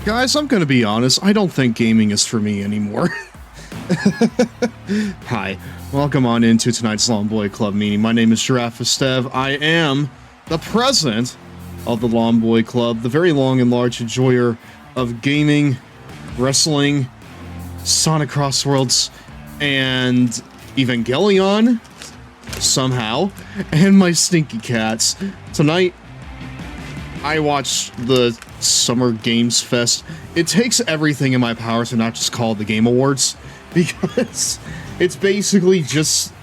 Guys, I'm gonna be honest, I don't think gaming is for me anymore. Hi, welcome on into tonight's Long Boy Club meeting. My name is GirafaStev. I am the president of the Long Boy Club, the very long and large enjoyer of gaming, wrestling, Sonic Crossworlds, and Evangelion, somehow, and my stinky cats. Tonight, I watched the Summer Games Fest. It takes everything in my power to not just call it the Game Awards, because it's basically just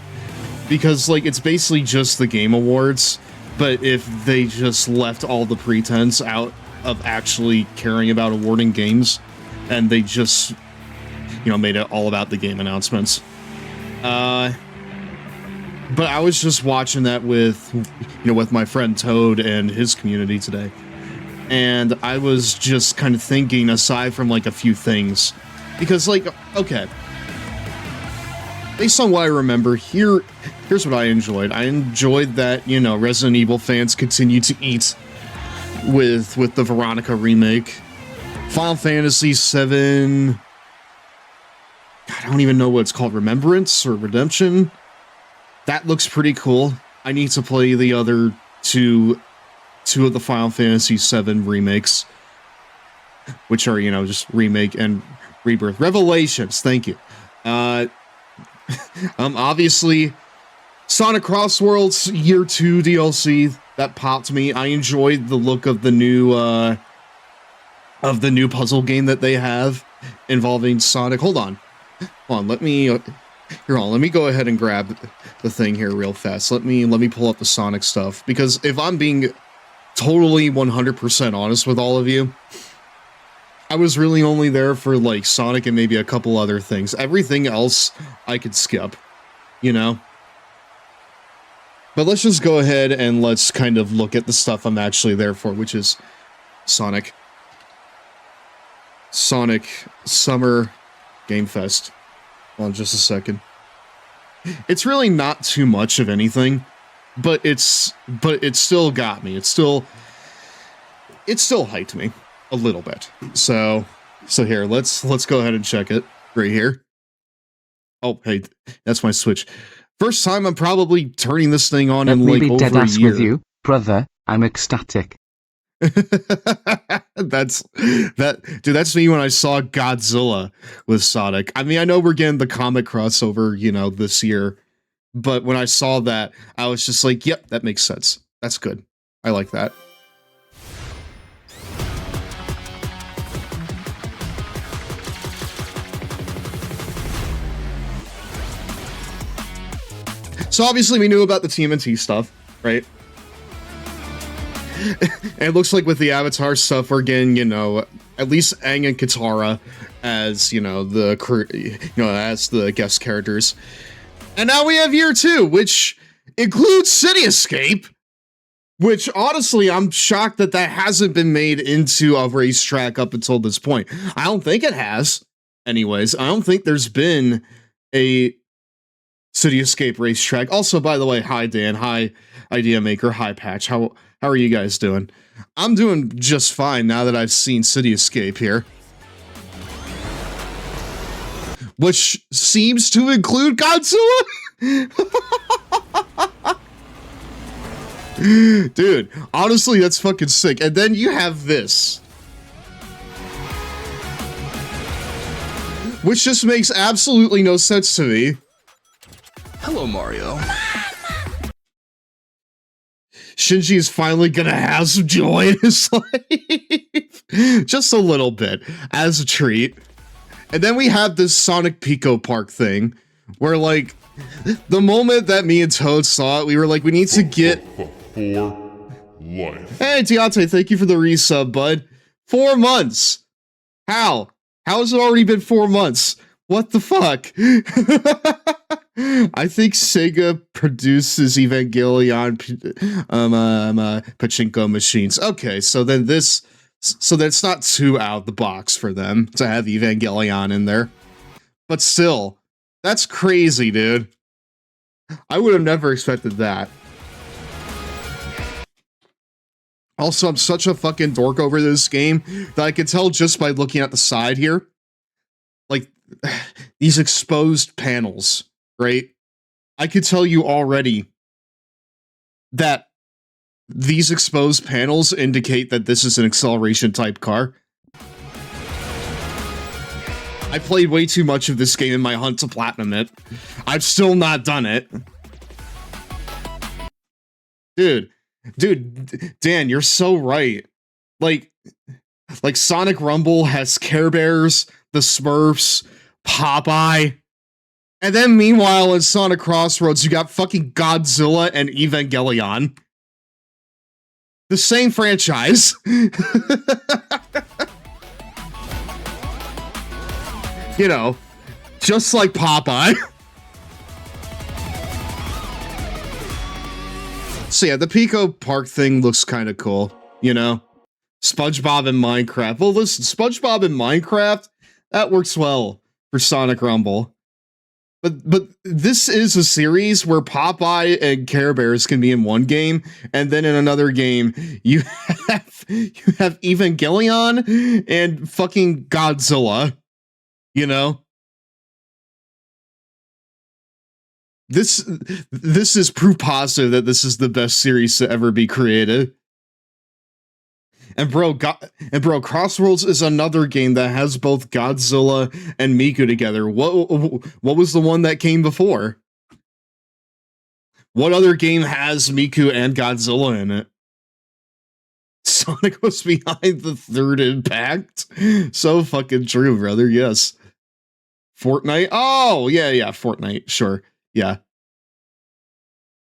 the Game Awards, but if they just left all the pretense out of actually caring about awarding games, and they just, made it all about the game announcements. But I was just watching that with my friend Toad and his community today. And I was just kind of thinking, aside from a few things, because okay, based on what I remember, here's what I enjoyed. I enjoyed that, Resident Evil fans continue to eat with the Veronica remake. Final Fantasy VII, God, I don't even know what it's called, Remembrance or Redemption? That looks pretty cool. I need to play the other two of the Final Fantasy VII remakes, which are, just remake and rebirth. Revelations, thank you. Obviously, Sonic Crossworlds Year 2 DLC, that popped me. I enjoyed the look of the new puzzle game that they have involving Sonic. Hold on, let me go ahead and grab the thing here real fast. Let me pull up the Sonic stuff, because if I'm being totally 100% honest with all of you, I was really only there for Sonic and maybe a couple other things. Everything else I could skip, But let's just go ahead and let's kind of look at the stuff I'm actually there for, which is Sonic Summer Game Fest. Hold on just a second. It's really not too much of anything, but it still got me. It still hyped me a little bit. So here, let's go ahead and check it right here. Oh, hey, that's my Switch. First time I'm probably turning this thing on in over a year. With you, brother. I'm ecstatic. That's me when I saw Godzilla with Sonic. I mean, I know we're getting the comic crossover, this year, but when I saw that, I was just like, yep, that makes sense. That's good. I like that. So obviously we knew about the TMNT stuff, right? And it looks like with the Avatar stuff, we're getting, at least Aang and Katara as, as the guest characters. And now we have Year 2, which includes City Escape, which honestly, I'm shocked that hasn't been made into a racetrack up until this point. I don't think it has. Anyways, I don't think there's been a City Escape racetrack. Also, by the way, hi Dan, hi Idea Maker, hi Patch. How are you guys doing? I'm doing just fine now that I've seen City Escape here, which seems to include Godzilla. Dude, honestly, that's fucking sick. And then you have this, which just makes absolutely no sense to me. Hello, Mario. Shinji is finally gonna have some joy in his life. Just a little bit, as a treat. And then we have this Sonic Pico Park thing, where, the moment that me and Toad saw it, we were like, we need to get... For life. Hey, Deontay, thank you for the resub, bud. 4 months! How? How has it already been 4 months? What the fuck? I think Sega produces Evangelion pachinko machines. Okay, so then that's not too out of the box for them to have Evangelion in there. But still, that's crazy, dude. I would have never expected that. Also, I'm such a fucking dork over this game that I can tell just by looking at the side here. Like, these exposed panels, right? I could tell you already that these exposed panels indicate that this is an acceleration type car. I played way too much of this game in my hunt to platinum it. I've still not done it. Dude, Dan, you're so right. Like Sonic Rumble has Care Bears, the Smurfs, Popeye, and then meanwhile in Sonic Crossroads, you got fucking Godzilla and Evangelion. The same franchise. You know, just like Popeye. So yeah, the Pico Park thing looks kind of cool, you know? SpongeBob in Minecraft. Well, listen, SpongeBob in Minecraft, that works well for Sonic Rumble. But this is a series where Popeye and Care Bears can be in one game, and then in another game, you have Evangelion and fucking Godzilla, you know? This is proof positive that this is the best series to ever be created. And bro, Crossworlds is another game that has both Godzilla and Miku together. What was the one that came before? What other game has Miku and Godzilla in it? Sonic was behind the third impact. So fucking true, brother. Yes. Fortnite? Oh, yeah, Fortnite. Sure. Yeah.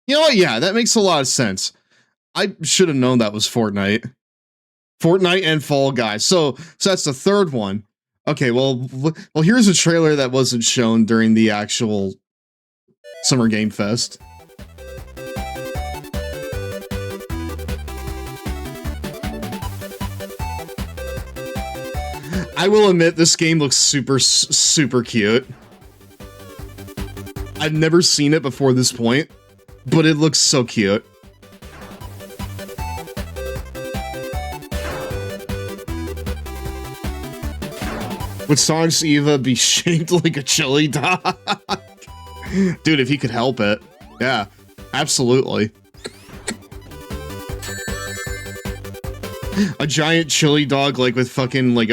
You know what? Yeah, that makes a lot of sense. I should have known that was Fortnite. Fortnite and Fall Guys. So that's the third one. Okay, well, here's a trailer that wasn't shown during the actual Summer Game Fest. I will admit this game looks super cute. I've never seen it before this point, but it looks so cute. Would Sonic's Eva be shaped like a chili dog? Dude, if he could help it. Yeah, absolutely. A giant chili dog, like, with fucking, like,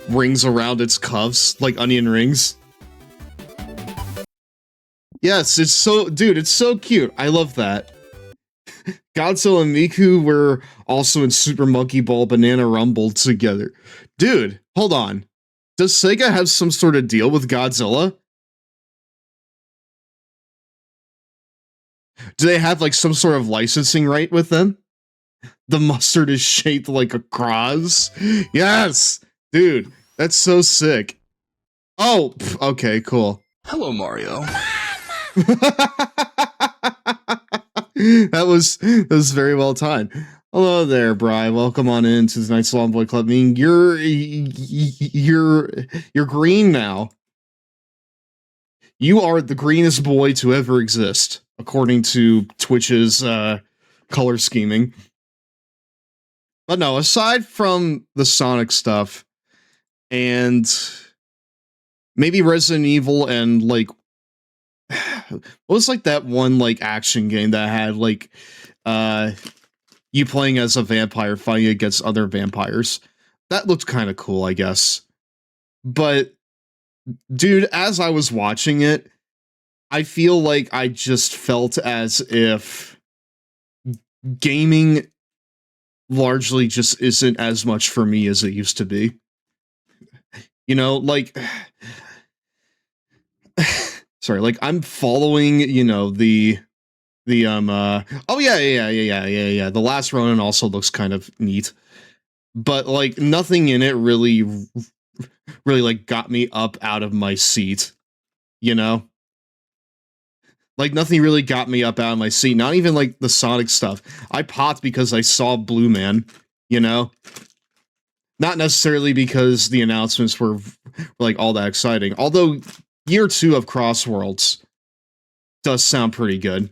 rings around its cuffs, like onion rings. Yes, it's so... Dude, it's so cute. I love that. Godzilla and Miku were also in Super Monkey Ball Banana Rumble together. Dude, hold on. Does Sega have some sort of deal with Godzilla? Do they have, like, some sort of licensing right with them? The mustard is shaped like a cross? Yes! Dude, that's so sick. Oh, okay, cool. Hello, Mario. That was very well timed. Hello there, Bri. Welcome on in to tonight's Long Boy Club meeting. You're green now. You are the greenest boy to ever exist, according to Twitch's color scheming. But no, aside from the Sonic stuff, and maybe Resident Evil and, like, what was, like, that one, like, action game that had, like, you playing as a vampire fighting against other vampires. That looked kind of cool, I guess. But, dude, as I was watching it, I feel like I just felt as if gaming largely just isn't as much for me as it used to be. You know, like... Sorry, like, I'm following, you know, the oh yeah. The Last Ronin also looks kind of neat. But, like, nothing in it really, like, got me up out of my seat, you know? Like, nothing really got me up out of my seat. Not even, like, the Sonic stuff. I popped because I saw Blue Man, you know? Not necessarily because the announcements were, like, all that exciting. Although, year 2 of Crossworlds does sound pretty good.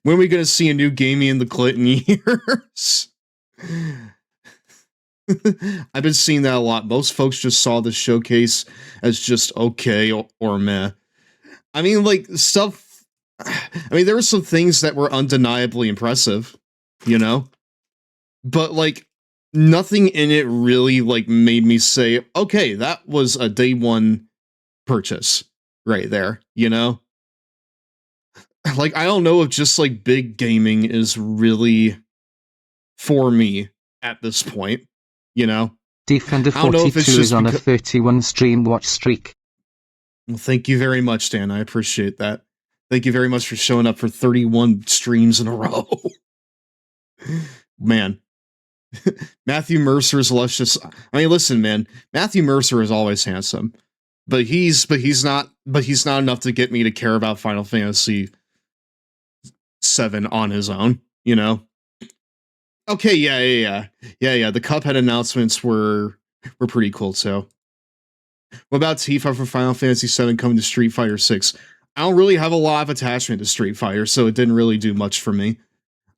When are we going to see a new Gamey in the Clinton years? I've been seeing that a lot. Most folks just saw the showcase as just okay or meh. I mean, like, stuff. I mean, there were some things that were undeniably impressive, you know? But, like, nothing in it really, like, made me say, okay, that was a day one purchase right there, you know? Like, I don't know if just, like, big gaming is really for me at this point, you know? Defender I don't know if it's 42 is just on a because. 31 stream watch streak. Well, thank you very much, Dan. I appreciate that. Thank you very much for showing up for 31 streams in a row. Man. Matthew Mercer's luscious. I mean, listen, man. Matthew Mercer is always handsome, but he's not enough to get me to care about Final Fantasy VII on his own. You know. Okay, yeah. The Cuphead announcements were pretty cool. So, what about Tifa for Final Fantasy VII coming to Street Fighter 6? I don't really have a lot of attachment to Street Fighter, so it didn't really do much for me.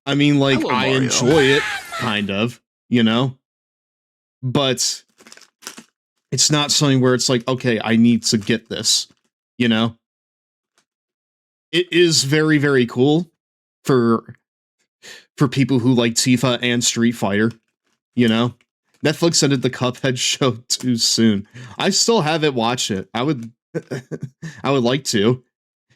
I mean, like, Hello, I Mario. enjoy it, kind of, you know? But it's not something where it's like, okay, I need to get this, you know? It is very, very cool for people who like Tifa and Street Fighter, you know? Netflix ended the Cuphead show too soon. I still haven't watched it. I would I would like to,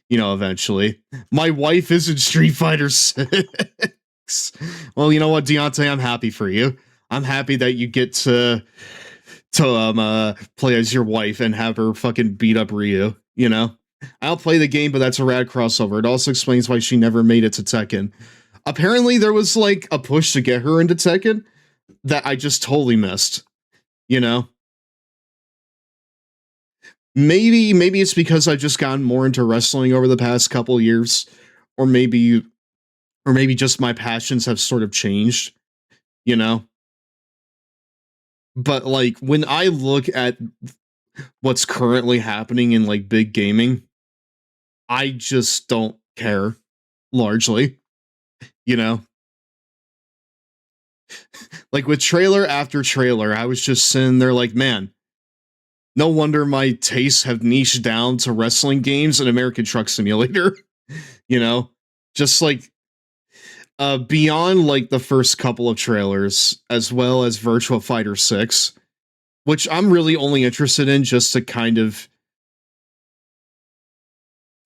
you know, eventually. My wife is in Street Fighter 6. Well, you know what, Deontay, I'm happy for you. I'm happy that you get to play as your wife and have her fucking beat up Ryu, you know? I'll play the game, but that's a rad crossover. It also explains why she never made it to Tekken. Apparently there was like a push to get her into Tekken that I just totally missed, you know? Maybe it's because I've just gotten more into wrestling over the past couple years, or maybe just my passions have sort of changed, you know? But like when I look at what's currently happening in like big gaming, I just don't care largely, you know? Like with trailer after trailer, I was just sitting there like, man, no wonder my tastes have niched down to wrestling games and American Truck Simulator, you know? Just like beyond like the first couple of trailers, as well as Virtua Fighter 6, which I'm really only interested in just to kind of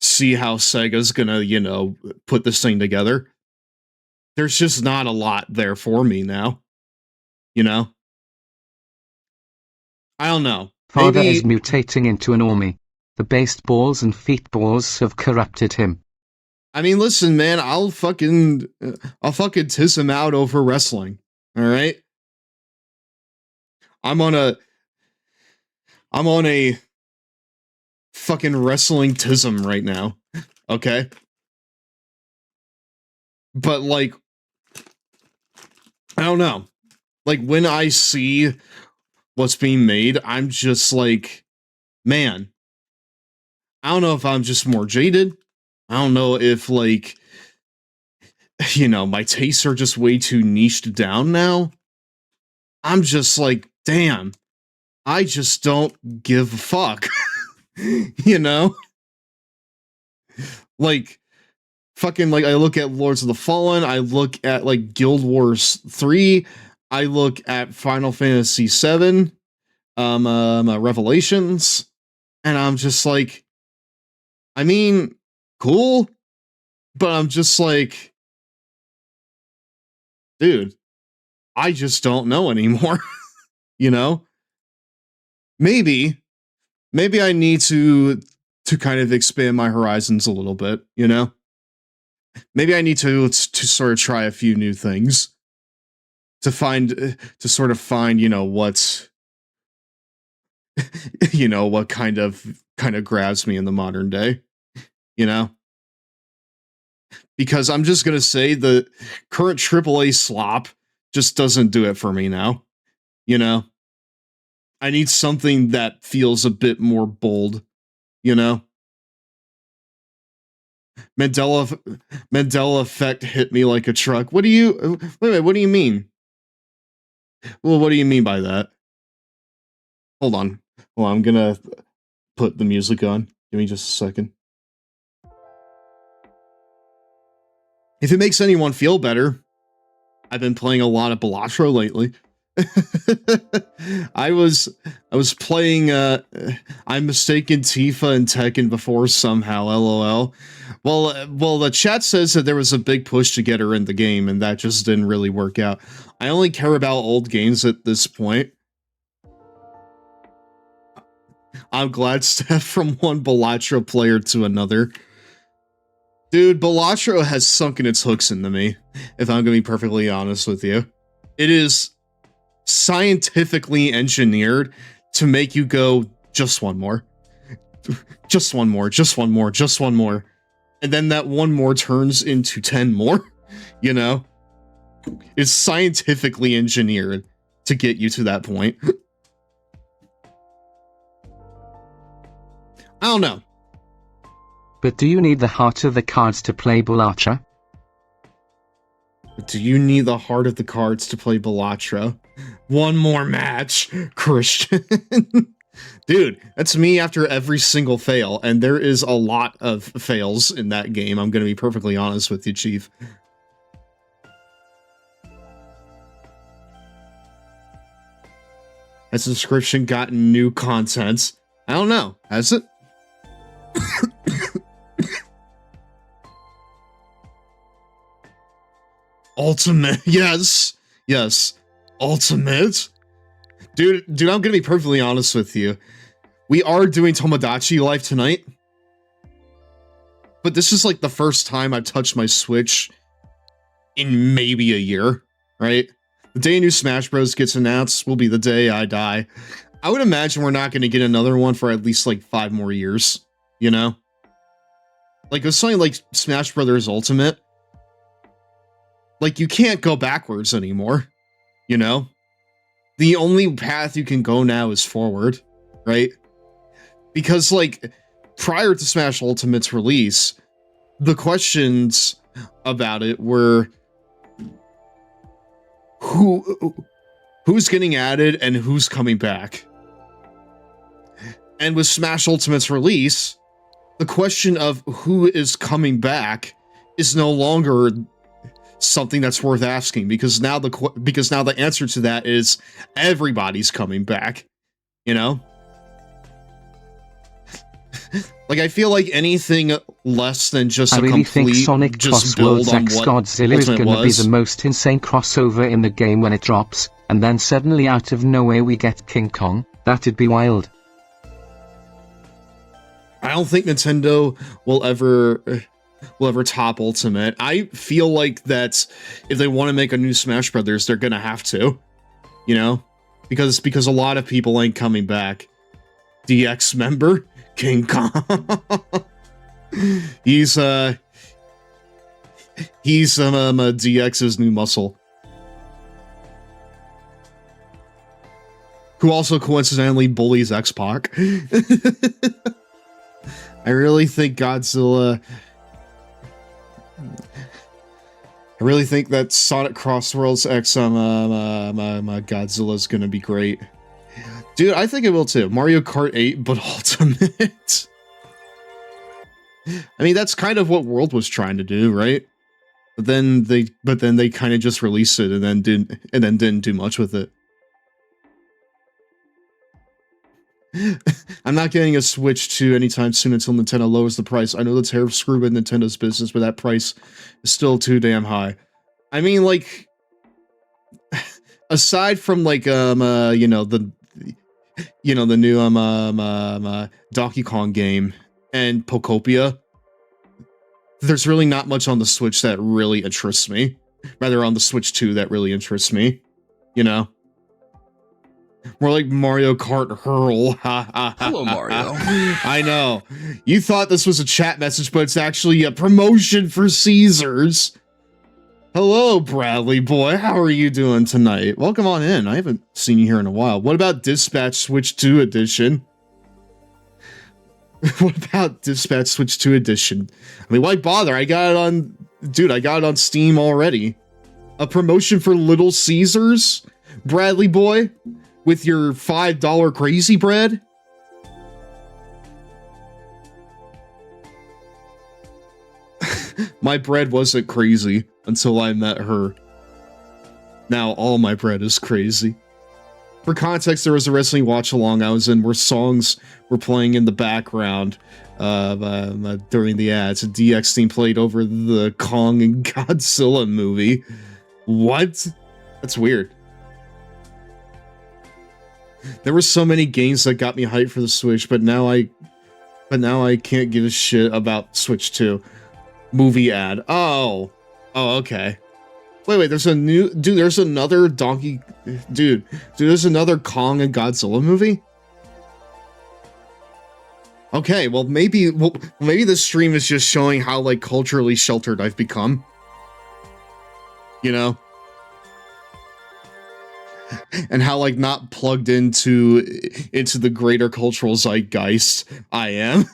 see how Sega's gonna, you know, put this thing together. There's just not a lot there for me now, you know? I don't know. Father is Maybe, mutating into an Ormy. The based balls and feet balls have corrupted him. I mean, listen, man, I'll fucking tiss him out over wrestling. All right? I'm on a fucking wrestling tism right now. Okay? But like, I don't know. Like when I see what's being made, I'm just like, man, I don't know if I'm just more jaded. I don't know if like, you know, my tastes are just way too niched down now. I'm just like, damn, I just don't give a fuck. You know? Like, fucking, like, I look at Lords of the Fallen, I look at, like, Guild Wars 3, I look at Final Fantasy 7, Revelations, and I'm just like, I mean, cool, but I'm just like, dude, I just don't know anymore, you know? Maybe, maybe I need to kind of expand my horizons a little bit, you know? Maybe I need to sort of try a few new things to sort of find, you know, what's you know, what kind of grabs me in the modern day, you know? Because I'm just gonna say the current AAA slop just doesn't do it for me now, you know? I need something that feels a bit more bold, you know? Mandela Mandela effect hit me like a truck. What do you wait, what do you mean? Well, what do you mean by that? Hold on. Well, I'm gonna put the music on. Give me just a second. If it makes anyone feel better, I've been playing a lot of Balatro lately. I was playing I mistaken Tifa and Tekken before somehow, lol. Well, the chat says that there was a big push to get her in the game, and that just didn't really work out. I only care about old games at this point. I'm glad Steph from one Balatro player to another. Dude, Balatro has sunken its hooks into me, if I'm gonna be perfectly honest with you. It is scientifically engineered to make you go, just one more. Just one more, just one more, just one more. And then that one more turns into 10 more, you know? It's scientifically engineered to get you to that point. I don't know. But do you need the heart of the cards to play Balatro? Do you need the heart of the cards to play Balatro? One more match, Christian. Dude, that's me after every single fail, and there is a lot of fails in that game, I'm gonna be perfectly honest with you, Chief. Has the description gotten new content? I don't know. Has it? Ultimate, yes, Ultimate. Dude, I'm gonna be perfectly honest with you. We are doing Tomodachi live tonight, but this is like the first time I've touched my Switch in maybe a year, right? The day a new Smash Bros. Gets announced will be the day I die. I would imagine we're not gonna get another one for at least like 5 more years, you know? Like, with something like Smash Bros. Ultimate, like, you can't go backwards anymore, you know? The only path you can go now is forward, right? Because, like, prior to Smash Ultimate's release, the questions about it were who's getting added and who's coming back. And with Smash Ultimate's release, the question of who is coming back is no longer something that's worth asking, because now the answer to that is everybody's coming back, you know? Like, I feel like anything less than just I a really complete think Sonic just Cross build Worlds on X what Godzilla is Ultimate gonna be was. the most insane crossover in the game when it drops, and then suddenly out of nowhere we get King Kong. That'd be wild. I don't think Nintendo will ever top Ultimate. I feel like that if they want to make a new Smash Brothers, they're gonna have to, you know, because a lot of people ain't coming back. DX member King Kong. he's DX's new muscle, who also coincidentally bullies X-Pac. I really think Godzilla. I really think that Sonic Cross Worlds X Godzilla is gonna be great. Dude, I think it will too. Mario Kart 8, but Ultimate. I mean, that's kind of what World was trying to do, right? But then they kind of just released it and then didn't do much with it. I'm not getting a Switch 2 anytime soon until Nintendo lowers the price. I know the tariffs screw with Nintendo's business, but that price is still too damn high. I mean, like, aside from like the new Donkey Kong game and Pokopia, there's really not much on the Switch that really interests me. Rather, on the Switch 2 that really interests me, you know? More like Mario Kart Hurl. Hello, Mario. I know. You thought this was a chat message, but it's actually a promotion for Caesars. Hello, Bradley boy. How are you doing tonight? Welcome on in. I haven't seen you here in a while. What about Dispatch Switch 2 Edition? What about Dispatch Switch 2 Edition? I mean, why bother? I got it on... Dude, I got it on Steam already. A promotion for Little Caesars? Bradley boy, with your $5 crazy bread? My bread wasn't crazy until I met her. Now all my bread is crazy. For context, there was a wrestling watch-along I was in where songs were playing in the background during the ads. A DX team played over the Kong and Godzilla movie. What? That's weird. There were so many games that got me hyped for the Switch, but now I can't give a shit about Switch 2. Movie ad. Oh, okay. Wait, there's there's another Donkey... Dude, there's another Kong and Godzilla movie? Okay, well, maybe this stream is just showing how, like, culturally sheltered I've become. You know? And how, like, not plugged into the greater cultural zeitgeist I am.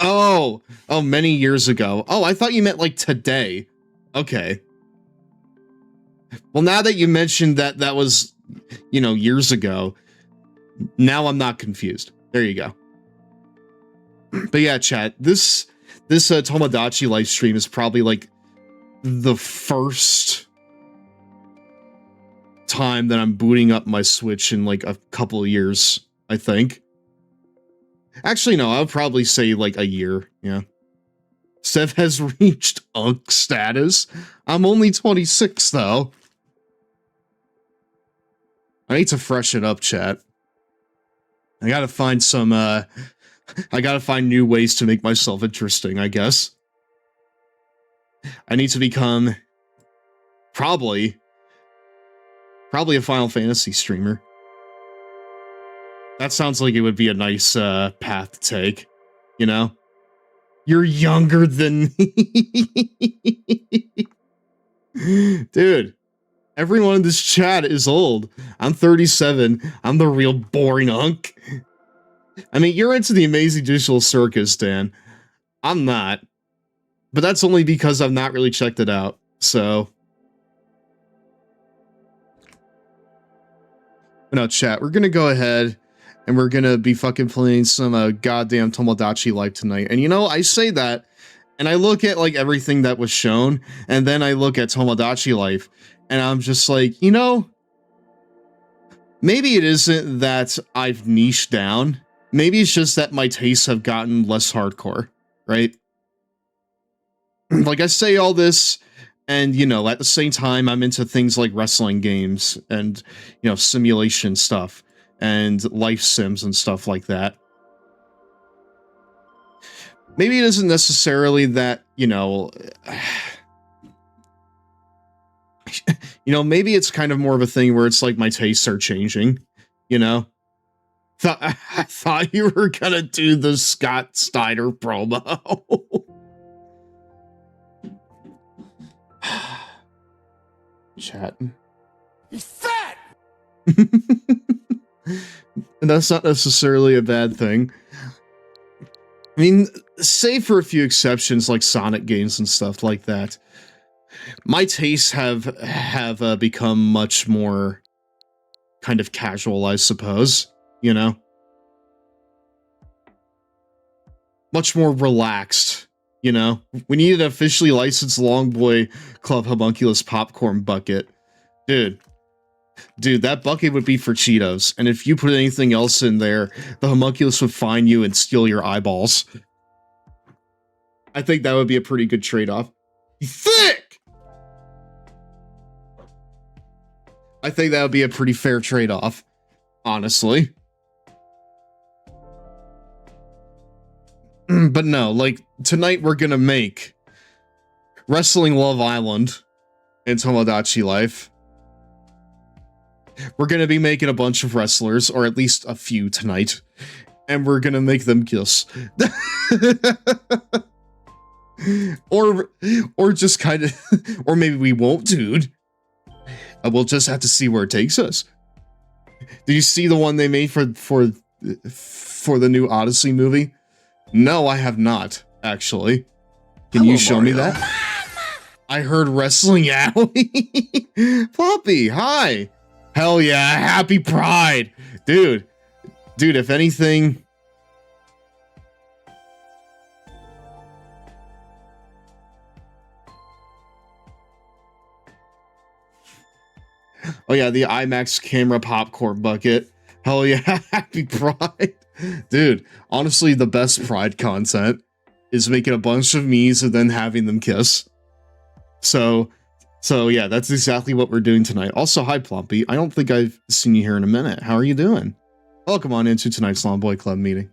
Oh, many years ago. Oh, I thought you meant, like, today. Okay. Well, now that you mentioned that was, years ago, now I'm not confused. There you go. But yeah, chat, this Tomodachi live stream is probably, like, the first time that I'm booting up my Switch in, like, a couple of years, I think. Actually, no, I'll probably say, like, a year, yeah. Stev has reached Unk status. I'm only 26, though. I need to freshen up, chat. I gotta find some, I gotta find new ways to make myself interesting, I guess. I need to become probably a Final Fantasy streamer. That sounds like it would be a nice path to take, you know? You're younger than me. Dude, everyone in this chat is old. I'm 37. I'm the real boring unk. I mean, you're into the Amazing Digital Circus, Dan. I'm not. But that's only because I've not really checked it out, so... No, chat, we're gonna go ahead and we're gonna be fucking playing some goddamn Tomodachi Life tonight. And I say that, and I look at, like, everything that was shown, and then I look at Tomodachi Life, and I'm just like, maybe it isn't that I've niched down. Maybe it's just that my tastes have gotten less hardcore, right? Like, I say all this, and, at the same time, I'm into things like wrestling games and, simulation stuff and life sims and stuff like that. Maybe it isn't necessarily that, maybe it's kind of more of a thing where it's like my tastes are changing, I thought you were gonna do the Scott Steiner promo. Chat. He's fat! And that's not necessarily a bad thing. I mean, save for a few exceptions like Sonic games and stuff like that, my tastes have become much more kind of casual, I suppose, much more relaxed, We need an officially licensed Longboy Club homunculus popcorn bucket. Dude, that bucket would be for Cheetos, and if you put anything else in there, the homunculus would find you and steal your eyeballs. I think that would be a pretty good trade-off. Thick! I think that would be a pretty fair trade-off, honestly. But no, like, tonight we're gonna make Wrestling Love Island and Tomodachi Life. We're gonna be making a bunch of wrestlers, or at least a few tonight, and we're gonna make them kiss. or just kind of, or maybe we won't, dude. We'll just have to see where it takes us. Did you see the one they made for the new Odyssey movie? No, I have not, actually. Can you show me that? I heard Wrestling Alley. Floppy, hi. Hell yeah, happy Pride. Dude, if anything... Oh yeah, the IMAX camera popcorn bucket. Hell yeah, happy Pride. Dude, honestly, the best Pride content is making a bunch of memes and then having them kiss. So yeah, that's exactly what we're doing tonight. Also, hi Plumpy. I don't think I've seen you here in a minute. How are you doing? Welcome on into tonight's Long Boy Club meeting.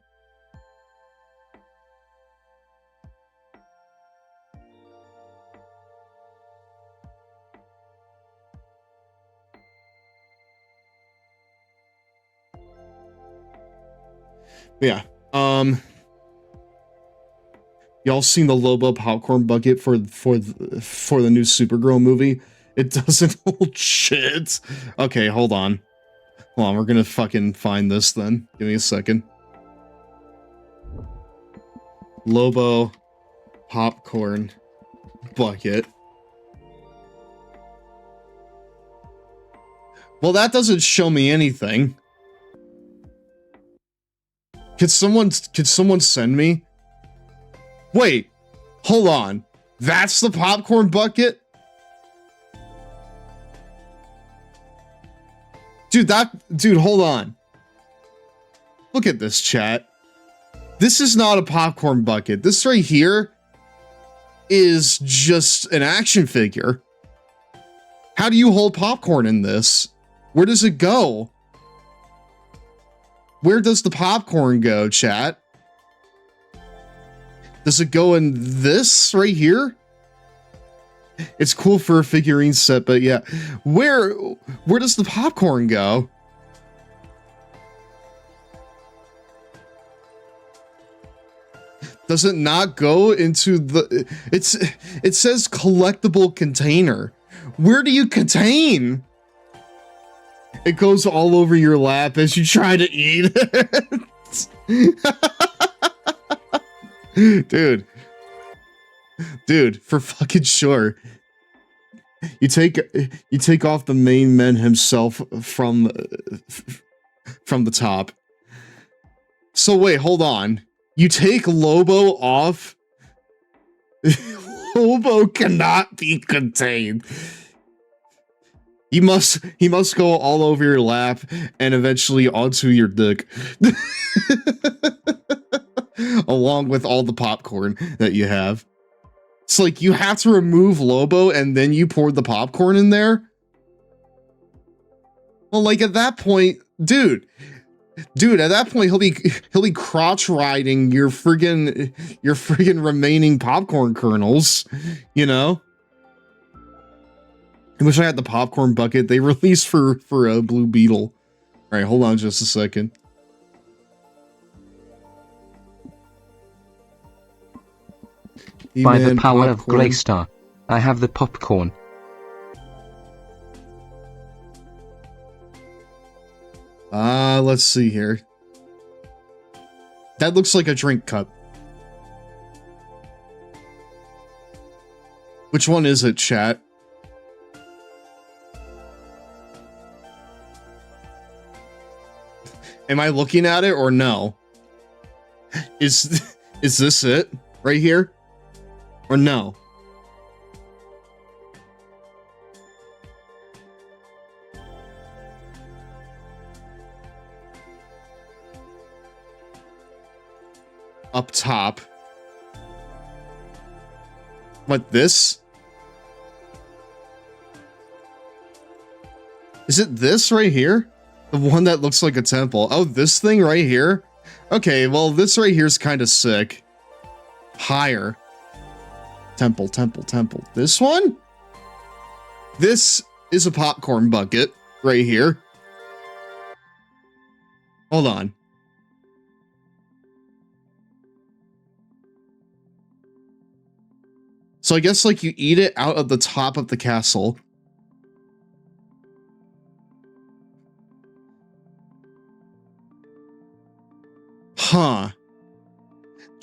Yeah. Y'all seen the Lobo popcorn bucket for the new Supergirl movie? It doesn't hold shit. Okay, hold on. Hold on, we're gonna fucking find this then. Give me a second. Lobo popcorn bucket. Well, that doesn't show me anything. Could someone send me? Wait, hold on. That's the popcorn bucket? Dude, hold on. Look at this, chat. This is not a popcorn bucket. This right here is just an action figure. How do you hold popcorn in this? Where does it go? Where does the popcorn go, chat? Does it go in this right here? It's cool for a figurine set, but yeah. Where does the popcorn go? Does it not go into the... It says collectible container. Where do you contain? It goes all over your lap as you try to eat it. Dude, for fucking sure. You take off the main man himself from the top. So wait, hold on. You take Lobo off. Lobo cannot be contained. He must go all over your lap and eventually onto your dick. Along with all the popcorn that you have. It's like you have to remove Lobo and then you pour the popcorn in there. Well, like at that point, dude, at that point he'll be crotch riding your friggin' remaining popcorn kernels, you know? I wish I had the popcorn bucket they released for a Blue Beetle. All right, hold on just a second. By the power of Greystar, I have the popcorn. Let's see here. That looks like a drink cup. Which one is it, chat? Am I looking at it or no? Is this it right here? Or no? Up top. What, this? Is it this right here? The one that looks like a temple. Oh, this thing right here? Okay, well, this right here is kind of sick. Higher. Temple. This one? This is a popcorn bucket right here. Hold on. So I guess like you eat it out of the top of the castle. Huh.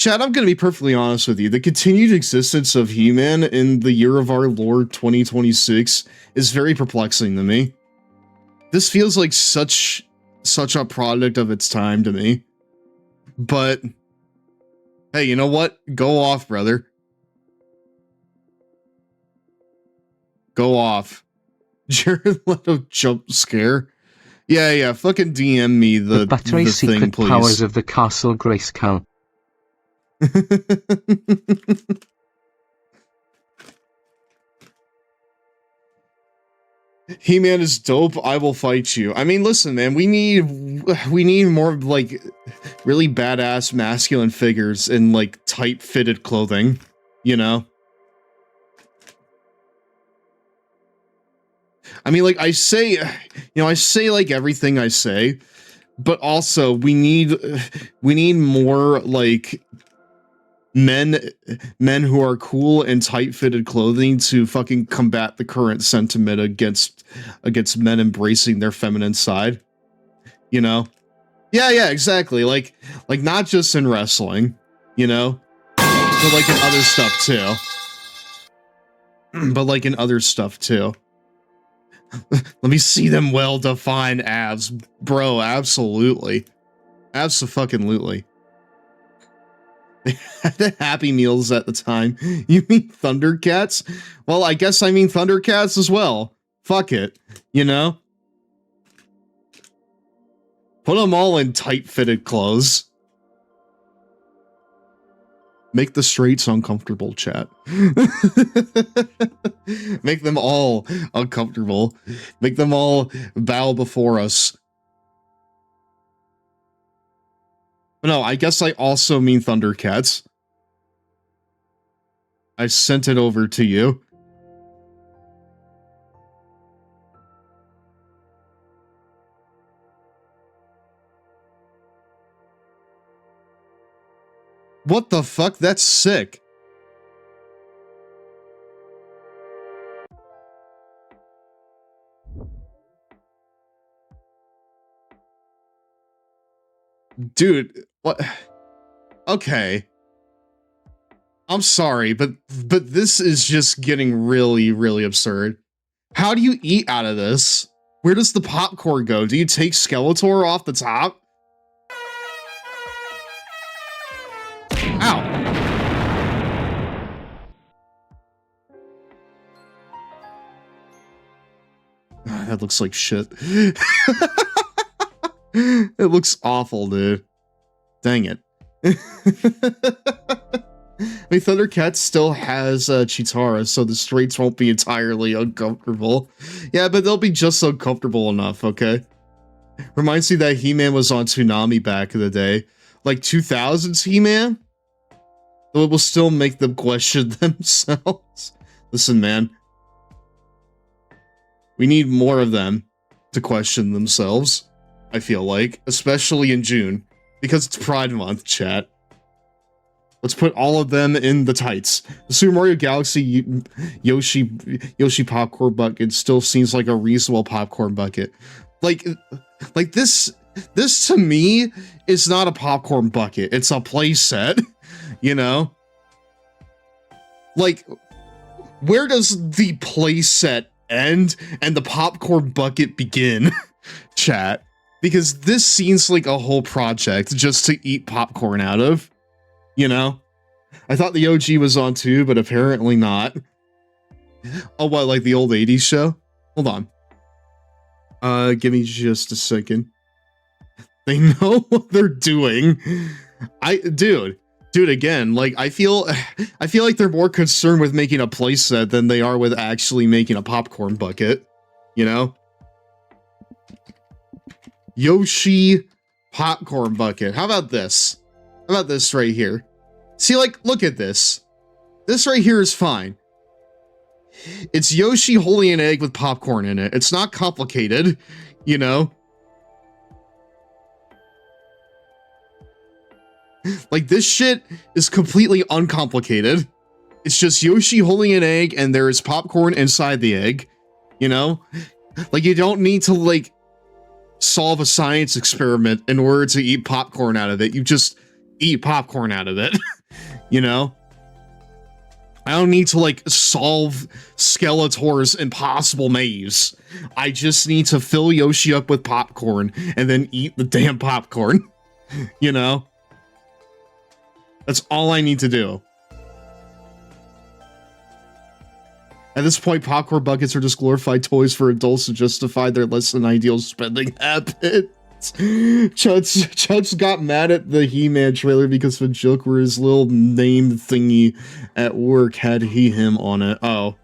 Chad, I'm going to be perfectly honest with you. The continued existence of He-Man in the year of our Lord 2026 is very perplexing to me. This feels like such a product of its time to me. But hey, you know what? Go off, brother. Go off. Jared Leto jump scare. Yeah, fucking DM me the battery secret thing, please. powers of the Castle Grayskull. He-Man is dope. I will fight you. I mean, listen, man, we need more like really badass masculine figures in like tight fitted clothing, you know? I mean, like I say like everything I say, but also we need more like men who are cool in tight-fitted clothing to fucking combat the current sentiment against men embracing their feminine side. You know? Yeah, exactly. Like not just in wrestling, you know? But like in other stuff too. Let me see them well-defined abs. Bro, absolutely. Abso-fucking-lutely. They had the Happy Meals at the time. You mean Thundercats? Well, I guess I mean Thundercats as well. Fuck it. You know? Put them all in tight-fitted clothes. Make the straights uncomfortable, chat. Make them all uncomfortable. Make them all bow before us. No, I guess I also mean Thundercats. I sent it over to you. What the fuck? That's sick. Dude, what? Okay. I'm sorry, but this is just getting really, really absurd. How do you eat out of this? Where does the popcorn go? Do you take Skeletor off the top? Ow. That looks like shit. It looks awful, dude. Dang it. I mean, Thundercats still has Chitara, so the straights won't be entirely uncomfortable. Yeah, but they'll be just uncomfortable enough, okay? Reminds me that He-Man was on Toonami back in the day. Like 2000s He-Man? It will still make them question themselves. Listen, man. We need more of them to question themselves, I feel like. Especially in June. Because it's Pride Month, chat. Let's put all of them in the tights. The Super Mario Galaxy Yoshi popcorn bucket still seems like a reasonable popcorn bucket. Like this to me is not a popcorn bucket. It's a play set, you know? Like, where does the play set end and the popcorn bucket begin, chat? Because this seems like a whole project just to eat popcorn out of. You know? I thought the OG was on too, but apparently not. Oh, what, like the old 80s show? Hold on. Give me just a second. They know what they're doing. Dude, again, like, I feel like they're more concerned with making a playset than they are with actually making a popcorn bucket. You know? Yoshi popcorn bucket. How about this? How about this right here? See, like, look at this. This right here is fine. It's Yoshi holding an egg with popcorn in it. It's not complicated, you know? Like, this shit is completely uncomplicated. It's just Yoshi holding an egg and there is popcorn inside the egg, you know? Like, you don't need to, like, solve a science experiment in order to eat popcorn out of it. You just eat popcorn out of it. You know? I don't need to, like, solve Skeletor's impossible maze. I just need to fill Yoshi up with popcorn and then eat the damn popcorn. You know? That's all I need to do. At this point, popcorn buckets are just glorified toys for adults to justify their less than ideal spending habits. Chuds got mad at the He-Man trailer because of a joke where his little name thingy at work had him on it. Oh.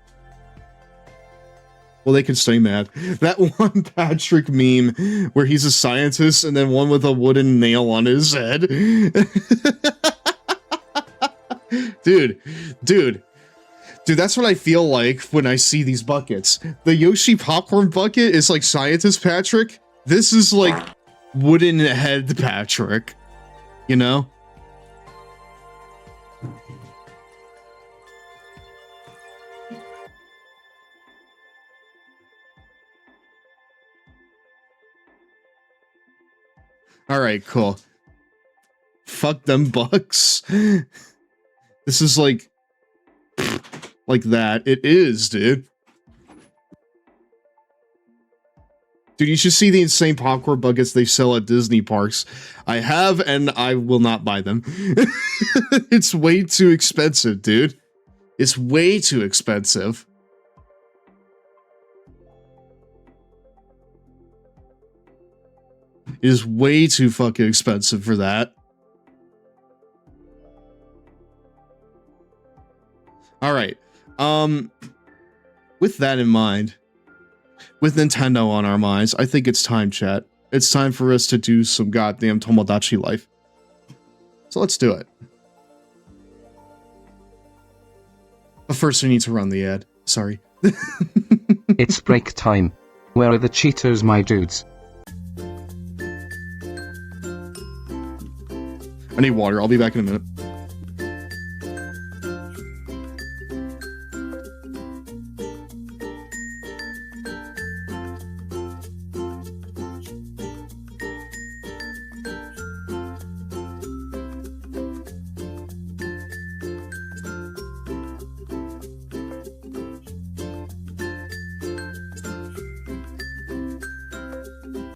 Well, they can stay mad. That one Patrick meme where he's a scientist and then one with a wooden nail on his head. Dude, that's what I feel like when I see these buckets. The Yoshi popcorn bucket is like Scientist Patrick. This is like wooden head Patrick. You know? Alright, cool. Fuck them bucks. This is like that. It is, dude. Dude, you should see the insane popcorn buckets they sell at Disney parks. I have, and I will not buy them. It's way too expensive, dude. It's way too expensive. It is way too fucking expensive for that. Alright. With that in mind, with Nintendo on our minds, I think it's time, chat. It's time for us to do some goddamn Tomodachi life. So let's do it. But first we need to run the ad. Sorry. It's break time. Where are the Cheetos, my dudes? I need water. I'll be back in a minute.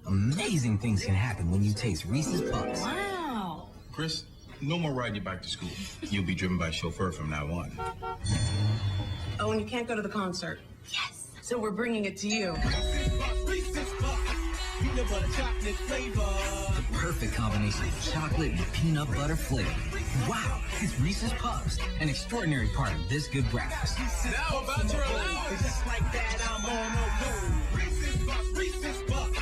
Amazing things can happen when you taste Reese's Puffs. Wow. Chris, no more riding your bike to school. You'll be driven by a chauffeur from now on. Oh, and you can't go to the concert. Yes. So we're bringing it to you. The perfect combination of chocolate and peanut butter flavor. Wow, it's Reese's Puffs, an extraordinary part of this good breakfast. Now about your allowance. Just like that, I'm on a roll. Reese's Puffs.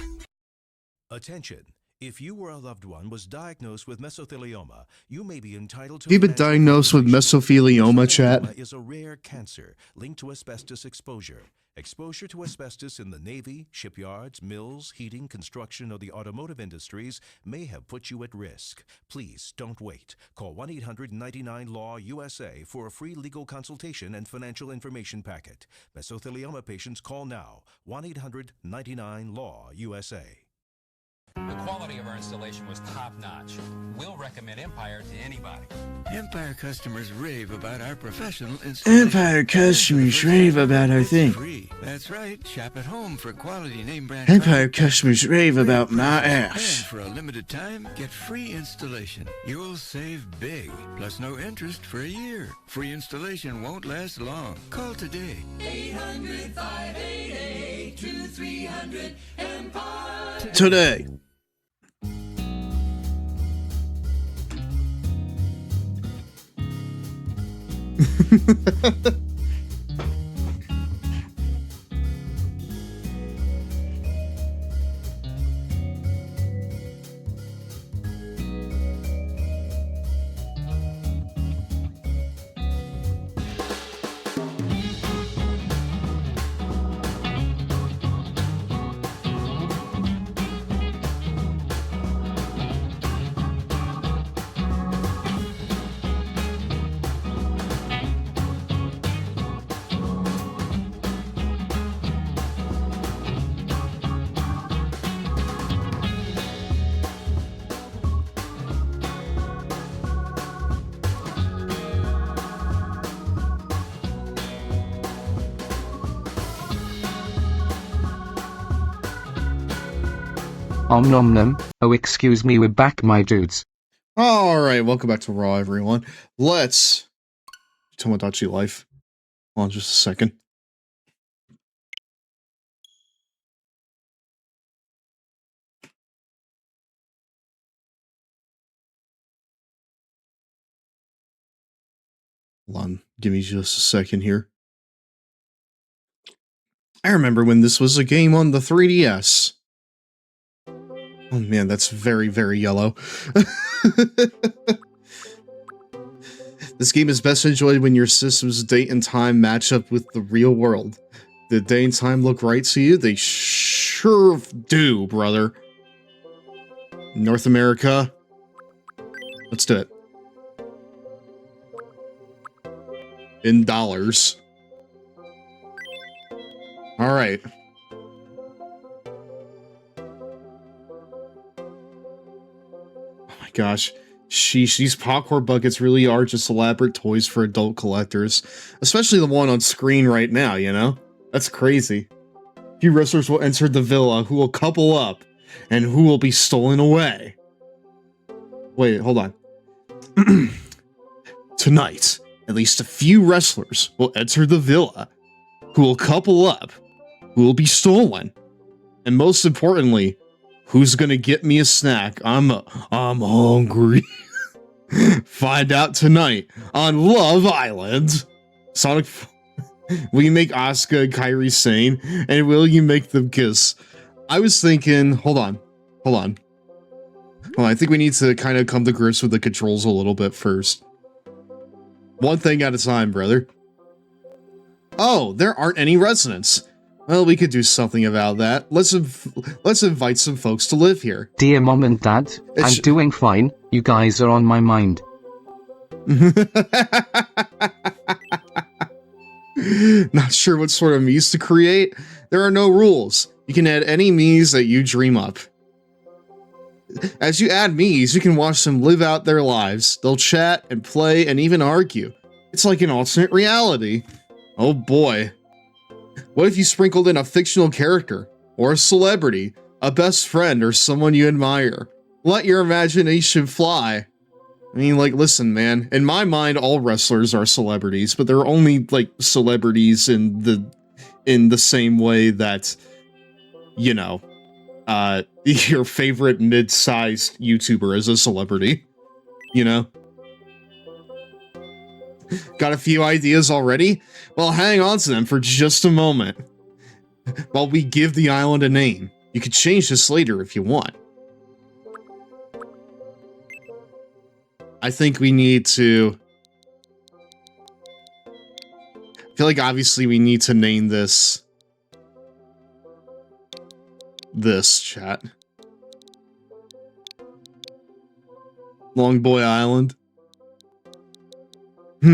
Attention. If you or a loved one was diagnosed with mesothelioma, you may be entitled to... Have you been diagnosed with mesothelioma, chat? Mesothelioma is a rare cancer linked to asbestos exposure. Exposure to asbestos in the Navy, shipyards, mills, heating, construction, or the automotive industries may have put you at risk. Please don't wait. Call 1-800-99-LAW-USA for a free legal consultation and financial information packet. Mesothelioma patients call now. 1-800-99-LAW-USA. The quality of our installation was top-notch. We'll recommend Empire to anybody. Empire customers rave about our professional installation. Empire customers rave about our thing. Free. That's right. Shop at home for quality name brand. Empire customers rave about my And ass. for a limited time, get free installation. You'll save big. Plus no interest for a year. Free installation won't last long. Call today. 800-588-2300 Empire. Today. Om nom nom. Oh, excuse me, we're back, my dudes. Alright, welcome back to Raw, everyone. Let's... Tomodachi Life. Hold on just a second. Hold on, give me just a second here. I remember when this was a game on the 3DS. Oh man, that's very, very yellow. This game is best enjoyed when your system's date and time match up with the real world. The day and time look right to you? They sure do, brother. North America. Let's do it. In dollars. Alright. Oh my gosh. Sheesh, these popcorn buckets really are just elaborate toys for adult collectors. Especially the one on screen right now, you know? That's crazy. Few wrestlers will enter the villa who will couple up, and who will be stolen away. Wait, hold on. Tonight, at least a few wrestlers will enter the villa who will couple up, who will be stolen. And most importantly, who's gonna get me a snack? I'm hungry. Find out tonight on Love Island. Sonic, will you make Asuka and Kairi sane? And will you make them kiss? I was thinking, hold on. I think we need to kind of come to grips with the controls a little bit first. One thing at a time, brother. Oh, there aren't any residents. Well, we could do something about that. Let's invite some folks to live here. Dear Mom and Dad, I'm doing fine. You guys are on my mind. Not sure what sort of Miis to create? There are no rules. You can add any Miis that you dream up. As you add Miis, you can watch them live out their lives. They'll chat and play and even argue. It's like an alternate reality. Oh boy. What if you sprinkled in a fictional character, or a celebrity, a best friend, or someone you admire? Let your imagination fly. I mean, like, listen, man. In my mind, all wrestlers are celebrities, but they're only, like, celebrities in the same way that, you know, your favorite mid-sized YouTuber is a celebrity. You know? Got a few ideas already? Well, hang on to them for just a moment. While we give the island a name. You could change this later if you want. I think we need to... I feel like obviously we need to name this... chat. Long Boy Island. I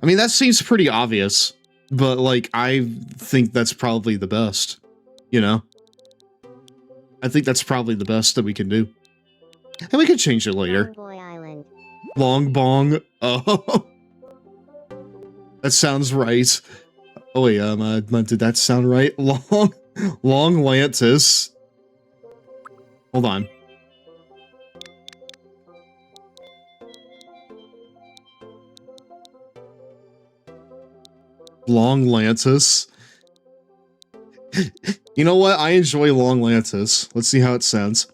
mean, that seems pretty obvious, but, like, I think that's probably the best, you know? I think that's probably the best that we can do. And we can change it later. Long Boy Island. Long Bong. Oh. That sounds right. Oh, wait, did that sound right? Long Lantis. Hold on. Long Lantis. You know what? I enjoy Long Lantis. Let's see how it sounds.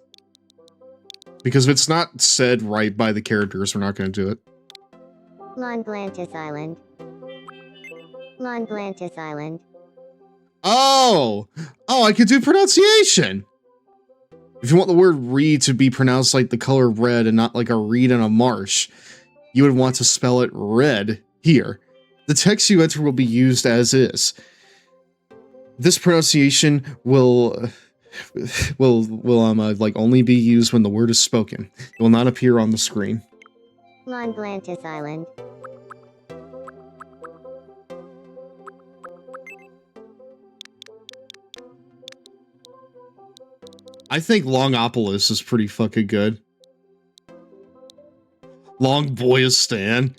Because if it's not said right by the characters, we're not going to do it. Long Blantis Island. Long Blantis Island. Oh! Oh, I could do pronunciation! If you want the word reed to be pronounced like the color red and not like a reed in a marsh, you would want to spell it red here. The text you enter will be used as is. This pronunciation will like only be used when the word is spoken. It will not appear on the screen. Long Blantis Island. I think Longopolis is pretty fucking good. Long Boyistan.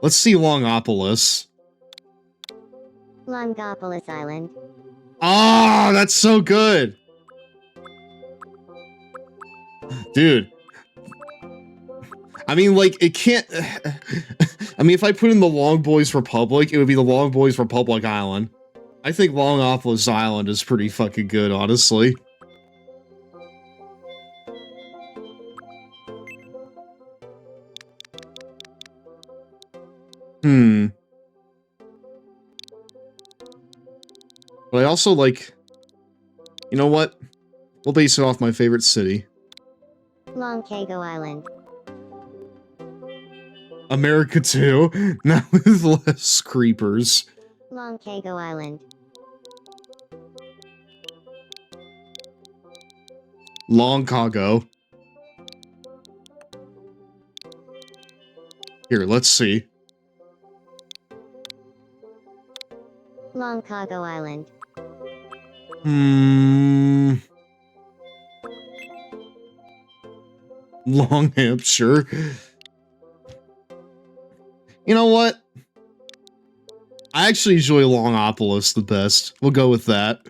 Let's see Longopolis. Longopolis Island. Ah, that's so good. Dude. I mean, like, it can't... I mean, if I put in the Long Boys Republic, it would be the Long Boys Republic Island. I think Longopolis Island is pretty fucking good, honestly. But I also like... You know what? We'll base it off my favorite city. Long Kago Island. America 2, now with less creepers. Long Kago Island. Long Kago. Here, let's see. Long Kago Island. Long Hampshire. You know what? I actually enjoy Longopolis the best. We'll go with that.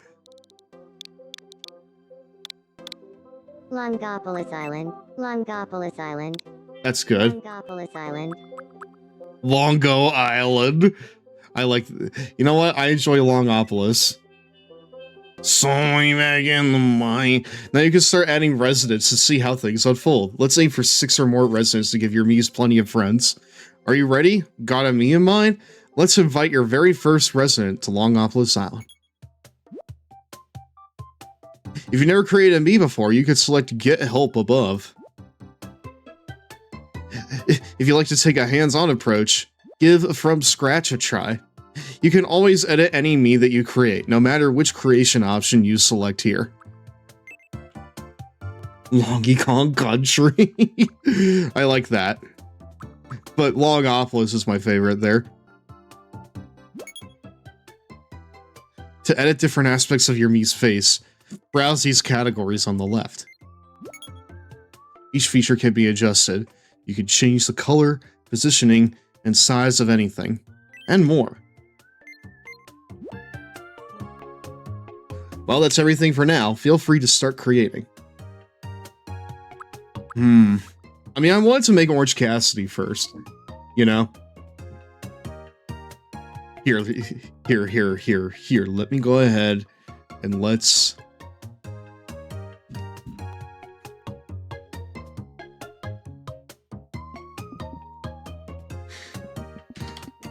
Longopolis Island. Longopolis Island. That's good. Longopolis Island. Longo Island. I like... You know what? I enjoy Longopolis. Sorry back in the mind. Now you can start adding residents to see how things unfold. Let's aim for 6 or more residents to give your Miis plenty of friends. Are you ready? Got a Mii in mind? Let's invite your very first resident to Longopolis Island. If you've never created a Mii before, you could select Get Help above. If you like to take a hands-on approach, give From Scratch a try. You can always edit any Mii that you create, no matter which creation option you select here. Longy Kong Country. I like that. But Longopolis is my favorite there. To edit different aspects of your Mii's face, browse these categories on the left. Each feature can be adjusted. You can change the color, positioning, and size of anything, and more. Well, that's everything for now. Feel free to start creating. I mean, I wanted to make Orange Cassidy first, you know? Here, let me go ahead and let's...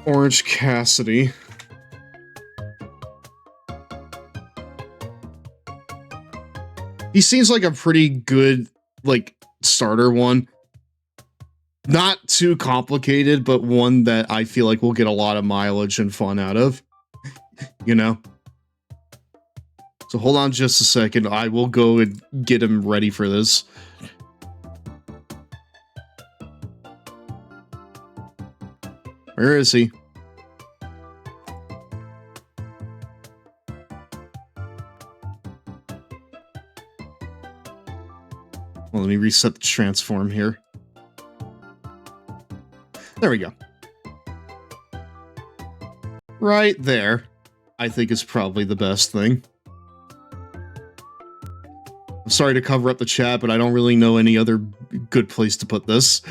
Orange Cassidy. He seems like a pretty good, like, starter one. Not too complicated, but one that I feel like we'll get a lot of mileage and fun out of. You know? So hold on just a second. I will go and get him ready for this. Where is he? Well, let me reset the transform here. There we go. Right there, I think is probably the best thing. I'm sorry to cover up the chat, but I don't really know any other good place to put this.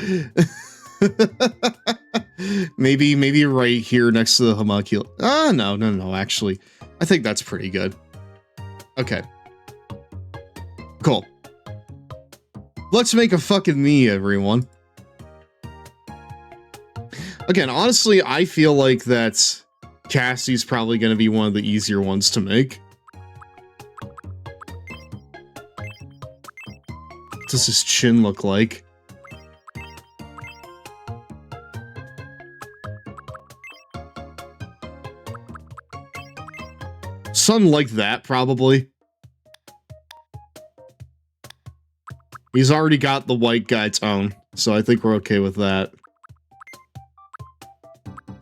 maybe right here next to the homunculus. Ah, no, actually. I think that's pretty good. Okay. Cool. Let's make a fucking Mii, everyone. Again, honestly, I feel like that Cassie's probably going to be one of the easier ones to make. What does his chin look like? Something like that, probably. He's already got the white guy tone, so I think we're okay with that.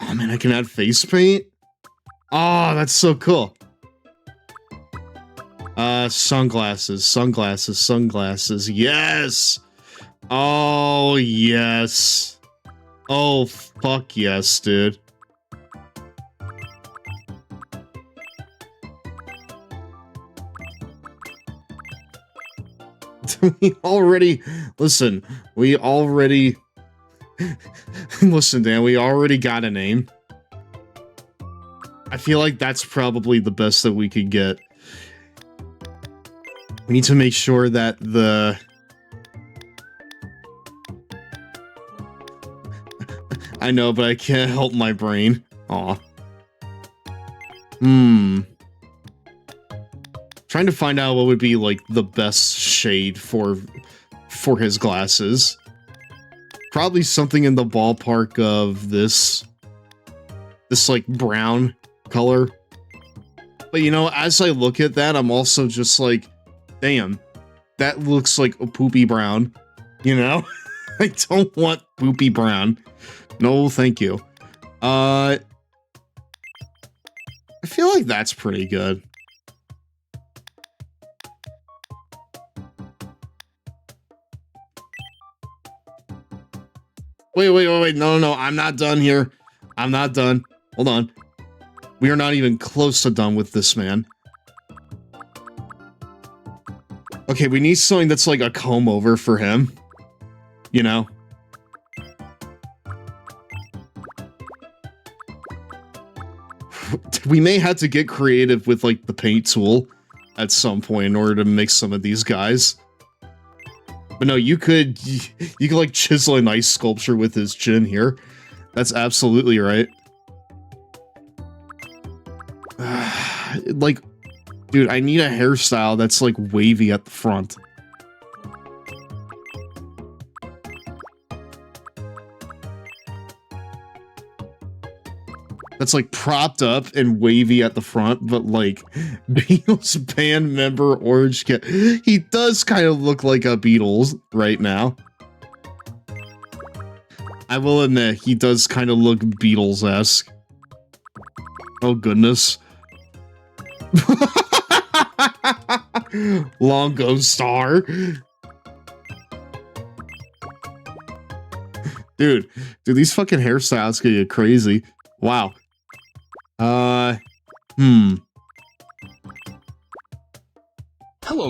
Oh man, I can add face paint? Oh, that's so cool. Sunglasses. Yes! Oh, yes. Oh, fuck yes, dude. We already listen. We already listen, Dan. We already got a name. I feel like that's probably the best that we could get. We need to make sure that the I know, but I can't help my brain. Aw. Trying to find out what would be like the best shade for his glasses. Probably something in the ballpark of this like brown color. But you know, as I look at that, I'm also just like, damn, that looks like a poopy brown. You know? I don't want poopy brown. No, thank you. I feel like that's pretty good. Wait. No. I'm not done here. I'm not done. Hold on. We are not even close to done with this man. Okay, we need something that's like a comb over for him. You know? We may have to get creative with like the paint tool at some point in order to mix some of these guys. But no, you could like chisel a nice sculpture with his chin here. That's absolutely right. Like, dude, I need a hairstyle that's like wavy at the front. That's like propped up and wavy at the front, but like Beatles band member Orange Cat. He does kind of look like a Beatles right now. I will admit, he does kind of look Beatles-esque. Oh goodness. Longo Star. Dude, these fucking hairstyles could get crazy. Wow. Hello,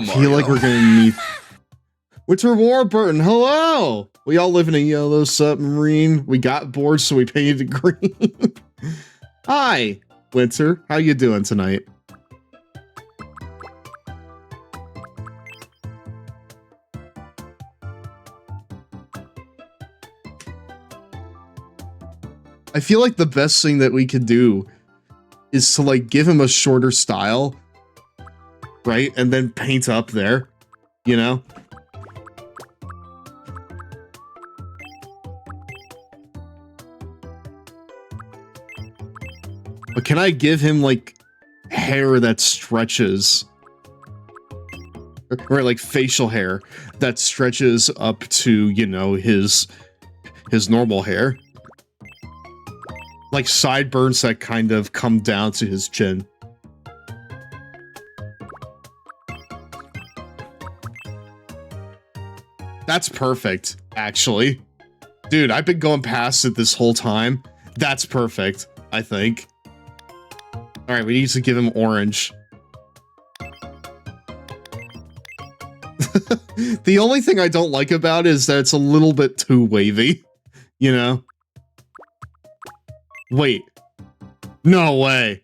Mario. I feel like we're gonna need Winter Warburton. Hello. We all live in a yellow submarine. We got bored, so we painted green. Hi, Winter. How you doing tonight? I feel like the best thing that we could do is to like give him a shorter style, right? And then paint up there, you know? But can I give him like hair that stretches? Or like facial hair that stretches up to, you know, his normal hair? Like sideburns that kind of come down to his chin. That's perfect, actually. Dude, I've been going past it this whole time. That's perfect, I think. Alright, we need to give him orange. The only thing I don't like about it is that it's a little bit too wavy, you know? Wait. No way.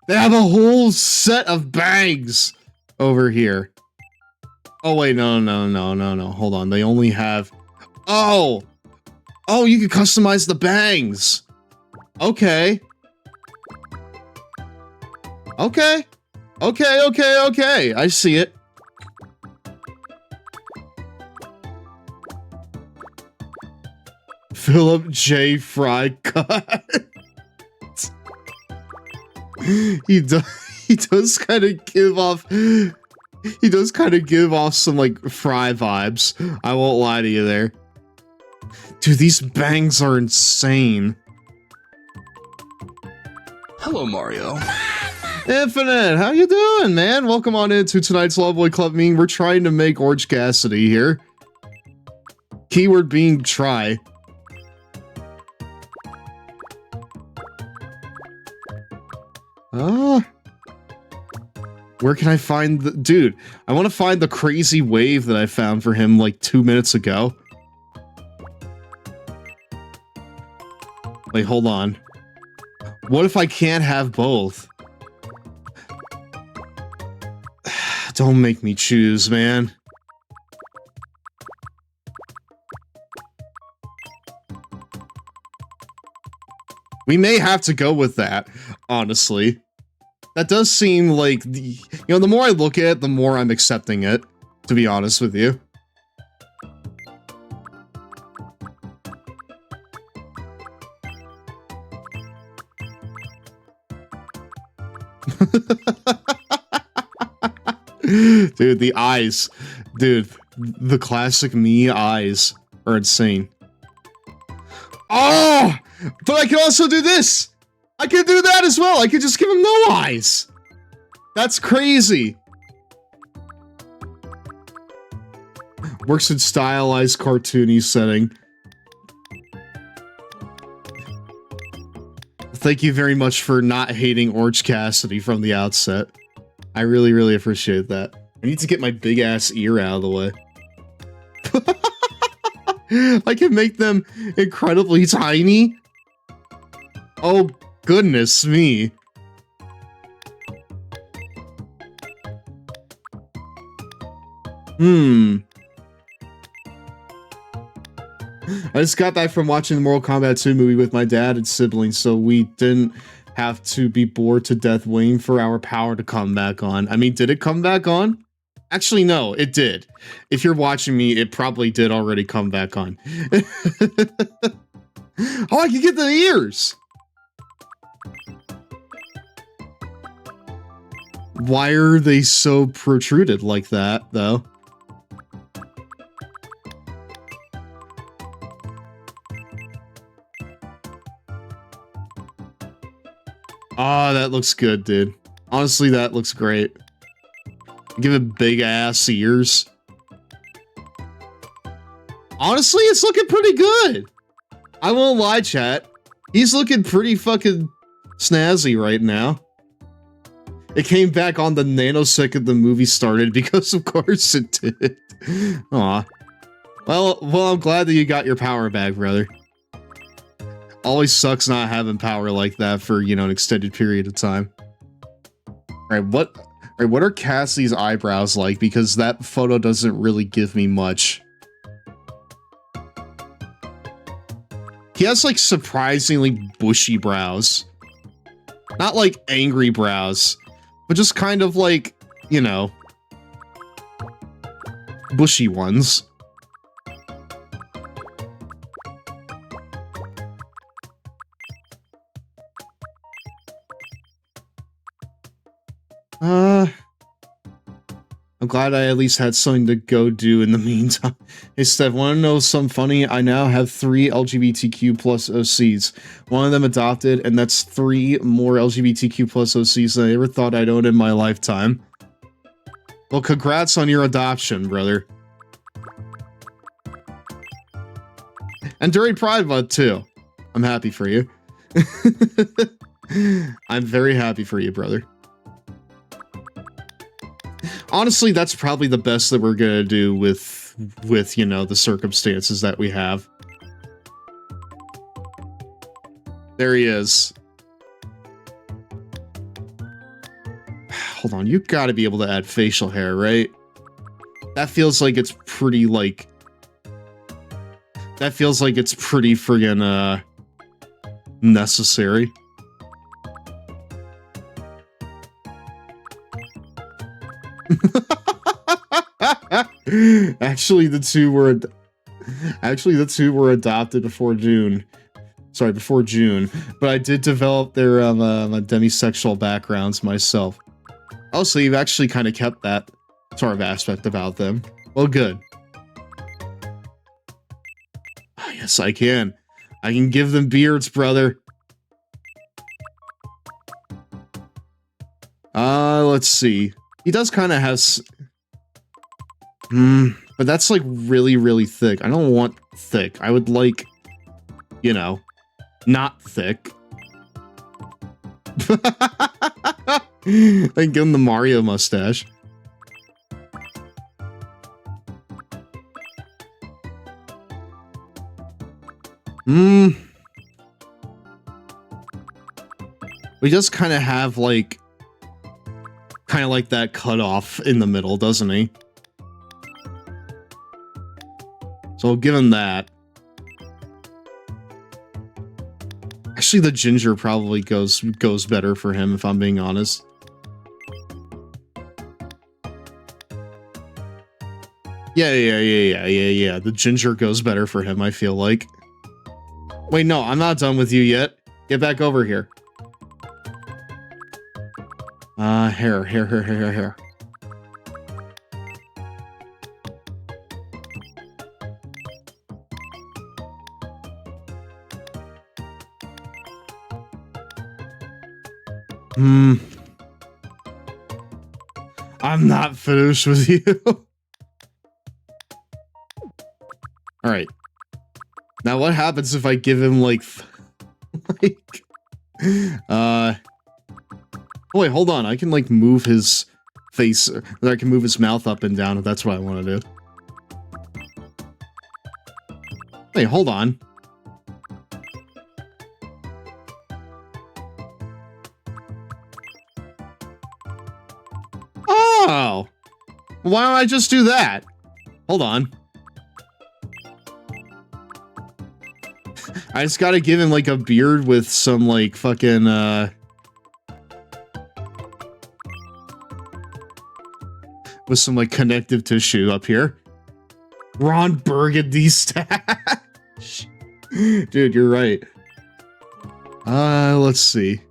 They have a whole set of bags over here. Oh, wait, no. Hold on. They only have... Oh! Oh, you can customize the bangs. Okay. Okay. Okay. I see it. Philip J. Fry cut. He does kind of give off some like Fry vibes. I won't lie to you there. Dude, these bangs are insane. Hello, Mario. Infinite, how you doing, man? Welcome on into tonight's Loveboy Club meeting. We're trying to make Orange Cassidy here. Keyword being try. Where can I find the... Dude, I want to find the crazy wave that I found for him like 2 minutes ago. Wait, hold on. What if I can't have both? Don't make me choose, man. We may have to go with that, honestly. That does seem like the... the more I look at it, the more I'm accepting it, to be honest with you. Dude, the eyes. Dude, the classic me eyes are insane. Oh! But I can also do this! I can do that as well! I could just give him no eyes! That's crazy! Works in stylized, cartoony setting. Thank you very much for not hating Orange Cassidy from the outset. I really, really appreciate that. I need to get my big-ass ear out of the way. I can make them incredibly tiny. Oh, goodness me. I just got back from watching the Mortal Kombat 2 movie with my dad and siblings, so we didn't have to be bored to death waiting for our power to come back on. I mean, did it come back on? Actually, no, it did. If you're watching me, it probably did already come back on. Oh, I can get the ears! Why are they so protruded like that, though? Oh, that looks good, dude. Honestly, that looks great. Give it big ass ears. Honestly, it's looking pretty good. I won't lie, chat. He's looking pretty fucking snazzy right now. It came back on the nanosecond the movie started because of course it did. Aw. Well, I'm glad that you got your power back, brother. Always sucks not having power like that for, an extended period of time. Alright, what are Cassie's eyebrows like? Because that photo doesn't really give me much. He has, like, surprisingly bushy brows. Not, like, angry brows, but just kind of, like, bushy ones. I'm glad I at least had something to go do in the meantime. Hey, Steph, want to know something funny? I now have 3 LGBTQ plus OCs. One of them adopted, and that's 3 more LGBTQ plus OCs than I ever thought I'd own in my lifetime. Well, congrats on your adoption, brother. And during Pride Month, too. I'm happy for you. I'm very happy for you, brother. Honestly, that's probably the best that we're gonna do with the circumstances that we have. There he is. Hold on, you gotta be able to add facial hair, right? That feels like it's pretty, that feels like it's pretty friggin', necessary. Actually, the two were adopted before June. Sorry, before June. But I did develop their demisexual backgrounds myself. Oh, so you've actually kind of kept that sort of aspect about them. Well, good. Oh, yes, I can. I can give them beards, brother. Let's see. He does kind of have... but that's, like, really, really thick. I don't want thick. I would like, not thick. I give him the Mario mustache. We just kind of have like that cutoff in the middle, doesn't he? So we'll give him that. Actually, the ginger probably goes better for him, if I'm being honest. Yeah. The ginger goes better for him, I feel like. Wait, no, I'm not done with you yet. Get back over here. Hair. I'm not finished with you. Alright. Now what happens if I give him like oh wait, hold on. I can like move his face, or I can move his mouth up and down if that's what I want to do. Wait, hold on. Oh! Why don't I just do that? Hold on. I just gotta give him like a beard with some like fucking with some like connective tissue up here. Ron Burgundy stash. Dude, you're right. Let's see.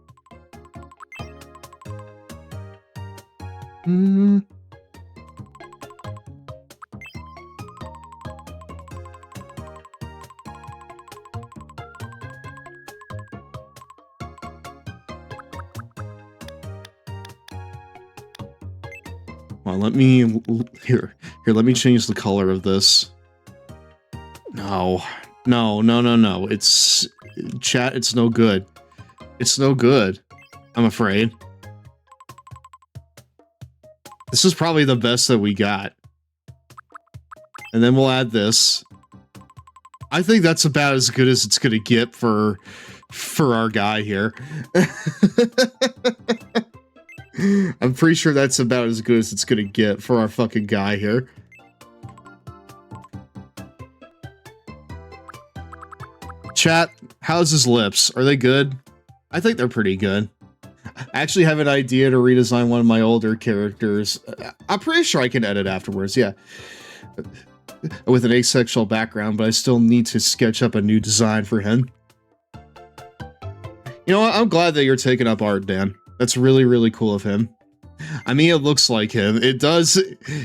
Well, let me here, let me change the color of this. No. It's chat, it's no good. It's no good, I'm afraid. This is probably the best that we got. And then we'll add this. I think that's about as good as it's gonna get for our guy here. I'm pretty sure that's about as good as it's gonna get for our fucking guy here. Chat, how's his lips? Are they good? I think they're pretty good. I actually have an idea to redesign one of my older characters. I'm pretty sure I can edit afterwards, yeah. With an asexual background, but I still need to sketch up a new design for him. You know what? I'm glad that you're taking up art, Dan. That's really, really cool of him. I mean, it looks like him. It does.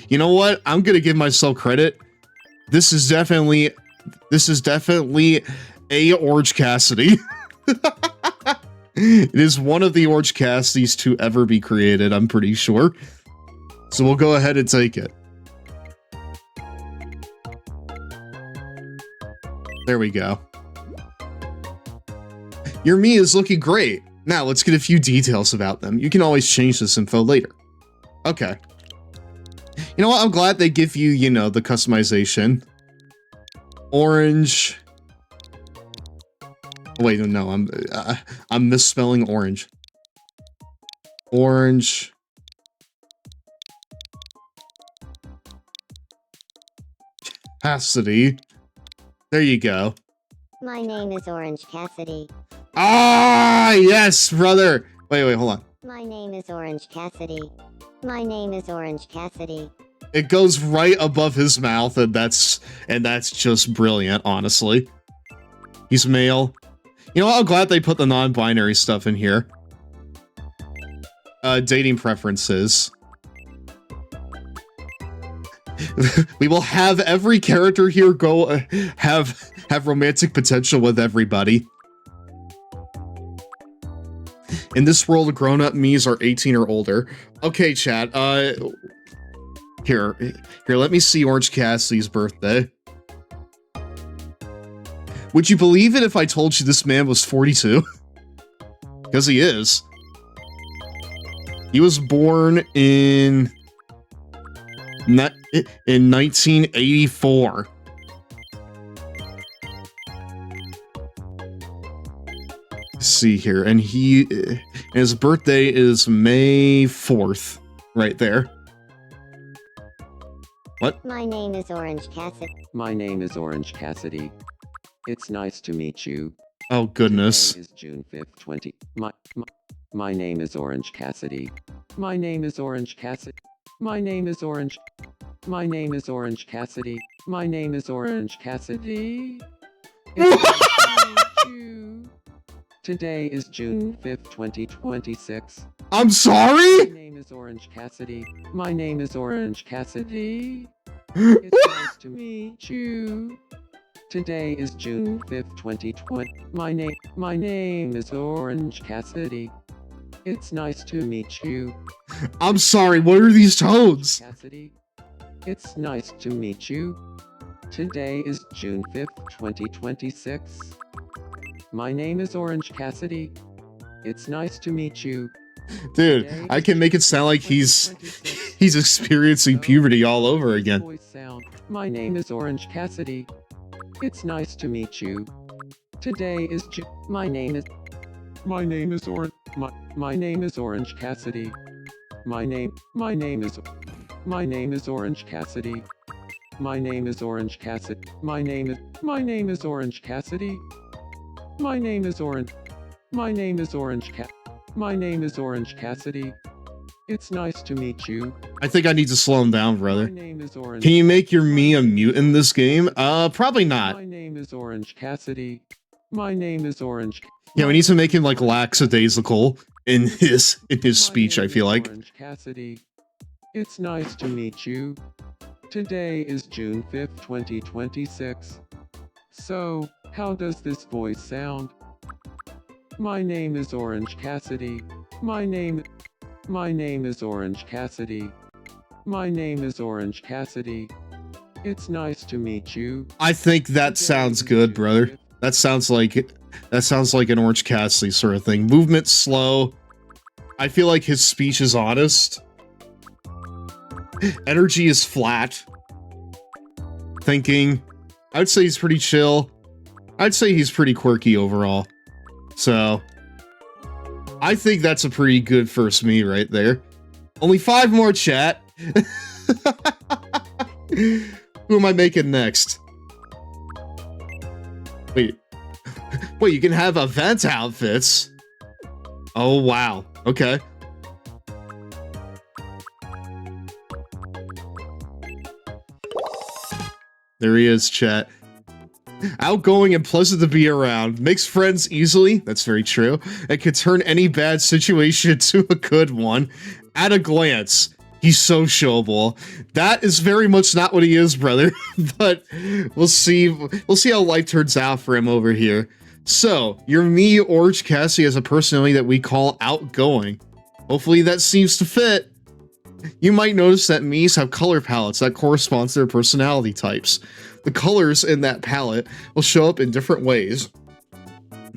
You know what? I'm gonna give myself credit. This is definitely a Orange Cassidy. It is one of the Orange Cassidys to ever be created, I'm pretty sure. So we'll go ahead and take it. There we go. Your me is looking great. Now, let's get a few details about them. You can always change this info later. Okay. You know what? I'm glad they give you, you know, the customization. Orange. Wait, no, I'm misspelling orange. Orange. Cassidy. There you go. My name is Orange Cassidy. Ah, yes, brother. Wait, hold on. My name is Orange Cassidy. My name is Orange Cassidy. It goes right above his mouth, and that's just brilliant, honestly. He's male. You know what? I'm glad they put the non-binary stuff in here. Dating preferences. We will have every character here go have romantic potential with everybody. In this world, grown-up me's are 18 or older. Okay, chat. Here, let me see Orange Cassidy's birthday. Would you believe it if I told you this man was 42? Because he is. He was born in 1984. Let's see here, and his birthday is May 4th, right there. What? My name is Orange Cassidy. My name is Orange Cassidy. It's nice to meet you. Oh goodness. Today is June 5th, 20. My name is Orange Cassidy. My name is Orange Cassidy. My name is Orange. My name is Orange Cassidy. My name is Orange Cassidy. It's nice to meet you. Today is June 5th, 2026. I'm sorry? My name is Orange Cassidy. My name is Orange Cassidy. It's nice to meet you. Today is June 5th, 2020. My name is Orange Cassidy. It's nice to meet you. I'm sorry, what are these tones? Cassidy. It's nice to meet you. Today is June 5th, 2026. My name is Orange Cassidy. It's nice to meet you. Dude, I can make it sound like he's experiencing puberty all over again. Voice sound. My name is Orange Cassidy. It's nice to meet you. Today is my name is Orange Cassidy. My name is Orange Cassidy. My name is Orange Cassidy. My name is Orange Cassidy. My name is Orange. My name is Orange Cassidy. It's nice to meet you. I think I need to slow him down, brother. My name is Orange. Can you make your me a mute in this game? Probably not. My name is Orange Cassidy. My name is Orange. Yeah, we need to make him like lackadaisical in his speech, I feel like. Orange Cassidy. It's nice to meet you. Today is June 5th, 2026. So, how does this voice sound? My name is Orange Cassidy. My name is Orange Cassidy. My name is Orange Cassidy. It's nice to meet you. I think that sounds good, brother. That sounds like an Orange Cassidy sort of thing. Movement slow. I feel like his speech is honest. Energy is flat. Thinking. I would say he's pretty chill. I'd say he's pretty quirky overall. So, I think that's a pretty good first me right there. Only 5 more, chat. Who am I making next? Wait, you can have event outfits. Oh, wow. Okay. There he is, chat. Outgoing and pleasant to be around. Makes friends easily. That's very true. And can turn any bad situation into a good one. At a glance. He's sociable. That is very much not what he is, brother. But we'll see. We'll see how life turns out for him over here. So, your me, Orange Cassidy, has a personality that we call outgoing. Hopefully that seems to fit. You might notice that me's have color palettes that correspond to their personality types. The colors in that palette will show up in different ways,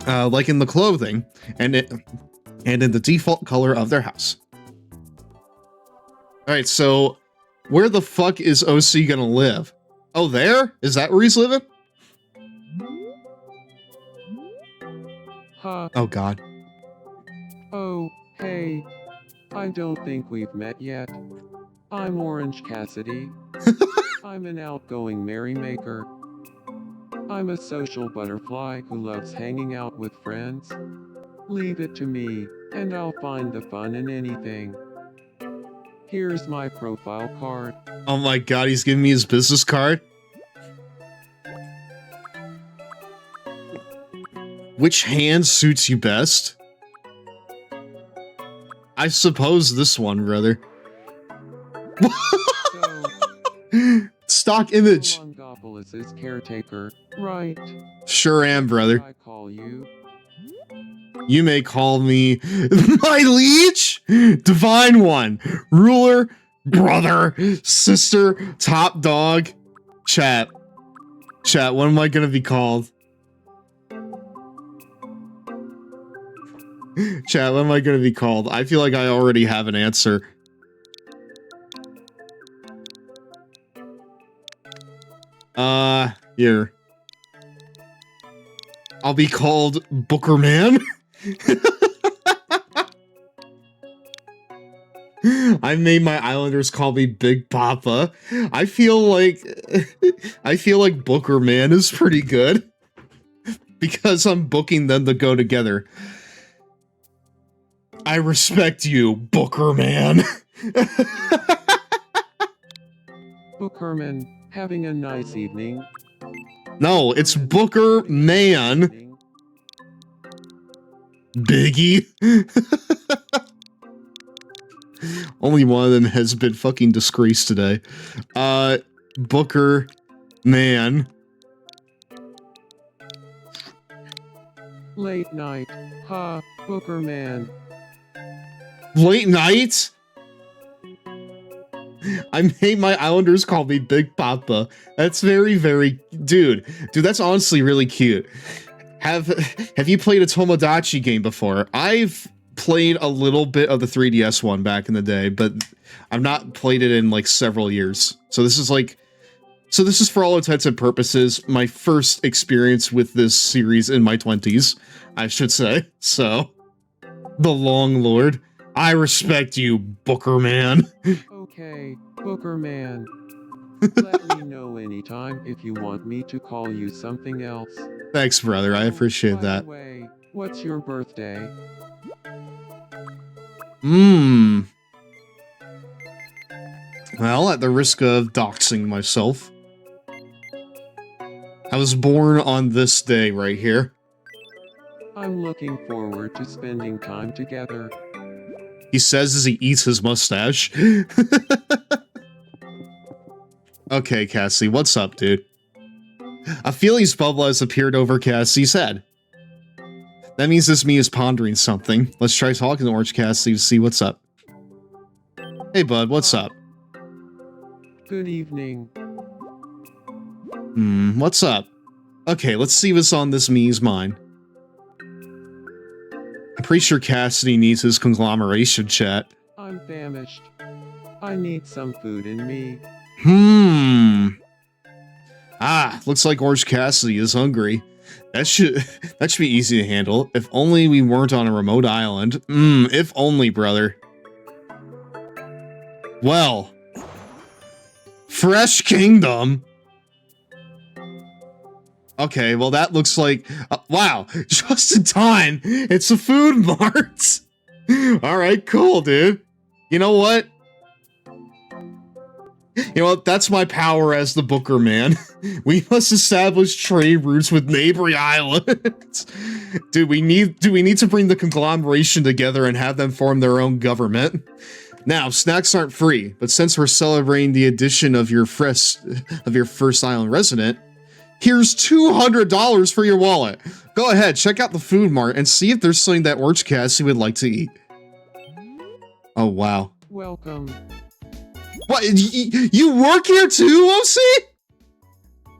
like in the clothing and in the default color of their house. All right, so where the fuck is OC gonna live? Oh, there? Is that where he's living? Huh. Oh God. Oh, hey. I don't think we've met yet. I'm Orange Cassidy. I'm an outgoing merrymaker. I'm a social butterfly who loves hanging out with friends. Leave it to me, and I'll find the fun in anything. Here's my profile card. Oh my God, he's giving me his business card. Which hand suits you best? I suppose this one, brother. Stock image. Longopolis's caretaker, right? Sure am, brother. I call you. You may call me my liege, divine one, ruler, brother, sister, top dog. Chat, what am I gonna be called? Chat, what am I going to be called? I feel like I already have an answer. Here. I'll be called Booker Man. I made my Islanders call me Big Papa. I feel like Booker Man is pretty good because I'm booking them to go together. I respect you, Booker Man. Bookerman, having a nice evening. No, it's Booker Man. Biggie. Only one of them has been fucking disgraced today. Booker Man. Late night. Ha, Bookerman. Late night? I made my Islanders call me Big Papa. That's very, very... Dude, that's honestly really cute. Have you played a Tomodachi game before? I've played a little bit of the 3DS one back in the day, but I've not played it in like several years. So this is for all intents and purposes my first experience with this series in my 20s, I should say. So, the Long Lord, I respect you, Booker Man. Okay, Bookerman. Let me know anytime if you want me to call you something else. Thanks, brother. I appreciate that. By the way, what's your birthday? Well, at the risk of doxing myself, I was born on this day right here. I'm looking forward to spending time together. He says as he eats his mustache. Okay, Cassie, what's up, dude? A Feelies bubble has appeared over Cassie's head. That means this me is pondering something. Let's try talking to Orange Cassie to see what's up. Hey, bud, what's up? Good evening. What's up? Okay, let's see what's on this me's mind. I'm pretty sure Cassidy needs his conglomeration, chat. I'm famished. I need some food in me. Looks like Orange Cassidy is hungry. That should be easy to handle. If only we weren't on a remote island. If only, brother. Well. Fresh Kingdom. Okay, well that looks like... wow, just in time. It's a food mart. Alright, cool, dude. You know what? You know what? That's my power as the Booker Man. We must establish trade routes with neighboring islands. Do we need to bring the conglomeration together and have them form their own government? Now, snacks aren't free, but since we're celebrating the addition of your first island resident, here's $200 for your wallet. Go ahead, check out the food mart and see if there's something that Orange Cassie would like to eat. Oh, wow. Welcome. What, you work here too, OC?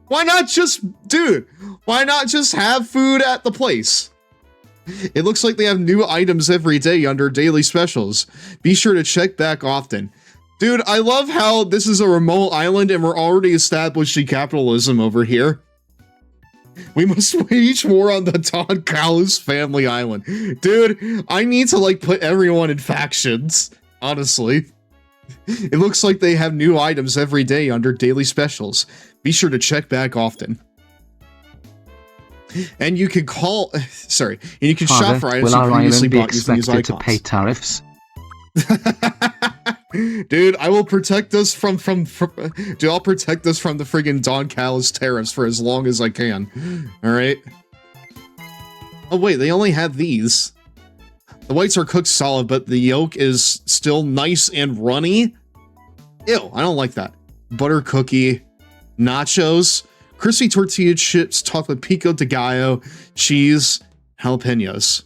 Why not just have food at the place? It looks like they have new items every day under daily specials. Be sure to check back often. Dude, I love how this is a remote island and we're already establishing capitalism over here. We must wage war on the Don Carlos family island. Dude, I need to like put everyone in factions, honestly. It looks like they have new items every day under daily specials. Be sure to check back often. And you can shop for items you previously bought using these icons. To pay tariffs? Dude, I will protect us from dude, I'll protect us from the friggin' Don Callis tariffs for as long as I can. Alright? Oh wait, they only have these. The whites are cooked solid, but the yolk is still nice and runny. Ew, I don't like that. Butter cookie, nachos, crispy tortilla chips topped with pico de gallo, cheese, jalapenos.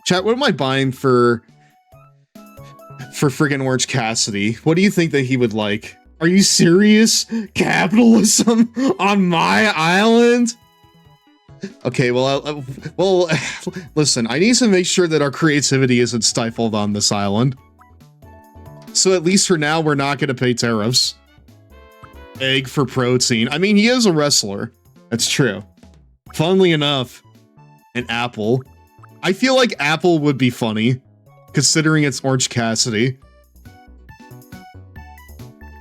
Chat, what am I buying for friggin' Orange Cassidy? What do you think that he would like? Are you serious? Capitalism on my island? Okay, well, listen, I need to make sure that our creativity isn't stifled on this island. So at least for now, we're not going to pay tariffs. Egg for protein. I mean, he is a wrestler. That's true. Funnily enough, an apple. I feel like apple would be funny, considering it's Orange Cassidy.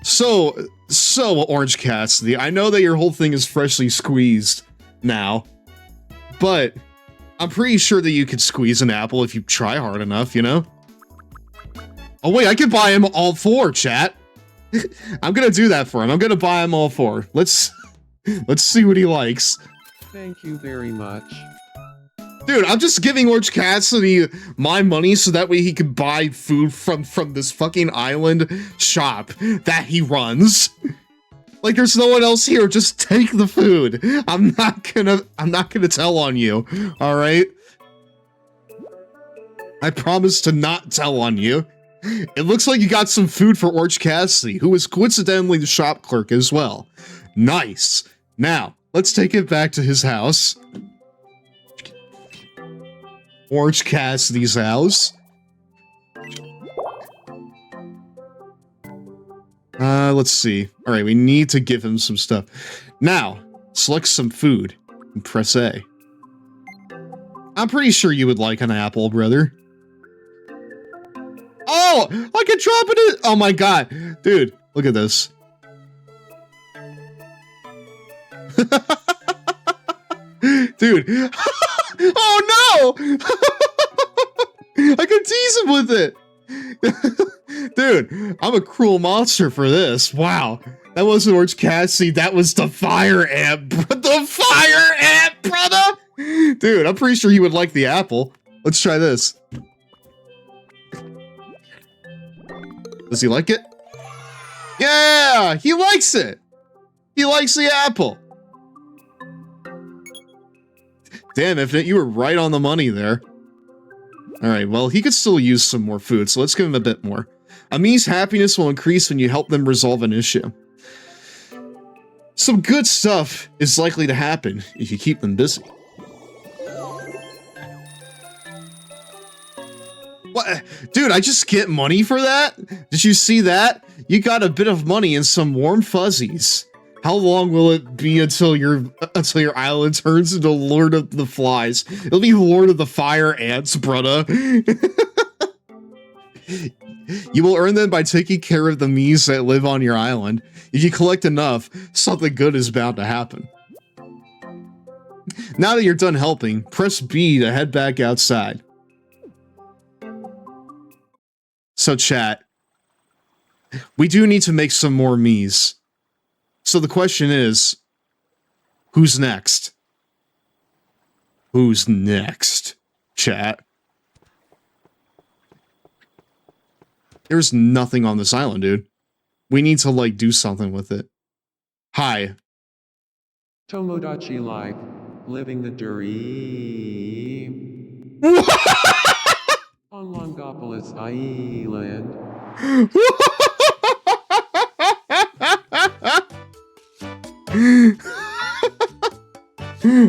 So Orange Cassidy, I know that your whole thing is freshly squeezed now, but I'm pretty sure that you could squeeze an apple if you try hard enough, you know? Oh wait, I could buy him all 4, chat. I'm gonna do that for him. I'm gonna buy him all 4. Let's see what he likes. Thank you very much. Dude, I'm just giving Orange Cassidy my money so that way he can buy food from this fucking island shop that he runs. Like there's no one else here, just take the food. I'm not gonna tell on you, all right? I promise to not tell on you. It looks like you got some food for Orange Cassidy, who is coincidentally the shop clerk as well. Nice. Now, let's take it back to his house. Orange Cassidy's house. Let's see. All right, we need to give him some stuff. Now, select some food and press A. I'm pretty sure you would like an apple, brother. Oh, I can drop it in. Oh my god. Dude, look at this. Dude. Oh no! I can tease him with it. Dude, I'm a cruel monster for this. Wow. That wasn't Orange Cassidy, that was the fire ant. The fire ant, brother! Dude, I'm pretty sure he would like the apple. Let's try this. Does he like it? Yeah, he likes it. He likes the apple. Damn, Infinite, you were right on the money there. Alright, well, he could still use some more food, so let's give him a bit more. Ami's happiness will increase when you help them resolve an issue. Some good stuff is likely to happen if you keep them busy. What? Dude, I just get money for that? Did you see that? You got a bit of money and some warm fuzzies. How long will it be until your island turns into Lord of the Flies? It'll be Lord of the Fire Ants, brother. You will earn them by taking care of the Mies that live on your island. If you collect enough, something good is bound to happen. Now that you're done helping, press B to head back outside. So chat, we do need to make some more Mies. So the question is, who's next? Who's next, chat? There's nothing on this island, dude. We need to, like, do something with it. Hi. Tomodachi life, living the dream. On Longopolis Island.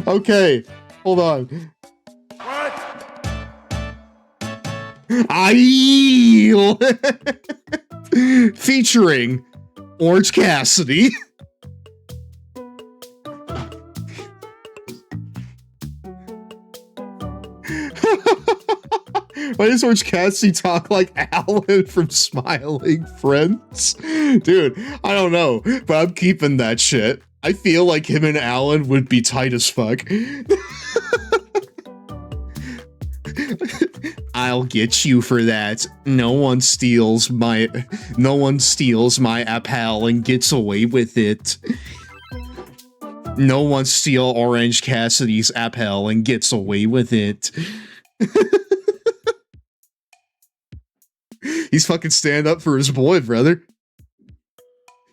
Okay, hold on. What? Featuring Orange Cassidy. Why does Orange Cassidy talk like Alan from Smiling Friends? Dude, I don't know, but I'm keeping that shit. I feel like him and Alan would be tight as fuck. I'll get you for that. No one steals my apple and gets away with it. No one steals Orange Cassidy's apple and gets away with it. He's fucking stand up for his boy, brother.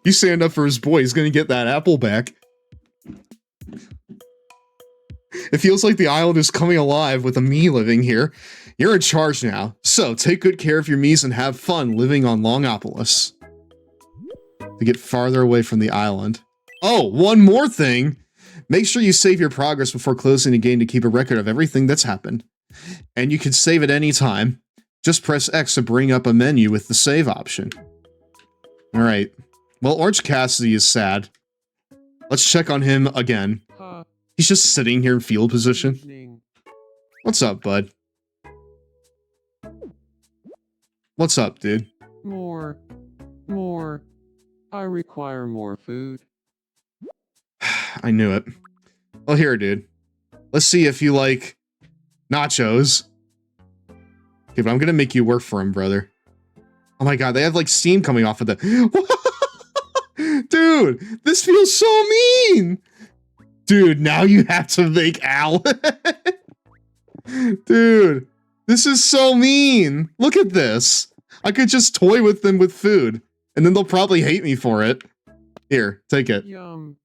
You stand up for his boy, he's gonna get that apple back. It feels like the island is coming alive with a me living here. You're in charge now, so take good care of your Mies and have fun living on Longopolis. To get farther away from the island. Oh, one more thing! Make sure you save your progress before closing the game to keep a record of everything that's happened. And you can save at any time. Just press X to bring up a menu with the save option. Alright. Well, Orange Cassidy is sad. Let's check on him again. He's just sitting here in field position. What's up, bud? What's up, dude? More. I require more food. I knew it. Well, here, dude. Let's see if you like nachos. Okay, but I'm gonna make you work for him, brother. Oh my god, they have like steam coming off of the... Dude, this feels so mean! Dude, now you have to make Al. Dude, this is so mean. Look at this. I could just toy with them with food, and then they'll probably hate me for it. Here, take it. Yum.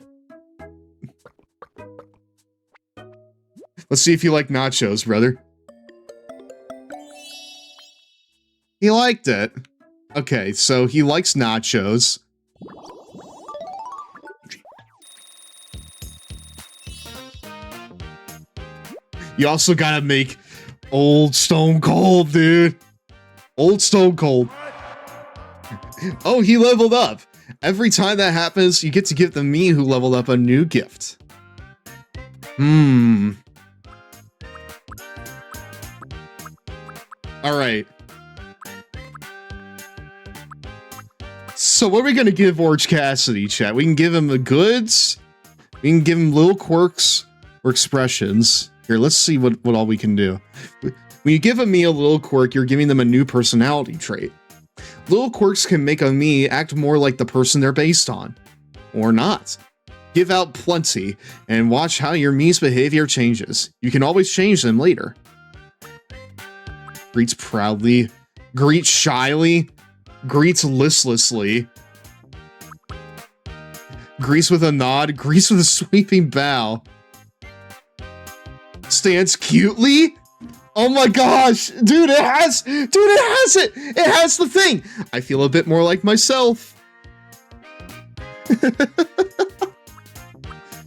Let's see if you like nachos, brother. He liked it. Okay, so he likes nachos. You also gotta make Old Stone Cold, dude. Old Stone Cold. Oh, he leveled up. Every time that happens, you get to give the me who leveled up a new gift. Alright. So what are we gonna give Orange Cassidy, chat? We can give him the goods. We can give him little quirks or expressions. Here, let's see what all we can do. When you give a me a little quirk, you're giving them a new personality trait. Little quirks can make a me act more like the person they're based on. Or not. Give out plenty, and watch how your me's behavior changes. You can always change them later. Greets proudly. Greets shyly. Greets listlessly. Greets with a nod. Greets with a sweeping bow. Stands cutely? Oh my gosh, dude, it has it! It has the thing! I feel a bit more like myself.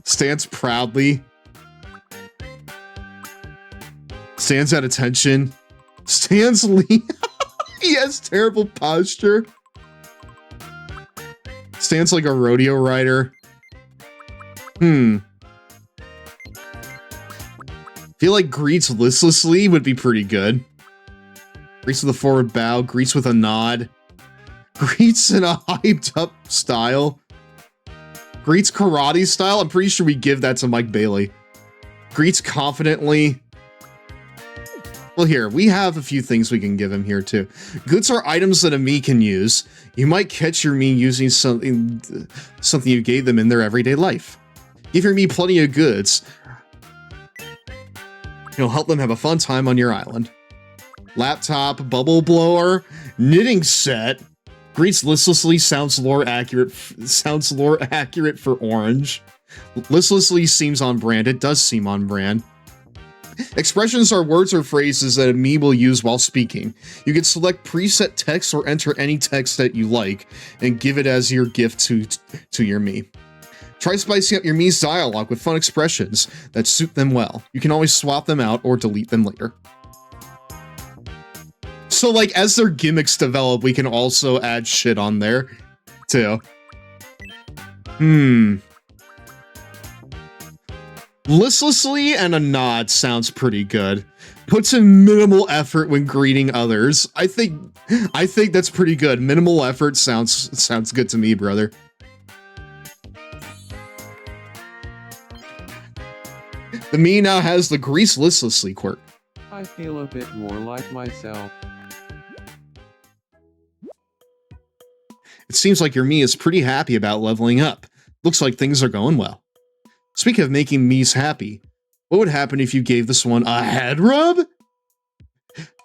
Stands proudly. Stands at attention. Stands lean. He has terrible posture. Stands like a rodeo rider. Feel like greets listlessly would be pretty good. Greets with a forward bow, greets with a nod. Greets in a hyped up style. Greets karate style, I'm pretty sure we give that to Mike Bailey. Greets confidently. Well, here, we have a few things we can give him here too. Goods are items that a me can use. You might catch your me using something you gave them in their everyday life. Give your me plenty of goods. You'll help them have a fun time on your island. Laptop, bubble blower, knitting set. Greets listlessly sounds lore accurate for Orange. Listlessly seems on brand. It does seem on brand. Expressions are words or phrases that a me will use while speaking. You can select preset text or enter any text that you like and give it as your gift to your me. Try spicing up your me's dialogue with fun expressions that suit them well. You can always swap them out or delete them later. So, like, as their gimmicks develop, we can also add shit on there, too. Listlessly and a nod sounds pretty good. Puts in minimal effort when greeting others. I think that's pretty good. Minimal effort sounds good to me, brother. The me now has the grease listlessly quirk. I feel a bit more like myself. It seems like your me is pretty happy about leveling up. Looks like things are going well. Speaking of making me's happy, what would happen if you gave this one a head rub?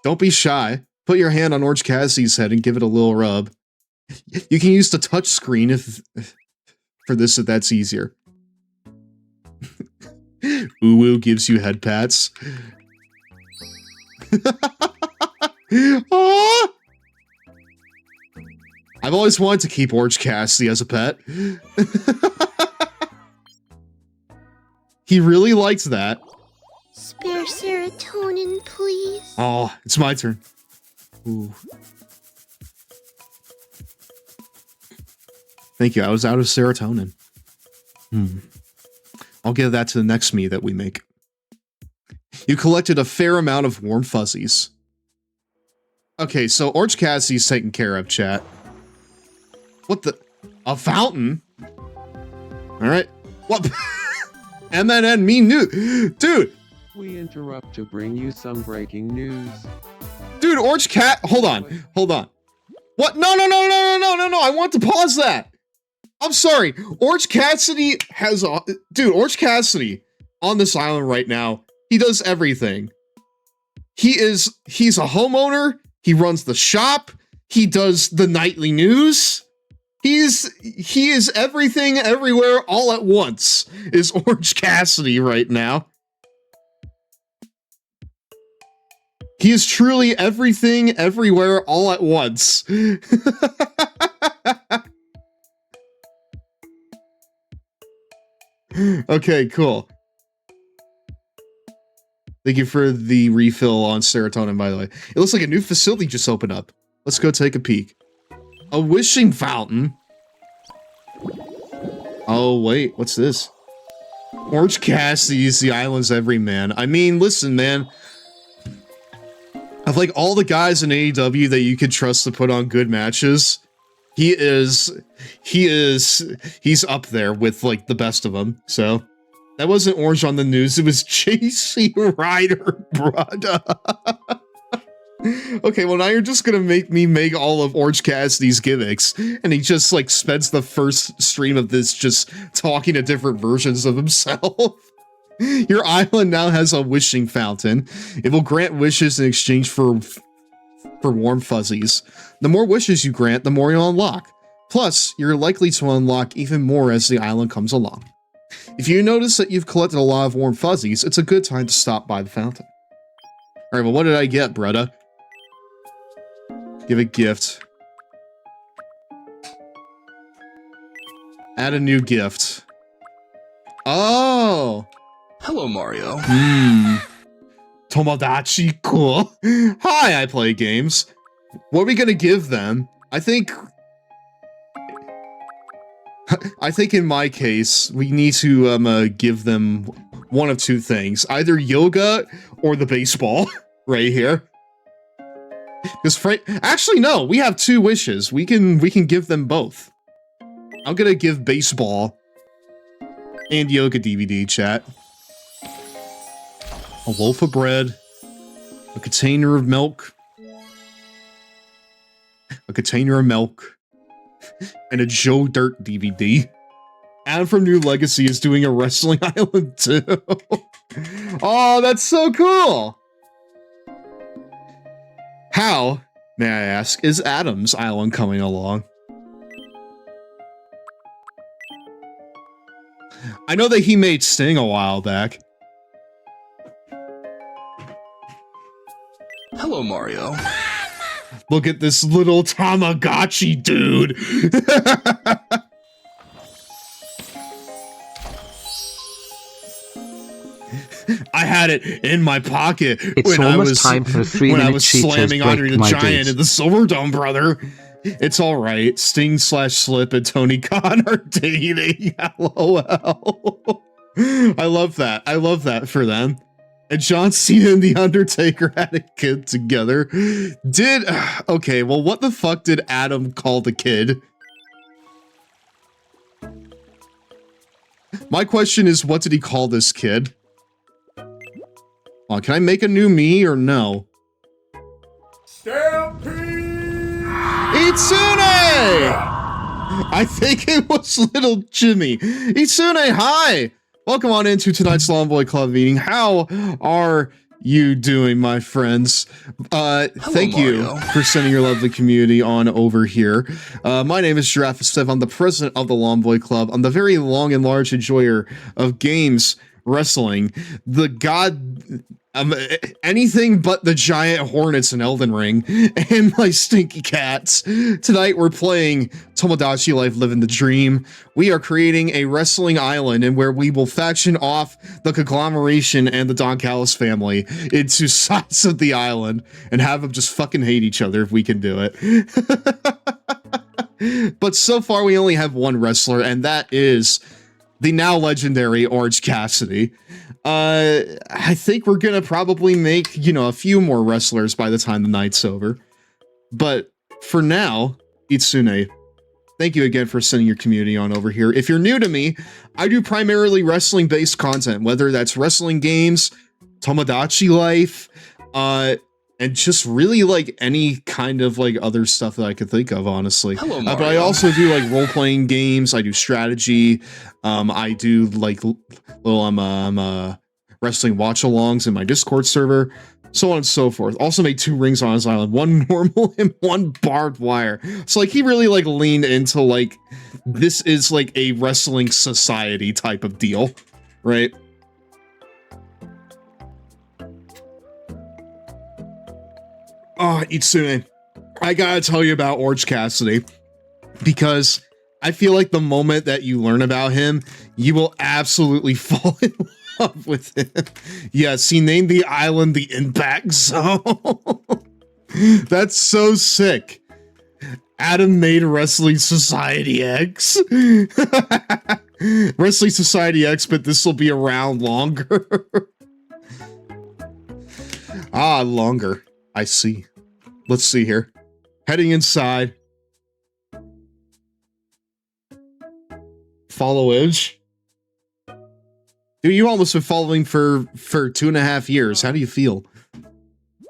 Don't be shy. Put your hand on Orange Cassidy's head and give it a little rub. You can use the touch screen for this if that's easier. Uwu gives you head pats. Aww! I've always wanted to keep Orange Cassidy as a pet. He really liked that. Spare serotonin, please. Oh, it's my turn. Ooh. Thank you. I was out of serotonin. I'll give that to the next me that we make. You collected a fair amount of warm fuzzies. Okay, so Orange Cassidy's taken care of, chat. What the? A fountain? Alright. What? MNN me new. Dude! We interrupt to bring you some breaking news. Dude, Orange Cat. Hold on. Hold on. What? No. I want to pause that. I'm sorry. Orange Cassidy has a. Dude, Orange Cassidy on this island right now. He does everything. He's a homeowner. He runs the shop. He does the nightly news. He is everything, everywhere, all at once, is Orange Cassidy right now. He is truly everything, everywhere, all at once. Okay, cool. Thank you for the refill on serotonin, by the way. It looks like a new facility just opened up. Let's go take a peek. A wishing fountain? Oh, wait, what's this? Orange Cassidy's the island's everyman. I mean, listen, man. Of like all the guys in AEW that you could trust to put on good matches, he's up there with like the best of them. So that wasn't Orange on the news. It was JC Ryder, brother. Okay, well now you're just gonna make me make all of Orange Cassidy's gimmicks, and he just like spends the first stream of this just talking to different versions of himself. Your island now has a wishing fountain. It will grant wishes in exchange for warm fuzzies. The more wishes you grant, the more you'll unlock. Plus, you're likely to unlock even more as the island comes along. If you notice that you've collected a lot of warm fuzzies, it's a good time to stop by the fountain. Alright, well what did I get, brother? Give a gift. Add a new gift. Oh! Hello, Mario. Tomodachi, cool. Hi, I play games. What are we gonna give them? I think in my case, we need to give them one of two things. Either yoga or the baseball right here. Because actually no, we have two wishes. We can give them both. I'm gonna give baseball and yoga DVD, chat. A loaf of bread, a container of milk, and a Joe Dirt DVD. Adam from New Legacy is doing a Wrestling Island too. Oh, that's so cool! How, may I ask, is Adam's Island coming along? I know that he made Sting a while back. Hello, Mario. Look at this little Tamagotchi dude. I had it in my pocket It's when almost time for a 3-minute slamming Andre the Giant in the Silverdome, brother. It's all right. Sting / Slip and Tony Khan are dating. LOL. I love that. I love that for them. And John Cena and The Undertaker had a kid together. Okay, well, what the fuck did Adam call the kid? My question is, what did he call this kid? Oh, can I make a new me or no? Itsune! I think it was little Jimmy. Itsune, hi! Welcome on into tonight's Long Boy Club meeting. How are you doing, my friends? Thank you for sending your lovely community on over here. My name is GirafaStev. I'm the president of the Long Boy Club. I'm the very long and large enjoyer of games, wrestling, the god, anything but the giant hornets in Elden Ring, and my stinky cats. Tonight we're playing Tomodachi Life Living the Dream. We are creating a wrestling island and where we will faction off the conglomeration and the Don Callis family into sides of the island and have them just fucking hate each other if we can do it. But so far we only have one wrestler, and that is the now legendary Orange Cassidy. I think we're gonna probably make, a few more wrestlers by the time the night's over. But for now, Itsune, thank you again for sending your community on over here. If you're new to me, I do primarily wrestling-based content, whether that's wrestling games, Tomodachi Life, and just really like any kind of like other stuff that I could think of, honestly. Hello, but I also do like role-playing games. I do strategy. I do like little wrestling watch-alongs in my Discord server, so on and so forth. Also made 2 rings on his island, one normal and one barbed wire. So like he really like leaned into like this is like a wrestling society type of deal, right? Oh, Itsune, I gotta tell you about Orange Cassidy, because I feel like the moment that you learn about him, you will absolutely fall in love with him. Yes, he named the island the Impact Zone. That's so sick. Adam made Wrestling Society X. Wrestling Society X, but this will be around longer. Longer. I see. Let's see here. Heading inside. Follow Edge. Dude, you almost been following for 2.5 years. How do you feel?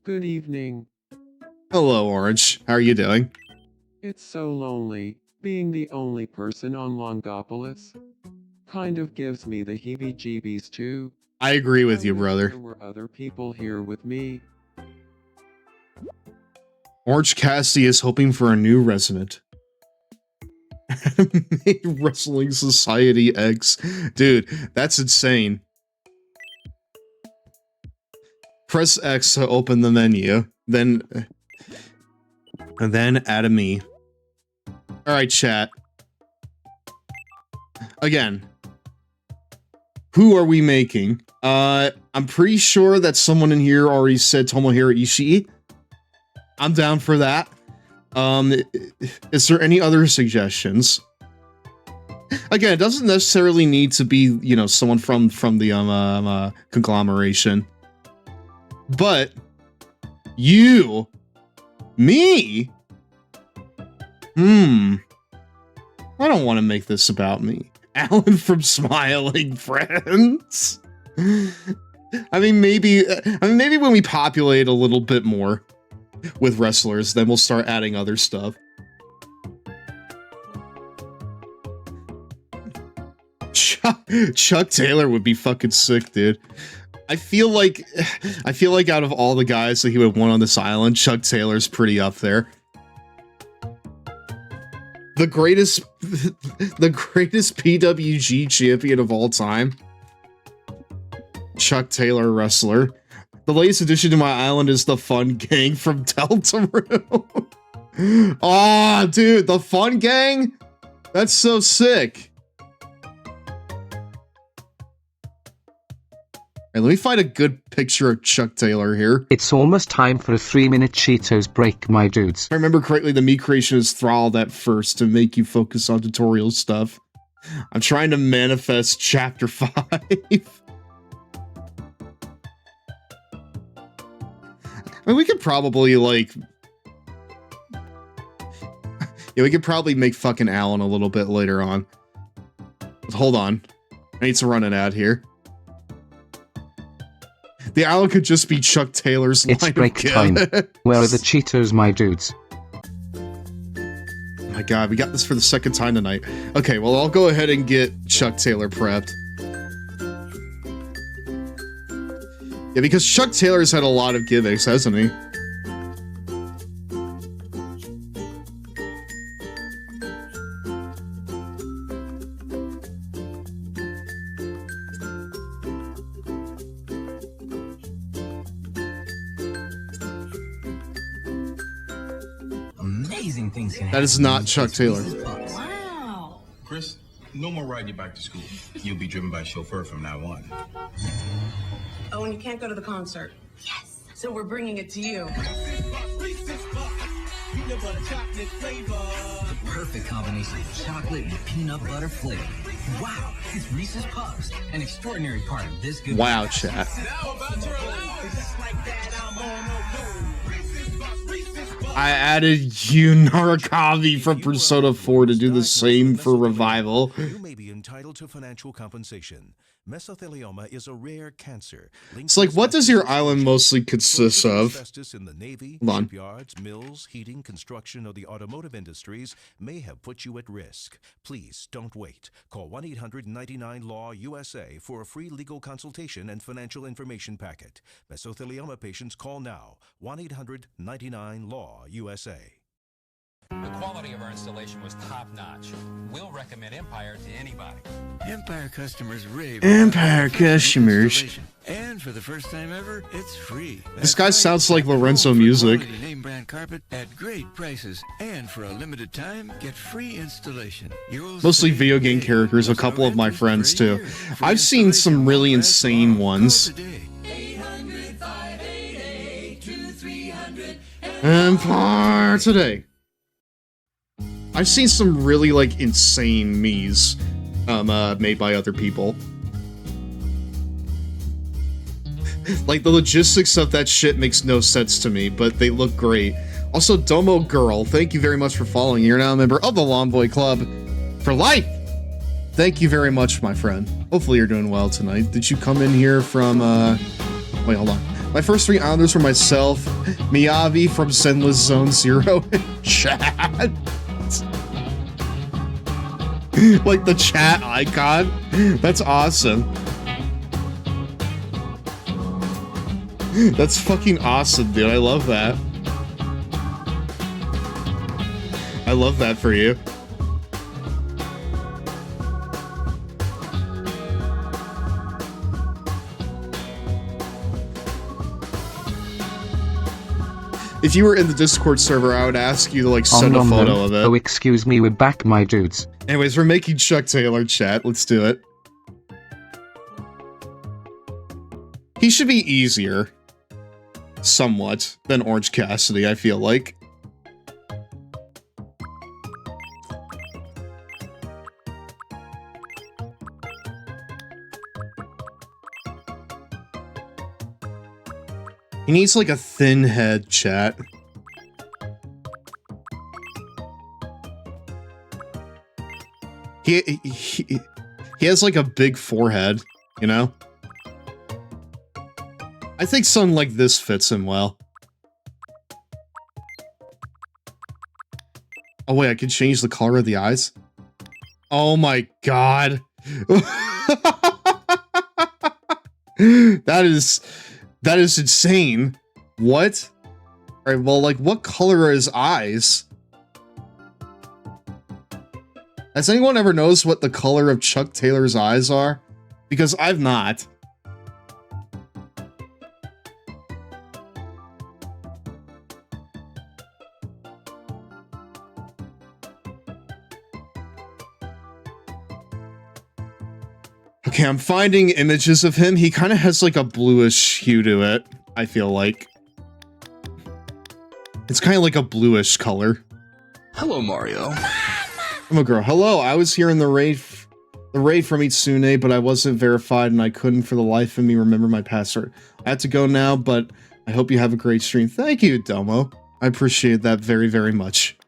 Good evening. Hello, Orange. How are you doing? It's so lonely, being the only person on Longopolis. Kind of gives me the heebie-jeebies too. I agree with you, brother. There were other people here with me. Orange Cassidy is hoping for a new resident. Wrestling Society X. Dude, that's insane. Press X to open the menu, then add a me. Alright, chat. Again, who are we making? I'm pretty sure that someone in here already said Tomohiro Ishii. I'm down for that. Is there any other suggestions? Again, it doesn't necessarily need to be, someone from the conglomeration. But you, me, I don't want to make this about me. Alan from Smiling Friends. I mean, maybe when we populate a little bit more with wrestlers, then we'll start adding other stuff. Chuck Taylor would be fucking sick, dude. I feel like out of all the guys that he would want on this island, Chuck Taylor's pretty up there. The greatest PWG champion of all time. Chuck Taylor wrestler. The latest addition to my island is the Fun Gang from Deltarune. Oh, dude, the Fun Gang? That's so sick. Alright, let me find a good picture of Chuck Taylor here. It's almost time for a 3-minute Cheetos break, my dudes. If I remember correctly, the me creation is thralled at first to make you focus on tutorial stuff. I'm trying to manifest chapter 5. I mean, we could probably, like... Yeah, we could probably make fucking Alan a little bit later on. Hold on. I need to run an ad here. The island could just be Chuck Taylor's line It's break time. Where are the Cheetos, my dudes? Oh my god, we got this for the second time tonight. Okay, well, I'll go ahead and get Chuck Taylor prepped. Yeah, because Chuck Taylor's had a lot of gimmicks, hasn't he? amazing things can happen. That is not Chuck Taylor. Wow. Chris, no more riding you back to school. You'll be driven by a chauffeur from now on. Oh, and you can't go to the concert. Yes. So we're bringing it to you. The perfect combination of chocolate and peanut butter flavor. Wow, it's Reese's Puffs, an extraordinary part of this good. Wow, chat. I added you Narakavi from Persona 4 to do the same for Revival. You may be entitled to financial compensation. Mesothelioma is a rare cancer. It's like, what does your island mostly consist of? Asbestos in the Navy, Hold on. shipyards, mills, heating, construction, or the automotive industries may have put you at risk. Please don't wait. Call 1-800-99-LAW-USA for a free legal consultation and financial information packet. Mesothelioma patients call now. 1-800-99-LAW-USA. The quality of our installation was top-notch. We'll recommend Empire to anybody. Empire customers rave. Empire customers. And for the first time ever, it's free. This guy sounds like Lorenzo Music. Name brand carpet at great prices, and for a limited time, get free installation. Mostly video game characters, a couple of my friends too. I've seen some really insane ones. Empire today. I've seen some really, like, insane Miis, made by other people. Like, the logistics of that shit makes no sense to me, but they look great. Also, Domo Girl, thank you very much for following. You're now a member of the Long Boy Club for life! Thank you very much, my friend. Hopefully you're doing well tonight. Did you come in here from, wait, hold on. My first 3 honors were myself, Miyavi from Zenless Zone Zero, and Chad. Like the chat icon. That's awesome. That's fucking awesome, dude. I love that. I love that for you. If you were in the Discord server, I would ask you to, like, send a photo of it. Oh, excuse me, we're back, my dudes. Anyways, we're making Chuck Taylor chat. Let's do it. He should be easier. Somewhat. Than Orange Cassidy, I feel like. He needs, like, a thin head, chat. He has, like, a big forehead, you know? I think something like this fits him well. Oh, wait, I can change the color of the eyes? Oh my god. That is insane. What? Alright, well, like, what color are his eyes? Has anyone ever noticed what the color of Chuck Taylor's eyes are? Because I've not. Okay, I'm finding images of him. He kind of has like a bluish hue to it, I feel like. It's kind of like a bluish color. Hello, Mario. I'm a girl. Hello, I was here in the raid from Itsune, but I wasn't verified and I couldn't for the life of me remember my password. I have to go now, but I hope you have a great stream. Thank you, Domo. I appreciate that very, very much.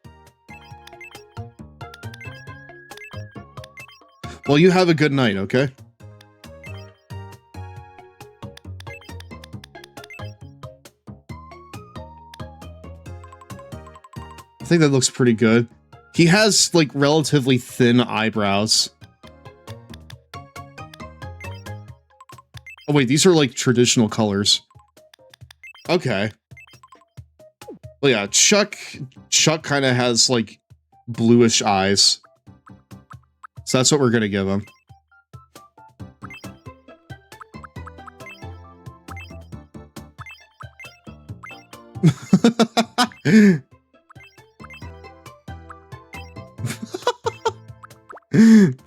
Well, you have a good night, okay? I think that looks pretty good. He has, like, relatively thin eyebrows. Oh, wait, these are, like, traditional colors. Okay. Well, yeah, Chuck kind of has, like, bluish eyes. So that's what we're gonna give him.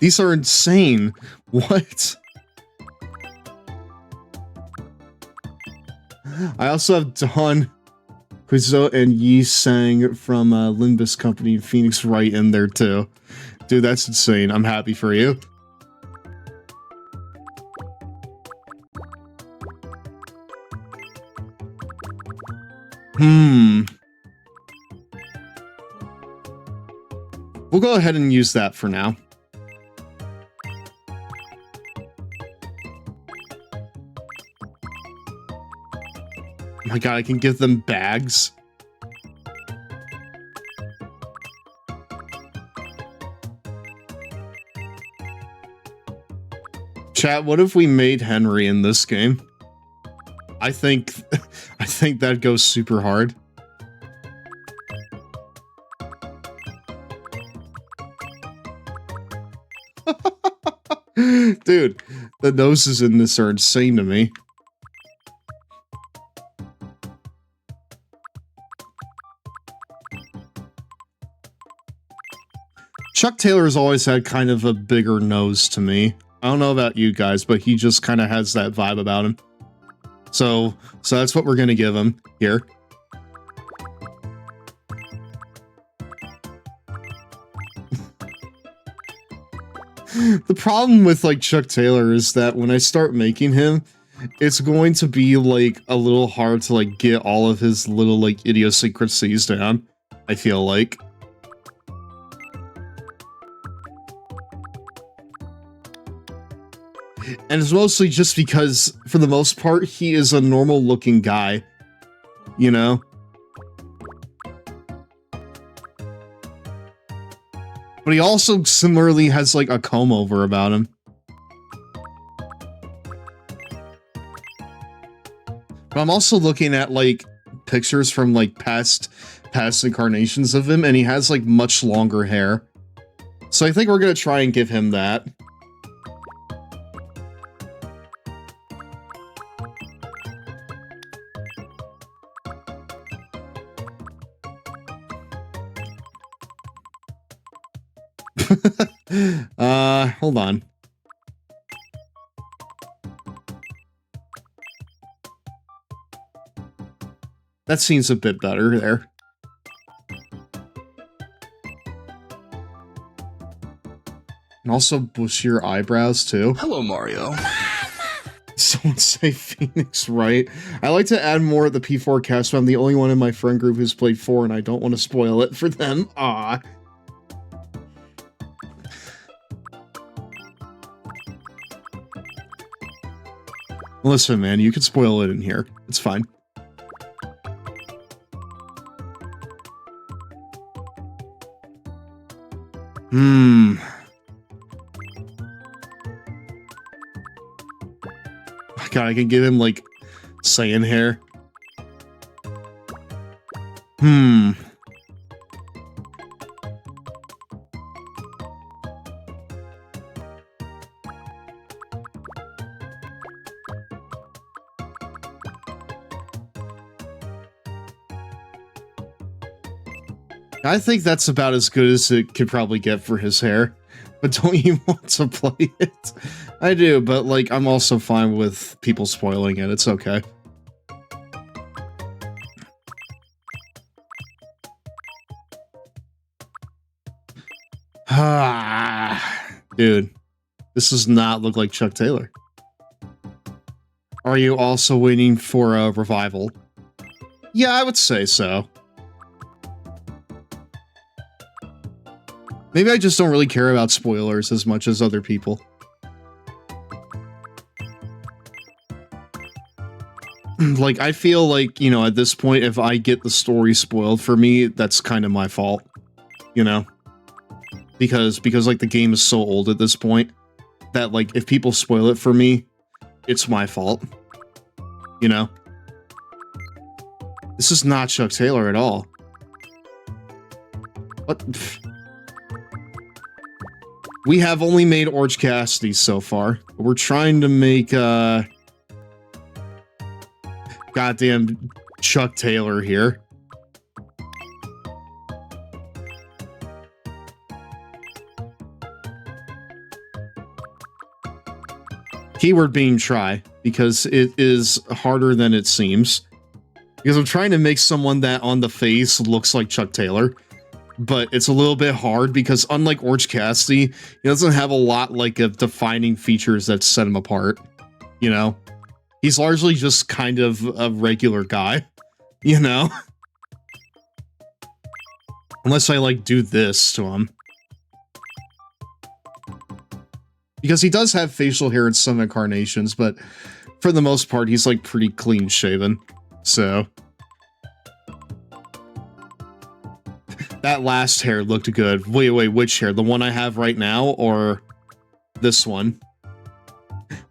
These are insane. What? I also have Don Quizzo and Yi Sang from Limbus Company and Phoenix Wright in there too. Dude, that's insane. I'm happy for you. We'll go ahead and use that for now. Oh my god, I can give them bags. Chat, what if we made Henry in this game? I think that goes super hard. Dude, the noses in this are insane to me. Chuck Taylor's always had kind of a bigger nose to me. I don't know about you guys, but he just kind of has that vibe about him. So that's what we're gonna give him here. The problem with like Chuck Taylor is that when I start making him, it's going to be like a little hard to like get all of his little like idiosyncrasies down, I feel like. And it's mostly just because, for the most part, he is a normal-looking guy, you know? But he also similarly has, like, a comb-over about him. But I'm also looking at, like, pictures from, like, past incarnations of him, and he has, like, much longer hair. So I think we're gonna try and give him that. Hold on. That seems a bit better there. And also bushier eyebrows too. Hello, Mario. Someone say Phoenix Wright. I like to add more at the P4 cast, but I'm the only one in my friend group who's played 4 and I don't want to spoil it for them. Ah. Listen, man, you can spoil it in here. It's fine. God, I can give him, like, Saiyan hair. I think that's about as good as it could probably get for his hair. But don't you want to play it? I do, but like, I'm also fine with people spoiling it. It's okay. Dude, this does not look like Chuck Taylor. Are you also waiting for a revival? Yeah, I would say so. Maybe I just don't really care about spoilers as much as other people. Like, I feel like, you know, at this point, if I get the story spoiled for me, that's kind of my fault. You know? Because, like, the game is so old at this point, that, like, if people spoil it for me, it's my fault. You know? This is not Chuck Taylor at all. What? We have only made Orange Cassidy so far. We're trying to make, goddamn Chuck Taylor here. Keyword being try, because it is harder than it seems. Because I'm trying to make someone that on the face looks like Chuck Taylor, but it's a little bit hard because unlike Orange Cassidy, he doesn't have a lot like of defining features that set him apart. You know, he's largely just kind of a regular guy, you know, unless I like do this to him. Because he does have facial hair in some incarnations, but for the most part, he's like pretty clean shaven. So that last hair looked good. Wait, which hair? The one I have right now or this one?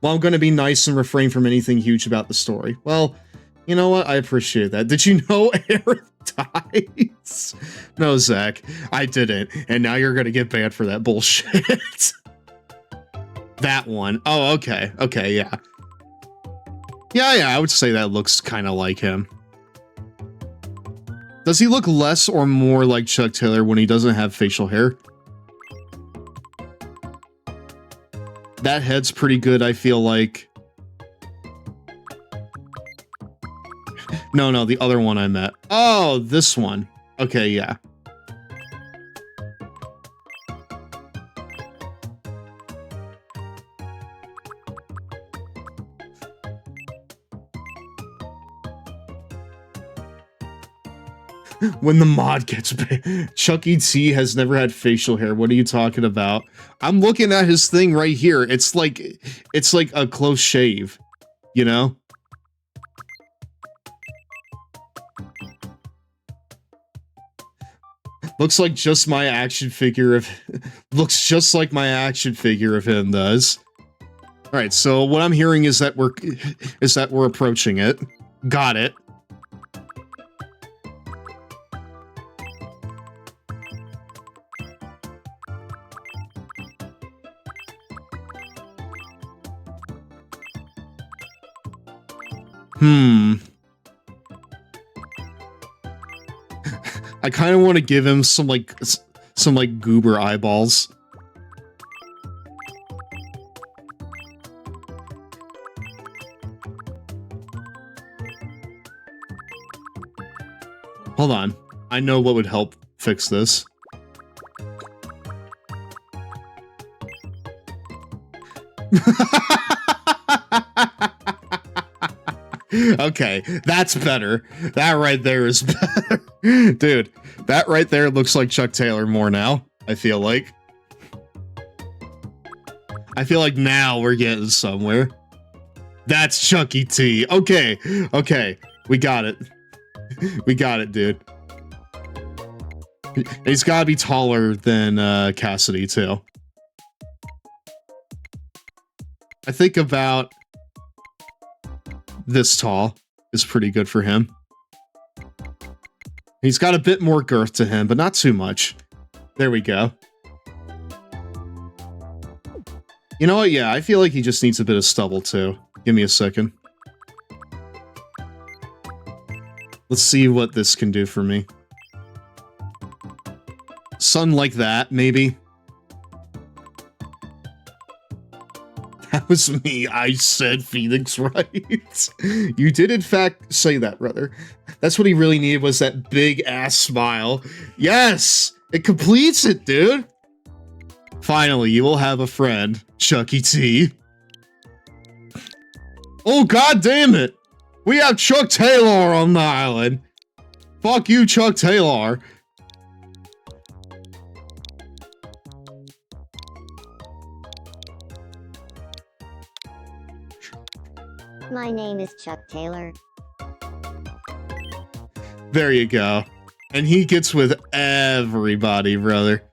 Well, I'm going to be nice and refrain from anything huge about the story. Well, you know what? I appreciate that. Did you know Aaron dies? No, Zach, I didn't. And now you're going to get banned for that bullshit. That one. Oh, okay. Okay, yeah. Yeah, I would say that looks kind of like him. Does he look less or more like Chuck Taylor when he doesn't have facial hair? That head's pretty good, I feel like. No, the other one I met. Oh, this one. Okay, yeah. When the mod gets banned. Chuck E. T has never had facial hair. What are you talking about? I'm looking at his thing right here. It's like a close shave, you know? Looks like just my action figure of looks just like my action figure of him does. All right, so what I'm hearing is that we're approaching it. Got it. I kind of want to give him some goober eyeballs. Hold on. I know what would help fix this. Okay, that's better. That right there is better. Dude, that right there looks like Chuck Taylor more now, I feel like. I feel like now we're getting somewhere. That's Chuck E. T. Okay, we got it. We got it, dude. He's gotta be taller than Cassidy, too. I think about this tall is pretty good for him. He's got a bit more girth to him, but not too much. There we go. You know what? Yeah, I feel like he just needs a bit of stubble, too. Give me a second. Let's see what this can do for me. Something like that, maybe. That was me. I said Phoenix right. You did, in fact, say that, brother. That's what he really needed, was that big-ass smile. Yes! It completes it, dude! Finally, you will have a friend, Chuck E. T. Oh, god damn it! We have Chuck Taylor on the island! Fuck you, Chuck Taylor! My name is Chuck Taylor. There you go. And he gets with everybody, brother.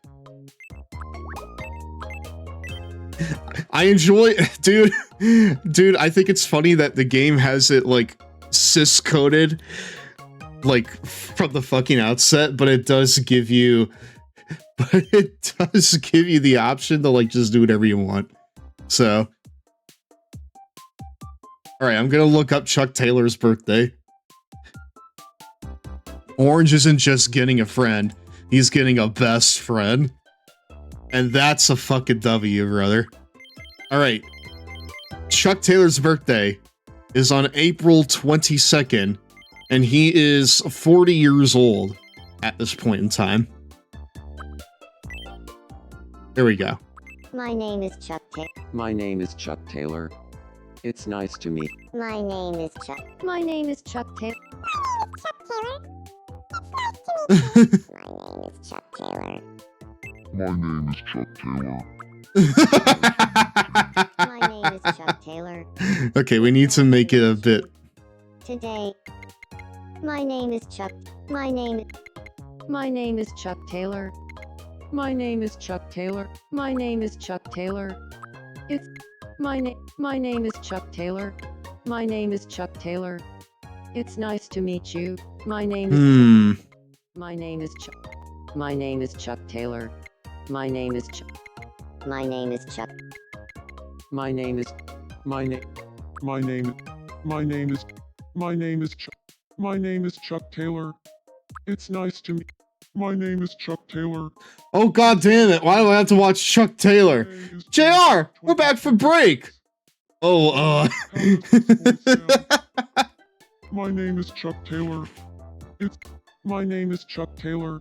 I enjoy, dude, I think it's funny that the game has it, like, cis-coded, like, from the fucking outset, but it does give you, the option to, like, just do whatever you want. So. Alright, I'm gonna look up Chuck Taylor's birthday. Orange isn't just getting a friend, he's getting a best friend. And that's a fucking W, brother. Alright. Chuck Taylor's birthday is on April 22nd, and he is 40 years old at this point in time. There we go. My name is Chuck Taylor. My name is Chuck Taylor. It's nice to meet. My name is Chuck. My name is Chuck Taylor. My name is Chuck Taylor. My name is Chuck Taylor. My name is Chuck Taylor. Okay, we need to make it a bit. Today. My name is Chuck. My name is Chuck Taylor. My name is Chuck Taylor. My name is Chuck Taylor. It's my name is Chuck Taylor. My name is Chuck Taylor. It's nice to meet you. My name is My name is Chuck. My name is Chuck Taylor. My name is Chuck. My name is Chuck. My name is Chuck. My name is Chuck Taylor. It's nice to meet. My name is Chuck Taylor. Oh, god damn it. Why do I have to watch Chuck Taylor? JR, we're back for break. Oh, My name is Chuck Taylor. My name is Chuck Taylor.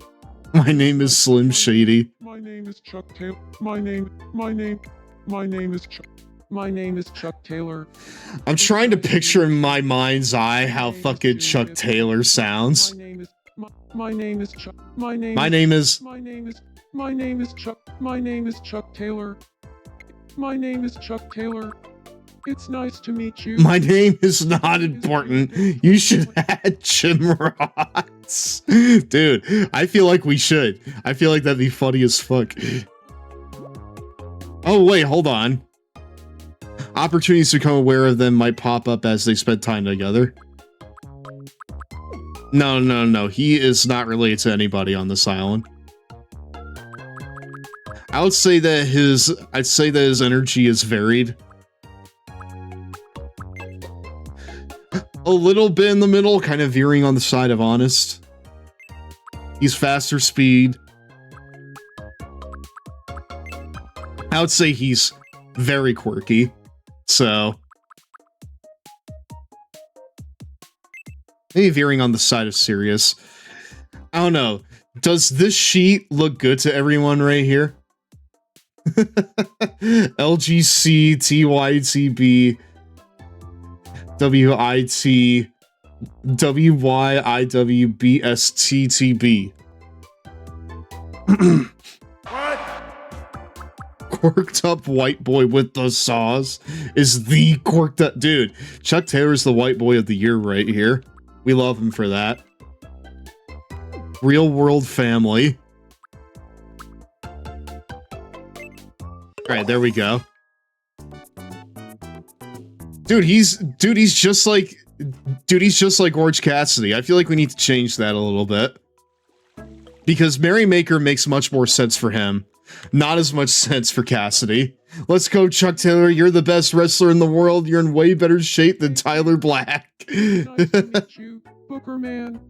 My name is Slim Shady. My name is Chuck Taylor. My name is Chuck. My name is Chuck Taylor. I'm trying to picture in my mind's eye how fucking Chuck Taylor sounds. My name is Chuck. My name is Chuck. My name is Chuck Taylor. My name is Chuck Taylor. It's nice to meet you. My name is not important. You should add gym rods. Dude, I feel like we should. I feel like that'd be funny as fuck. Oh, wait, hold on. Opportunities to become aware of them might pop up as they spend time together. No. He is not related to anybody on this island. I'd say that his energy is varied. A little bit in the middle, kind of veering on the side of honest. He's faster speed. I would say he's very quirky. So maybe veering on the side of serious. I don't know. Does this sheet look good to everyone right here? LGC, TYTB, WIT, WYIWBSTTB. Quirked up white boy with the saws is the quirked up dude. Chuck Taylor's the white boy of the year right here. We love him for that. Real world family. Alright, there we go. Dude, he's just like Orange Cassidy. I feel like we need to change that a little bit. Because Merrymaker makes much more sense for him. Not as much sense for Cassidy. Let's go, Chuck Taylor. You're the best wrestler in the world. You're in way better shape than Tyler Black. Nice to meet you, Booker Man.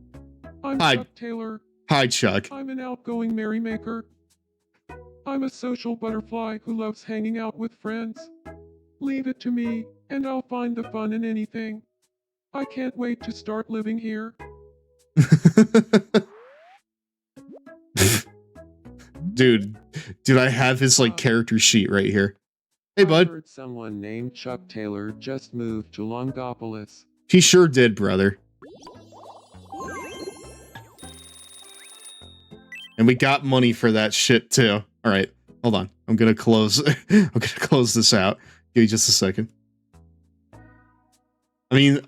I'm Hi. Chuck Taylor. Hi, Chuck. I'm an outgoing merrymaker. I'm a social butterfly who loves hanging out with friends. Leave it to me, and I'll find the fun in anything. I can't wait to start living here. Dude, I have his like character sheet right here. Hey, bud. I heard someone named Chuck Taylor just moved to Longopolis. He sure did, brother. And we got money for that shit too. All right, hold on. I'm gonna close. I'm gonna close this out. Give me just a second. I mean,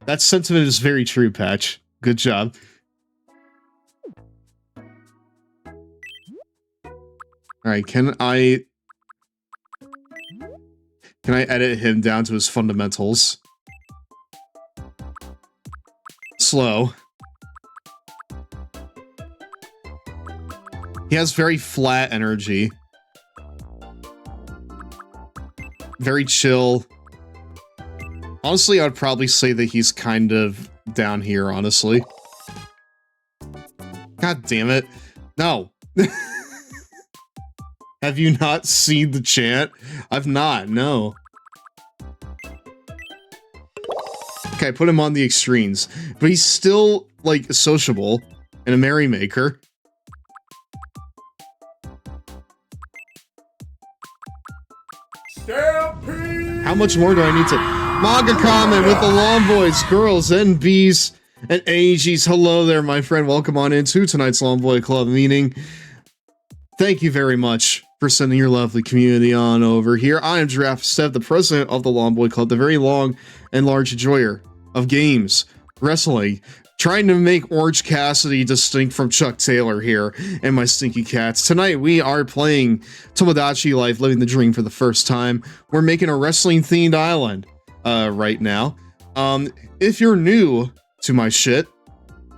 that sentiment is very true, Patch. Good job. All right, can I edit him down to his fundamentals? Slow. He has very flat energy. Very chill. Honestly, I'd probably say that he's kind of down here, honestly. God damn it. No. Have you not seen the chant? I've not, no. Okay, put him on the extremes. But he's still, like, sociable and a merrymaker. How much more do I need to... Manga comment with the long boys, girls, and bees, and AGs. Hello there, my friend. Welcome on into tonight's Long Boy Club meeting. Thank you very much for sending your lovely community on over here. I am GirafaStev, the president of the Long Boy Club, the very long and large enjoyer of games, wrestling, trying to make Orange Cassidy distinct from Chuck Taylor here and my stinky cats. Tonight we are playing Tomodachi Life, Living the Dream for the first time. We're making a wrestling-themed island right now. If you're new to my shit,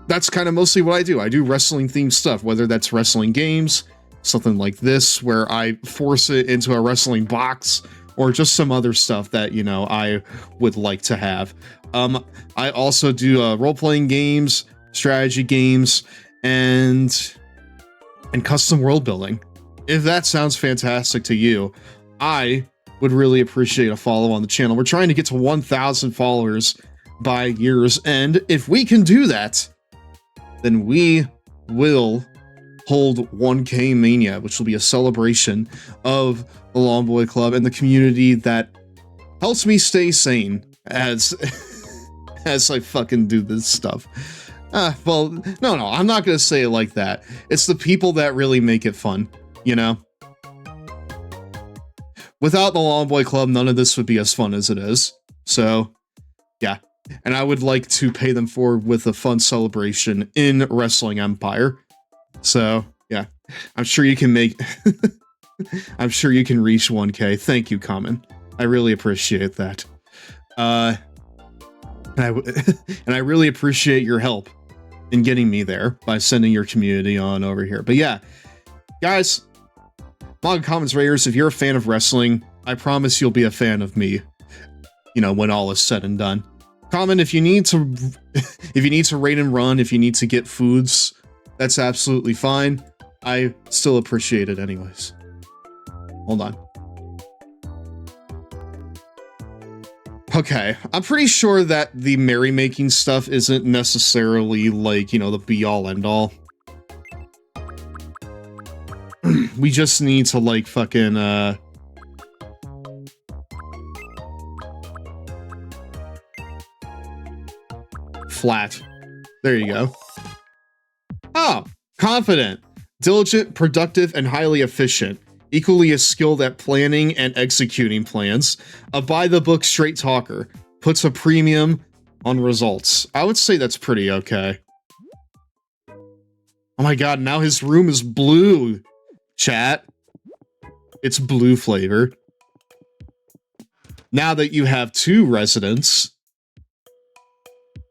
that's kind of mostly what I do. I do wrestling-themed stuff, whether that's wrestling games, something like this, where I force it into a wrestling box, or just some other stuff that, you know, I would like to have. I also do role-playing games, strategy games, and custom world building. If that sounds fantastic to you, I would really appreciate a follow on the channel. We're trying to get to 1,000 followers by year's end. If we can do that, then we will hold 1K Mania, which will be a celebration of the Long Boy Club and the community that helps me stay sane as as I fucking do this stuff. Well, no, I'm not gonna say it like that. It's the people that really make it fun, you know? Without the Long Boy Club, none of this would be as fun as it is. So, yeah. And I would like to pay them forward with a fun celebration in Wrestling Empire. So, yeah. I'm sure you can make... I'm sure you can reach 1K. Thank you, Common. I really appreciate that. And I really appreciate your help in getting me there by sending your community on over here. But yeah, guys, Manga Comments Raiders, if you're a fan of wrestling, I promise you'll be a fan of me, you know, when all is said and done. Comment if you need to raid and run, if you need to get foods, that's absolutely fine. I still appreciate it anyways. Hold on. Okay, I'm pretty sure that the merrymaking stuff isn't necessarily, like, you know, the be-all, end-all. We just need to, like, fucking, flat. There you go. Oh, confident, diligent, productive, and highly efficient. Equally as skilled at planning and executing plans. A by-the-book straight talker. Puts a premium on results. I would say that's pretty okay. Oh my god, now his room is blue. Chat. It's blue flavored. Now that you have 2 residents,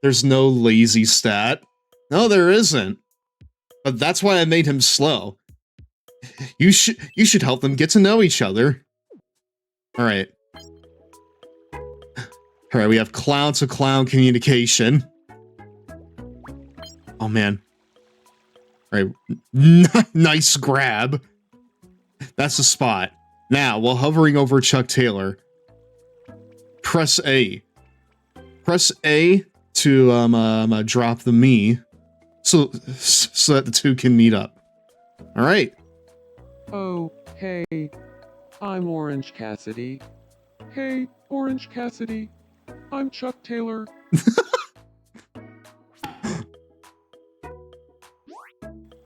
there's no lazy stat. No, there isn't. But that's why I made him slow. You should help them get to know each other. Alright. Alright, we have clown-to-clown communication. Oh, man. Alright. Nice grab. That's the spot. Now, while hovering over Chuck Taylor, press A. Press A to drop the me so that the 2 can meet up. Alright. Oh, hey. I'm Orange Cassidy. Hey, Orange Cassidy. I'm Chuck Taylor.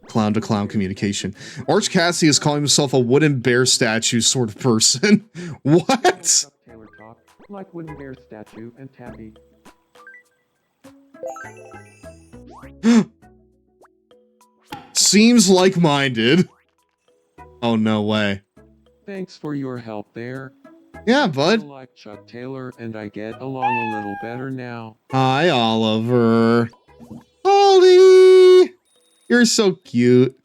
Clown-to-clown communication. Orange Cassidy is calling himself a wooden bear statue sort of person. What? Chuck Taylor talk like wooden bear statue and tabby. Seems like-minded. Oh, no way. Thanks for your help there. Yeah, bud. I like Chuck Taylor and I get along a little better now. Hi, Oliver. Ollie! You're so cute.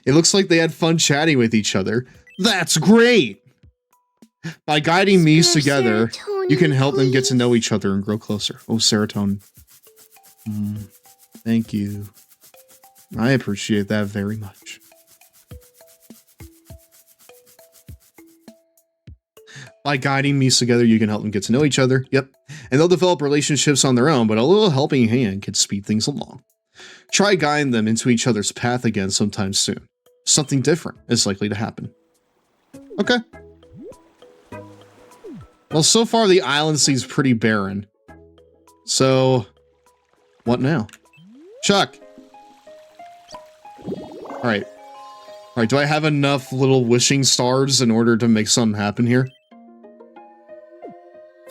It looks like they had fun chatting with each other. That's great! By guiding these together, you can help them get to know each other and grow closer. Oh, serotonin. Thank you. I appreciate that very much. By guiding me together, you can help them get to know each other. Yep. and they'll develop relationships on their own, but a little helping hand can speed things along. Try guiding them into each other's path again sometime soon. Something different is likely to happen. Okay. Well, so far the island seems pretty barren. So, what now? Chuck! Alright. Alright, do I have enough little wishing stars in order to make something happen here?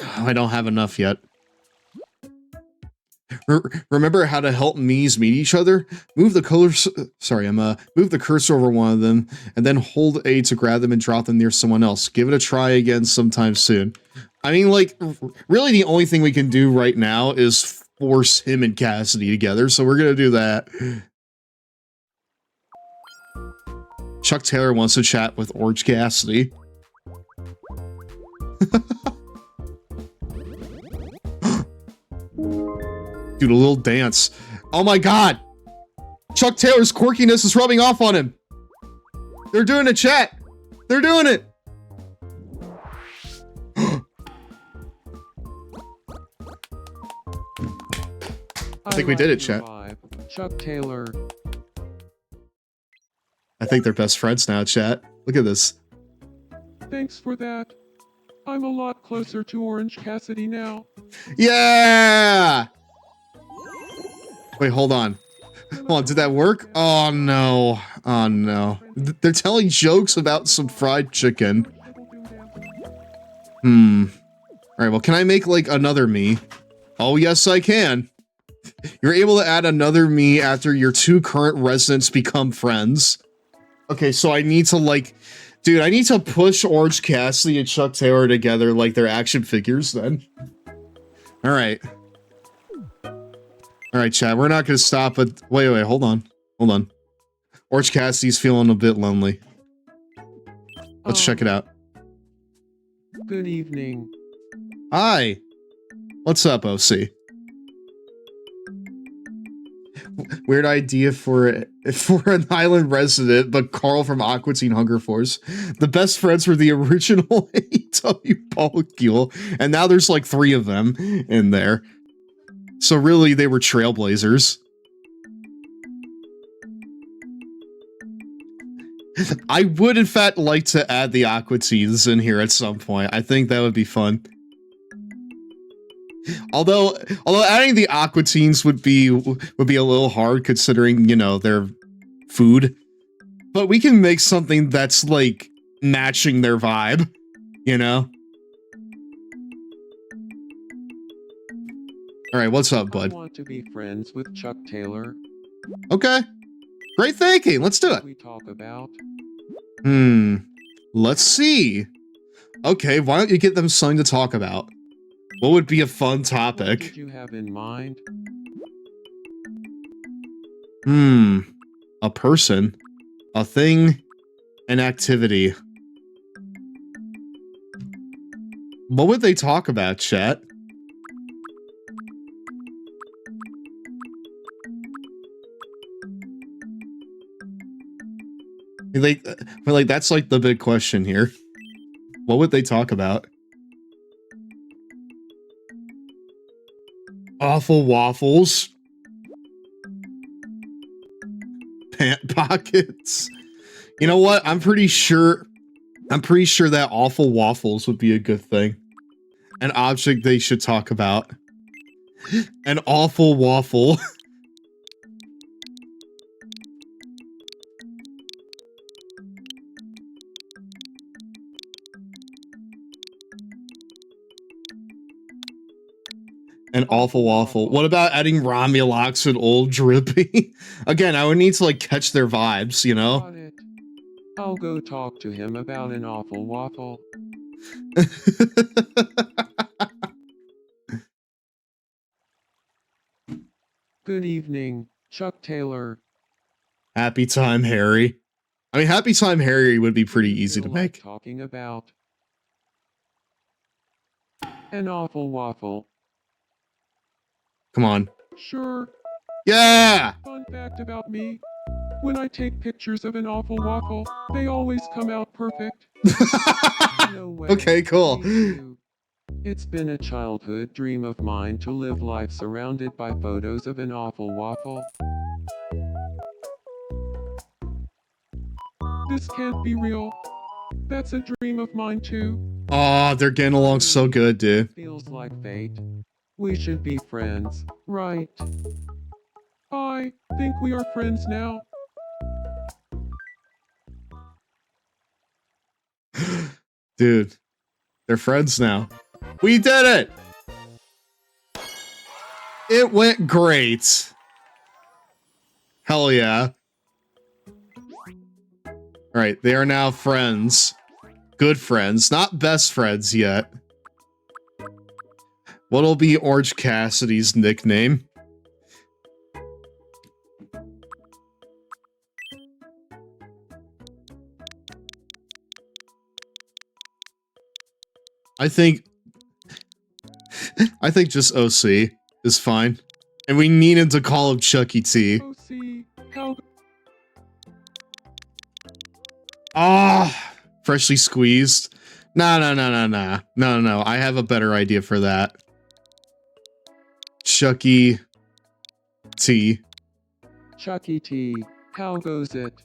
Oh, I don't have enough yet. Remember how to help Miis meet each other? Move the move the cursor over one of them, and then hold A to grab them and drop them near someone else. Give it a try again sometime soon. I mean, like, really the only thing we can do right now is force him and Cassidy together, so we're gonna do that. Chuck Taylor wants to chat with Orange Cassidy. Dude, a little dance. Oh my god! Chuck Taylor's quirkiness is rubbing off on him! They're doing a chat! They're doing it! I think we did it, chat. Chuck Taylor. I think they're best friends now, chat. Look at this. Thanks for that. I'm a lot closer to Orange Cassidy now. Yeah! Wait, hold on. Hold on, did that work? Oh no. Oh no. They're telling jokes about some fried chicken. Alright, well, can I make, like, another me? Oh, yes, I can. You're able to add another me after your two current residents become friends. Okay, so I need to, like... Dude, I need to push Orange Cassidy and Chuck Taylor together like they're action figures, then. Alright. Alright, chat, we're not gonna stop, but... Wait, hold on. Hold on. Orange Cassidy's feeling a bit lonely. Let's check it out. Good evening. Hi! What's up, OC? Weird idea for an island resident, but Carl from Aqua Teen Hunger Force. The best friends were the original AEW Polycule, and now there's like 3 of them in there. So really, they were trailblazers. I would, in fact, like to add the Aqua Teens in here at some point. I think that would be fun. Although adding the Aqua Teens would be a little hard considering, you know, their food. But we can make something that's like matching their vibe, you know? Alright, what's up, bud? I want to be friends with Chuck Taylor. Okay. Great thinking. Let's do it. We talk about. Let's see. Okay, why don't you get them something to talk about? What would be a fun topic? What did you have in mind? A person, a thing, an activity. What would they talk about, chat? Like that's like the big question here. What would they talk about? Awful waffles. Pant pockets. You know what? I'm pretty sure that awful waffles would be a good thing. An object they should talk about. An awful waffle. An awful waffle. What about adding Romulux and Old Drippy? Again, I would need to like catch their vibes, you know? Got it. I'll go talk to him about an awful waffle. Good evening, Chuck Taylor. Happy Time Harry. I mean, Happy Time Harry would be pretty easy to make. Talking about an awful waffle. Come on. Sure. Yeah! Fun fact about me. When I take pictures of an awful waffle, they always come out perfect. No way. Okay, cool. In It's been a childhood dream of mine to live life surrounded by photos of an awful waffle. This can't be real. That's a dream of mine too. Aw, they're getting along so good, dude. Feels like fate. We should be friends, right? I think we are friends now. Dude, they're friends now. We did it! It went great. Hell yeah. Alright, they are now friends. Good friends, not best friends yet. What'll be Orange Cassidy's nickname? I think just OC is fine. And we needed to call him Chucky T. OC, how... Ah, freshly squeezed. No. I have a better idea for that. Chucky T. Chucky T, how goes it?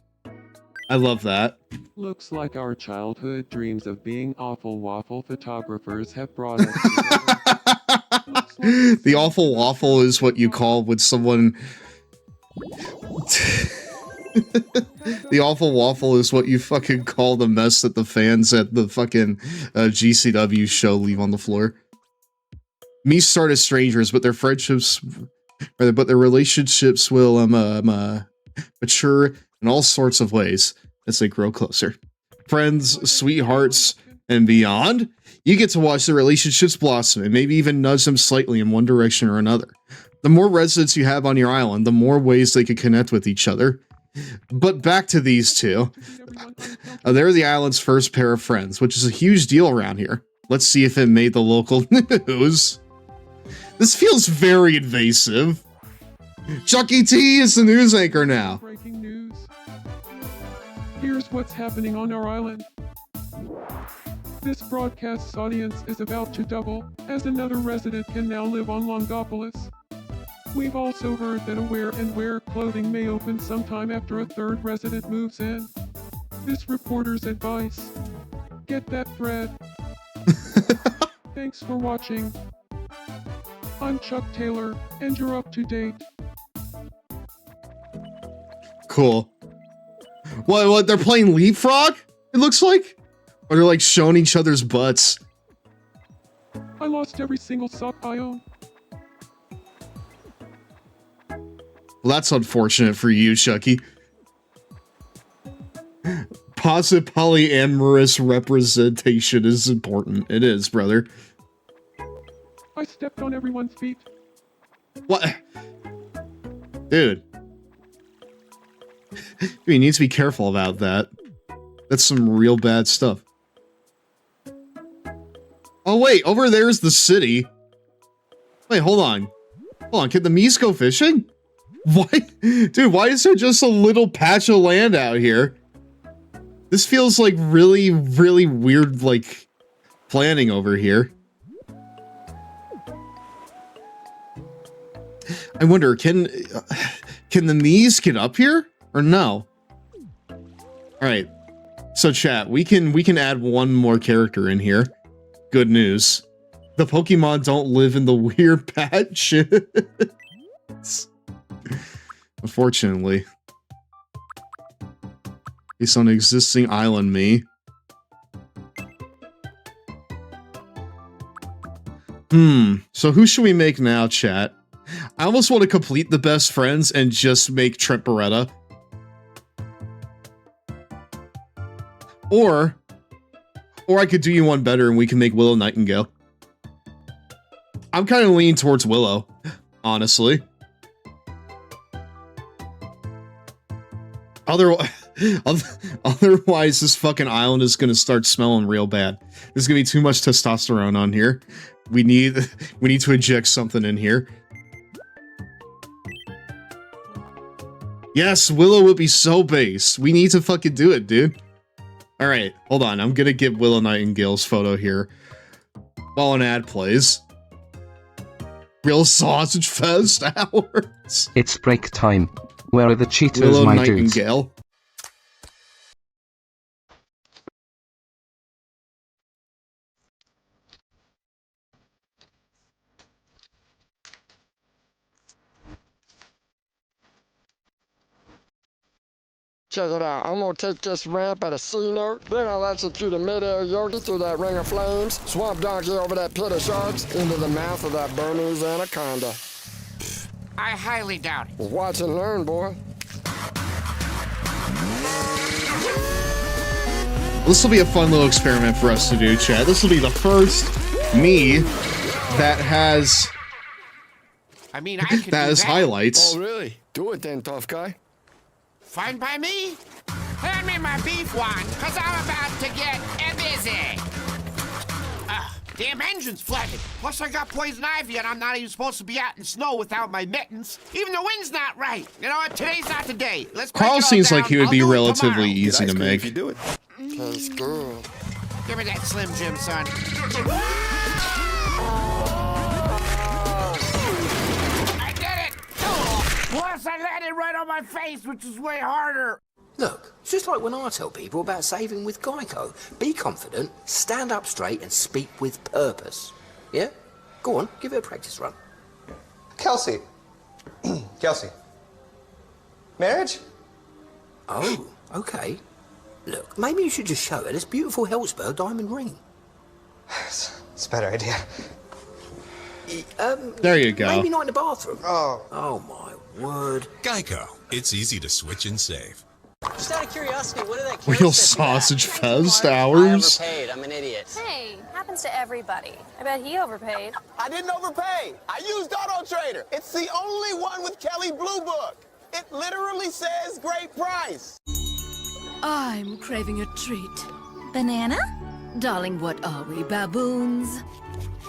I love that. Looks like our childhood dreams of being awful waffle photographers have brought us together. The awful waffle is what you call when someone... The awful waffle is what you fucking call the mess that the fans at the fucking GCW show leave on the floor. Me start as strangers, but their friendships... But their relationships will mature in all sorts of ways as they grow closer. Friends, sweethearts, and beyond, you get to watch the relationships blossom and maybe even nudge them slightly in one direction or another. The more residents you have on your island, the more ways they can connect with each other. But back to these two. They're the island's first pair of friends, which is a huge deal around here. Let's see if it made the local news. This feels very invasive. Chucky T is the news anchor now. Breaking news. Here's what's happening on our island. This broadcast's audience is about to double, as another resident can now live on Longopolis. We've also heard that a wear clothing may open sometime after a third resident moves in. This reporter's advice: get that thread. Thanks for watching. I'm Chuck Taylor, and you're up to date. Cool. What, they're playing Leapfrog? It looks like? Or they're like showing each other's butts. I lost every single sock I own. Well, that's unfortunate for you, Chucky. Positive polyamorous representation is important. It is, brother. I stepped on everyone's feet. What? Dude. You need to be careful about that. That's some real bad stuff. Oh wait, over there's the city. Wait, hold on. Hold on, can the Mies go fishing? Why? Dude, why is there just a little patch of land out here? This feels like really, really weird, like, planning over here. I wonder, can the Mies get up here? Or no? Alright. So chat, we can add one more character in here. Good news. The Pokemon don't live in the weird patches. Unfortunately. It's on existing island me. So who should we make now, chat? I almost want to complete the best friends and just make Trent Beretta. Or I could do you one better and we can make Willow Nightingale. I'm kind of leaning towards Willow, honestly. Otherwise, this fucking island is gonna start smelling real bad. There's gonna be too much testosterone on here. We need to inject something in here. Yes, Willow would be so base. We need to fucking do it, dude. Alright, hold on. I'm gonna get Willow Nightingale's photo here. while an ad plays. Real sausage fest hours. It's break time. Where are the cheaters, Willow my dudes? Nightingale. Check it out. I'm gonna take this ramp at a C note, then I'll launch it through the midair yogi through that ring of flames, swamp donkey over that pit of sharks, into the mouth of that Burmese anaconda. I highly doubt it. Watch and learn, boy. This will be a fun little experiment for us to do, Chad. This will be the first me that has I mean, I could that do has that. highlights. Oh, really? Do it then, tough guy. Fine by me. Hand me my beef wine, cause I'm about to get busy. Damn engine's flooded. Plus I got poison ivy and I'm not even supposed to be out in snow without my mittens. Even the wind's not right. You know what? Today's not the day. Let's break it Carl all seems down. like he would I'll be do it relatively tomorrow. easy to make. If you do it. That's good. Give me that Slim Jim, son. I did it! Plus, I landed right on my face, which is way harder. Look, it's just like when I tell people about saving with Geico. Be confident, stand up straight, and speak with purpose. Yeah? Go on, give it a practice run. Kelsey. Kelsey. Marriage? Oh, okay. Look, maybe you should just show her this beautiful Hellsberg diamond ring. It's a better idea. There you go. Maybe not in the bathroom. Oh. Oh, my word. Geico. It's easy to switch and save. Just out of curiosity, what did that Real sausage fest hours. I overpaid. I'm an idiot. Hey, happens to everybody. I bet he overpaid. I didn't overpay. I used Auto Trader. It's the only one with Kelly Blue Book. It literally says great price. I'm craving a treat. Banana? Darling, what are we, baboons?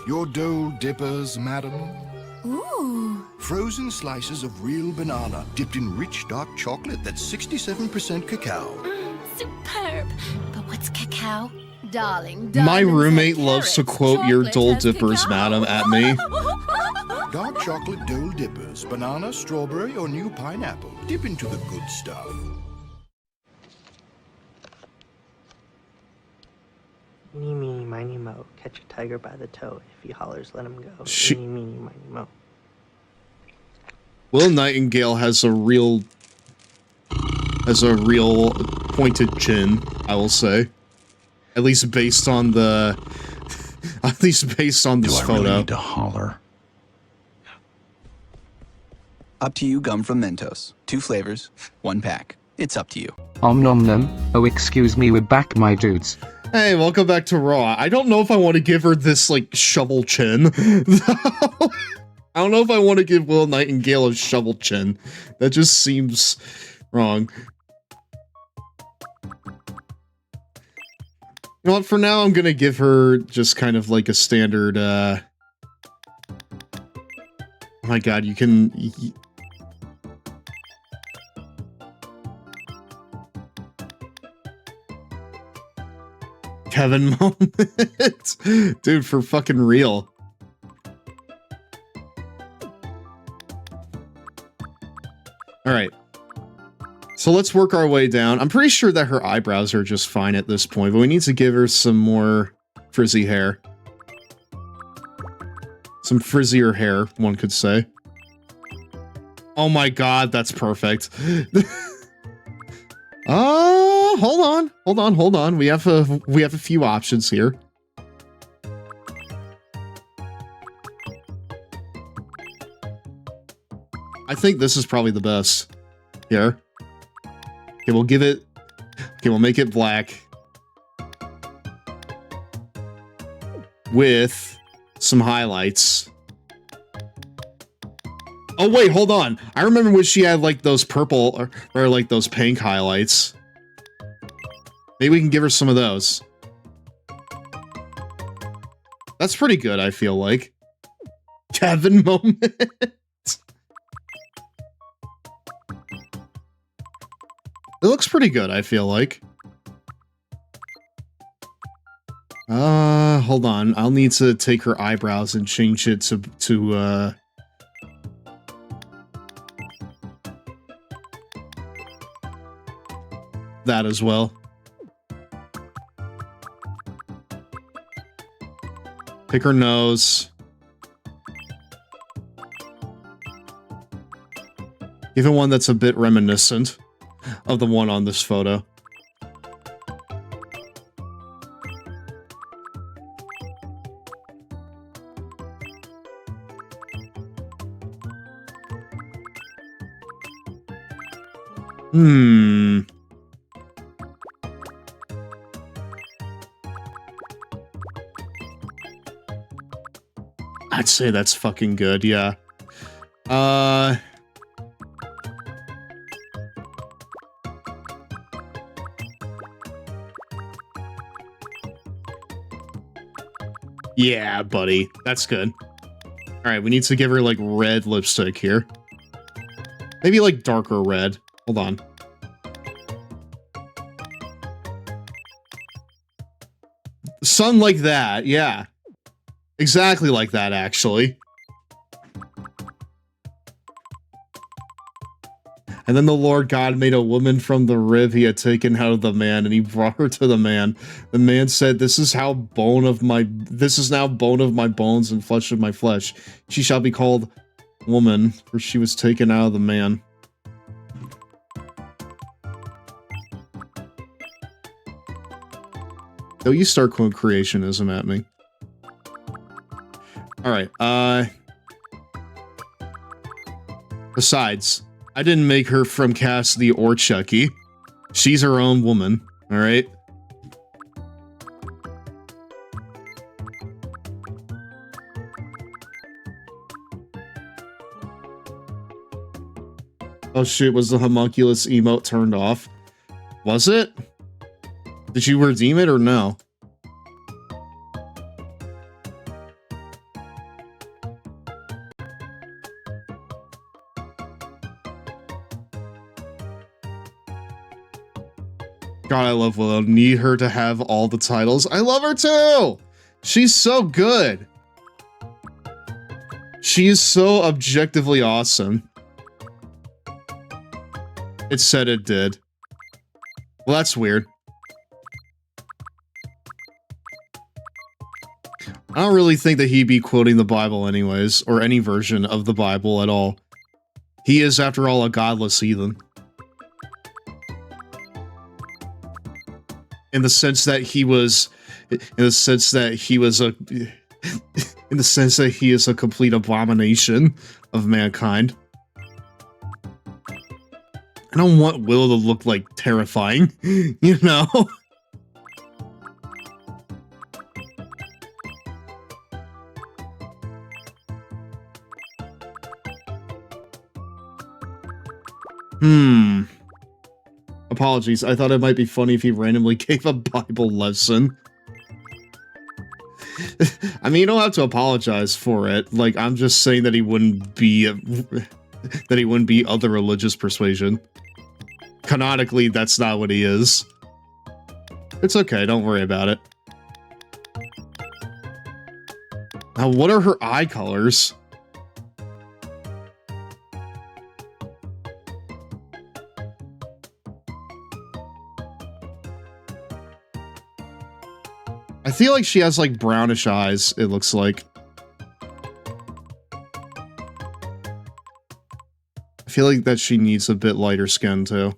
Your dole dippers, madam. Ooh. Frozen slices of real banana dipped in rich dark chocolate that's 67% cacao. Superb. But what's cacao? Darling, My diamonds roommate have loves to carrots, quote your chocolate Dole has Dippers, cacao. madam, at me. Dark chocolate dole dippers, banana, strawberry, or new pineapple. Dip into the good stuff. Eeny, meeny, miny, mo. Catch a tiger by the toe. If he hollers, let him go. Sh- Eeny, meeny, miny, mo. Will Nightingale has a real pointed chin, I will say. At least based on the this photo. Really need to holler? Up to you, gum from Mentos. 2 flavors, 1 pack. It's up to you. Nom nom. Oh, excuse me, we're back, my dudes. Hey, welcome back to Raw. I don't know if I want to give her this, like, shovel chin. I don't know if I want to give Will Nightingale a shovel chin. That just seems wrong. You know what, for now, I'm gonna give her just kind of like a standard, oh my god, you can... Kevin moment. Dude, for fucking real. Alright. So let's work our way down. I'm pretty sure that her eyebrows are just fine at this point, but we need to give her some more frizzy hair. Some frizzier hair, one could say. Oh my god, that's perfect. Hold on. We have a few options here. I think this is probably the best. Here. Okay, we'll give it... Okay, we'll make it black. With some highlights. Oh wait, hold on. I remember when she had like those purple or like those pink highlights. Maybe we can give her some of those. That's pretty good, I feel like. Kevin moment. It looks pretty good, I feel like. Hold on. I'll need to take her eyebrows and change it to that as well. Pick her nose. Give it one that's a bit reminiscent of the one on this photo. I'd say that's fucking good, yeah. Yeah, buddy. That's good. Alright, we need to give her, like, red lipstick here. Maybe, like, darker red. Hold on. Something like that, yeah. Exactly like that, actually. And then the Lord God made a woman from the rib he had taken out of the man, and he brought her to the man. The man said, this is now bone of my bones and flesh of my flesh. She shall be called woman, for she was taken out of the man. Don't you start quote creationism at me. Alright, besides, I didn't make her from Cassidy or Chucky. She's her own woman, alright? Oh shit, was the homunculus emote turned off? Was it? Did you redeem it or no? God, I love Willow. Need her to have all the titles. I love her too! She's so good. She is so objectively awesome. It said it did. Well, that's weird. I don't really think that he'd be quoting the Bible anyways, or any version of the Bible at all. He is, after all, a godless heathen. In the sense that he was, he is a complete abomination of mankind. I don't want Willow to look, like, terrifying, you know? Apologies, I thought it might be funny if he randomly gave a Bible lesson. I mean, you don't have to apologize for it. Like, I'm just saying that he wouldn't be other religious persuasion. Canonically, that's not what he is. It's okay, don't worry about it. Now, what are her eye colors? I feel like she has, like, brownish eyes, it looks like. I feel like that she needs a bit lighter skin, too.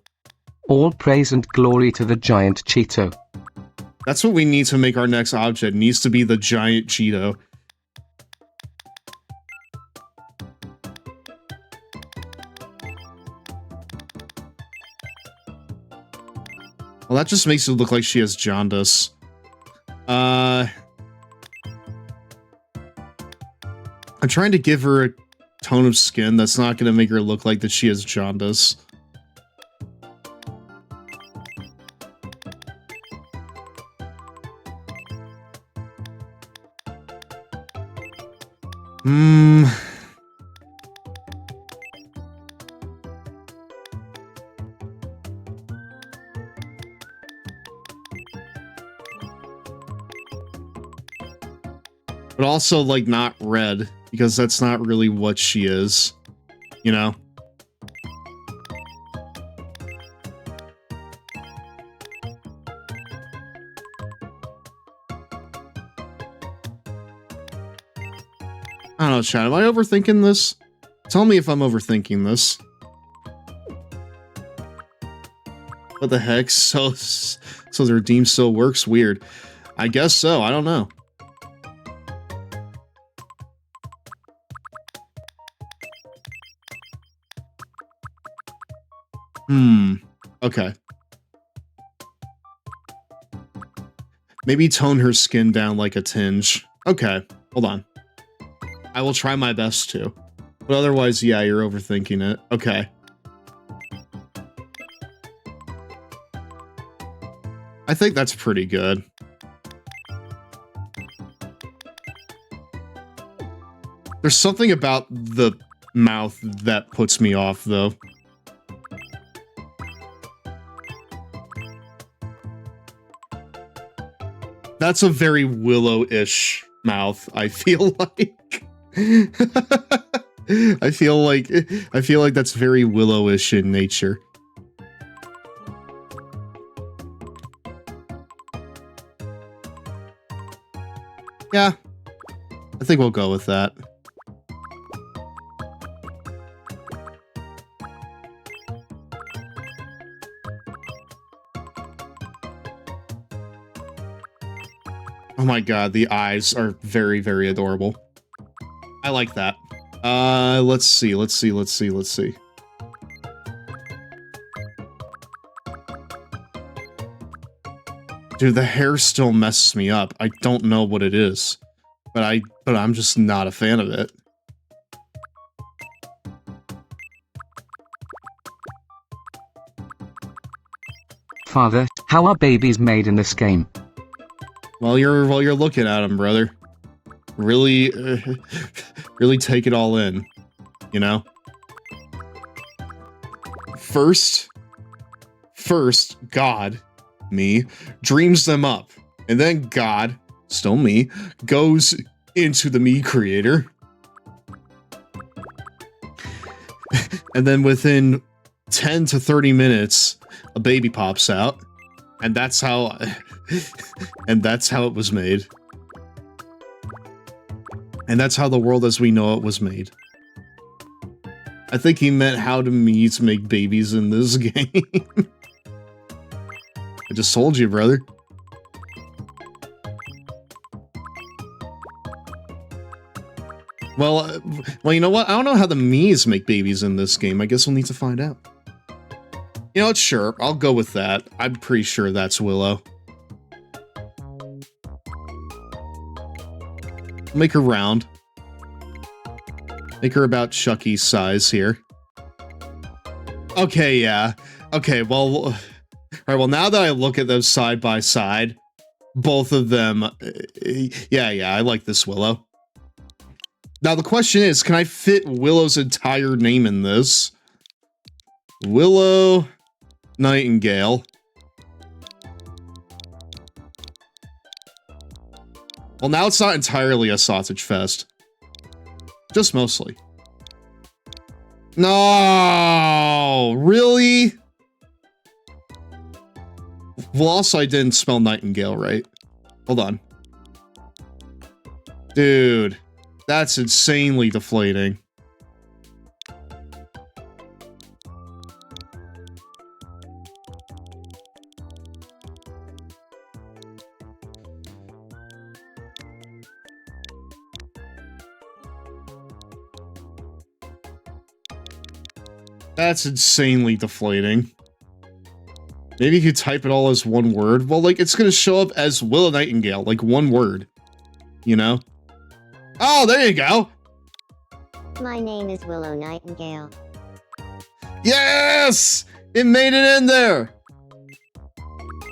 All praise and glory to the giant Cheeto. That's what we need to make our next object. It needs to be the giant Cheeto. Well, that just makes it look like she has jaundice. I'm trying to give her a tone of skin that's not going to make her look like that she has jaundice. But also, like, not red, because that's not really what she is. You know? I don't know, chat. Am I overthinking this? Tell me if I'm overthinking this. What the heck? So their redeem still works? Weird. I guess so. I don't know. Okay. Maybe tone her skin down like a tinge. Okay. Hold on. I will try my best to. But otherwise, yeah, you're overthinking it. Okay. I think that's pretty good. There's something about the mouth that puts me off, though. That's a very Willow-ish mouth, I feel like. I feel like that's very Willow-ish in nature. Yeah, I think we'll go with that. Oh my god, the eyes are very, very adorable. I like that. Let's see. Dude, the hair still messes me up. I don't know what it is. But I'm just not a fan of it. Father, how are babies made in this game? While you're looking at them, brother. Really, really take it all in, you know? First, God, me, dreams them up. And then God, still me, goes into the me creator. And then within 10 to 30 minutes, a baby pops out. And that's how it was made. And that's how the world as we know it was made. I think he meant how do me's make babies in this game. I just told you, brother. Well, you know what? I don't know how the me's make babies in this game. I guess we'll need to find out. You know what? Sure, I'll go with that. I'm pretty sure that's Willow. Make her round. Make her about Chucky's size here. Okay, yeah. Okay, well... Alright, well, now that I look at those side by side, both of them... Yeah, I like this Willow. Now, the question is, can I fit Willow's entire name in this? Willow Nightingale. Well, now it's not entirely a sausage fest. Just mostly. No! Really? Well, also, I didn't spell Nightingale right. Hold on. Dude, that's insanely deflating. That's insanely deflating. Maybe if you type it all as one word, well, like, it's gonna show up as Willow Nightingale, like, one word. You know? Oh, there you go! My name is Willow Nightingale. Yes! It made it in there!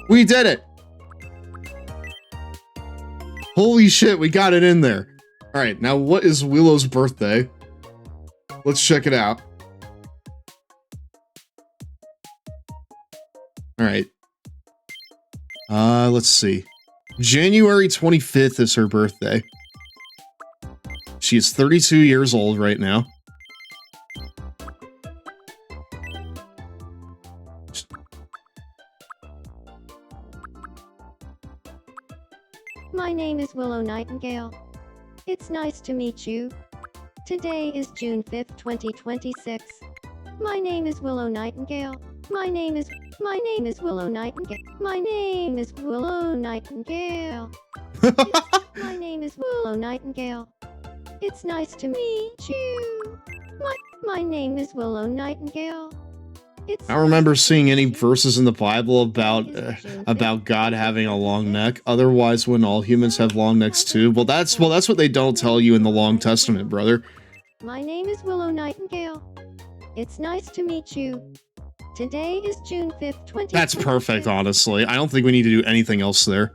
We did it! Holy shit, we got it in there. Alright, now what is Willow's birthday? Let's check it out. Alright. Let's see. January 25th is her birthday. She is 32 years old right now. My name is Willow Nightingale. It's nice to meet you. Today is June 5th, 2026. My name is Willow Nightingale. My name is Willow Nightingale. My name is Willow Nightingale. My name is Willow Nightingale. It's nice to meet you. My name is Willow Nightingale. I don't remember seeing any verses in the Bible about God having a long neck. Otherwise, when all humans have long necks too. Well, that's what they don't tell you in the Long Testament, brother. My name is Willow Nightingale. It's nice to meet you. Today is June 5th, 2026. That's perfect, honestly. I don't think we need to do anything else there.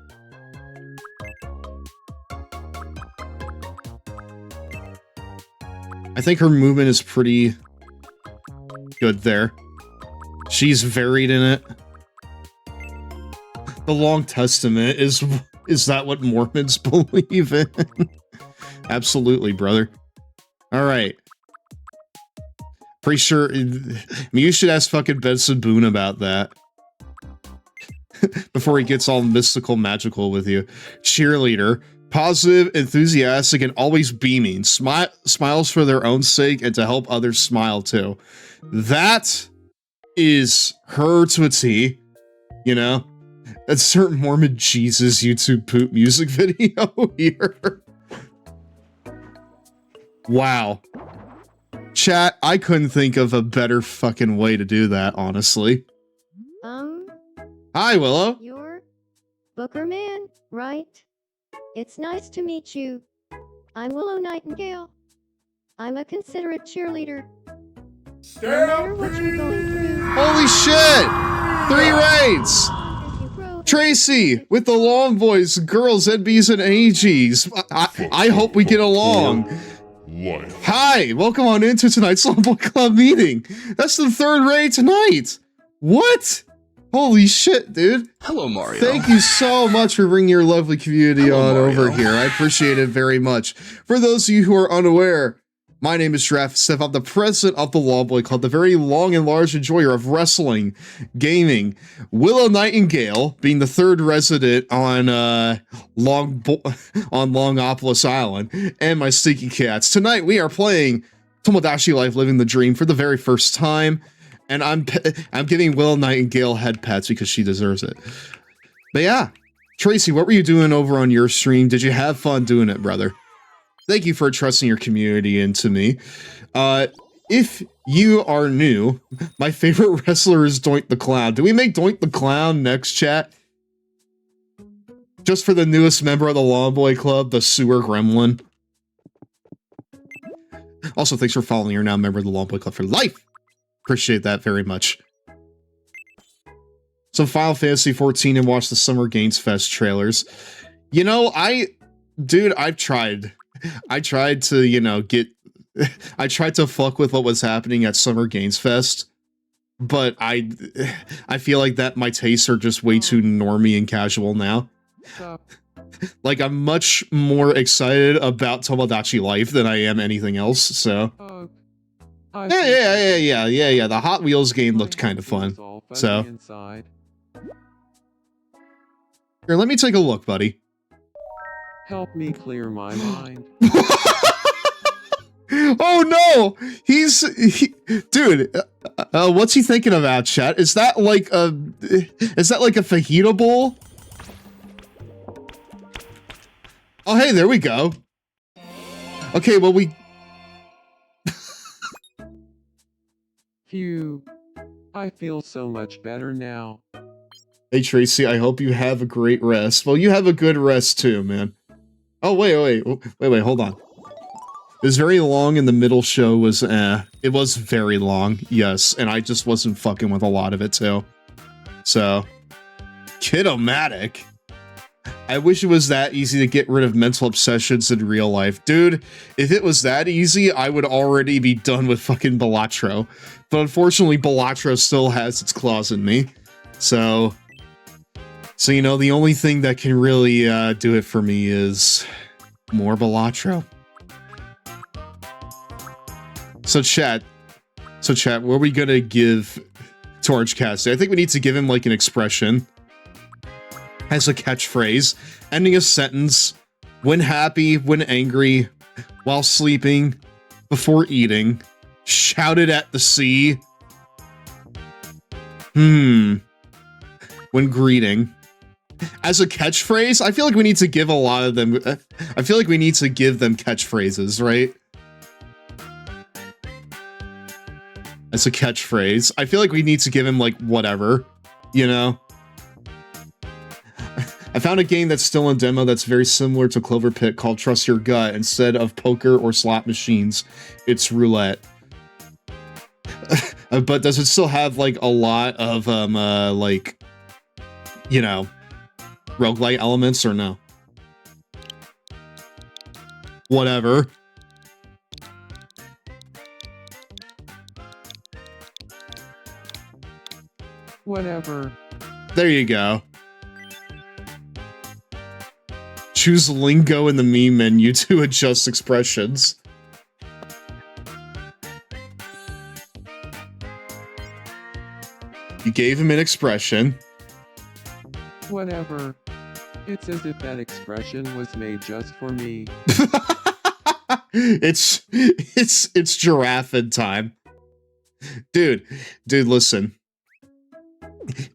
I think her movement is pretty good there. She's varied in it. The Long Testament is that what Mormons believe in? Absolutely, brother. All right. Pretty sure you should ask fucking Benson Boone about that before he gets all mystical magical with you. Cheerleader, positive, enthusiastic, and always beaming. Smiles for their own sake and to help others smile too. That is her to a T, you know? That's certain Mormon Jesus YouTube poop music video here. Wow. Chat, I couldn't think of a better fucking way to do that, honestly. Hi, Willow. You're Booker Man, right? It's nice to meet you. I'm Willow Nightingale. I'm a considerate cheerleader. No matter what you're going through. Holy shit! 3 raids! Tracy, with the long voice, girls, NBs, and AGs. I hope we get along. Hi, welcome on into tonight's Longboy Club meeting. That's the 3rd raid tonight. What? Holy shit, dude. Hello, Mario. Thank you so much for bringing your lovely community over here. I appreciate it very much. For those of you who are unaware, my name is GirafaStev. I'm the president of the Longboy Club, the very long and large enjoyer of wrestling, gaming. Willow Nightingale being the 3rd resident on Longopolis Island, and my stinky cats. Tonight we are playing Tomodachi Life Living the Dream for the very first time, and I'm giving Willow Nightingale head pats because she deserves it. But yeah, Tracy, what were you doing over on your stream? Did you have fun doing it, brother? Thank you for trusting your community into me. If you are new, my favorite wrestler is Doink the Clown. Do we make Doink the Clown next, chat? Just for the newest member of the Longboy Club, the Sewer Gremlin. Also, thanks for following. You're now a member of the Longboy Club for life. Appreciate that very much. So, Final Fantasy 14 and watch the Summer Games Fest trailers. You know, dude, I've tried. I tried to, you know, I tried to fuck with what was happening at Summer Games Fest, but I feel like that my tastes are just way too normie and casual now. Like, I'm much more excited about Tomodachi Life than I am anything else, so. Yeah. The Hot Wheels game looked kind of fun, so. Here, let me take a look, buddy. Help me clear my mind. Oh no! Dude, what's he thinking about, chat? Is that like a fajita bowl? Oh hey, there we go. Okay, well Phew. I feel so much better now. Hey Tracy, I hope you have a great rest. Well, you have a good rest too, man. Oh, wait, hold on. It was very long and the middle show was, it was very long, yes, and I just wasn't fucking with a lot of it too. So, Kid-O-Matic. I wish it was that easy to get rid of mental obsessions in real life. Dude, if it was that easy, I would already be done with fucking Balatro. But unfortunately, Balatro still has its claws in me. So, you know, the only thing that can really do it for me is more Balatro. So chat, what are we gonna give to Orange Cassidy? I think we need to give him like an expression as a catchphrase, ending a sentence, when happy, when angry, while sleeping, before eating, shouted at the sea, when greeting. As a catchphrase, I feel like we need to give a lot of them, I feel like we need to give them catchphrases, right? As a catchphrase. I feel like we need to give him, like, whatever, you know? I found a game that's still in demo that's very similar to Clover Pit called Trust Your Gut. Instead of poker or slot machines, it's roulette. But does it still have, like, a lot of, like, you know, roguelite elements or no? Whatever. Whatever. There you go. Choose lingo in the meme menu to adjust expressions. You gave him an expression. Whatever. It's as if that expression was made just for me. It's giraffe time. Dude, listen.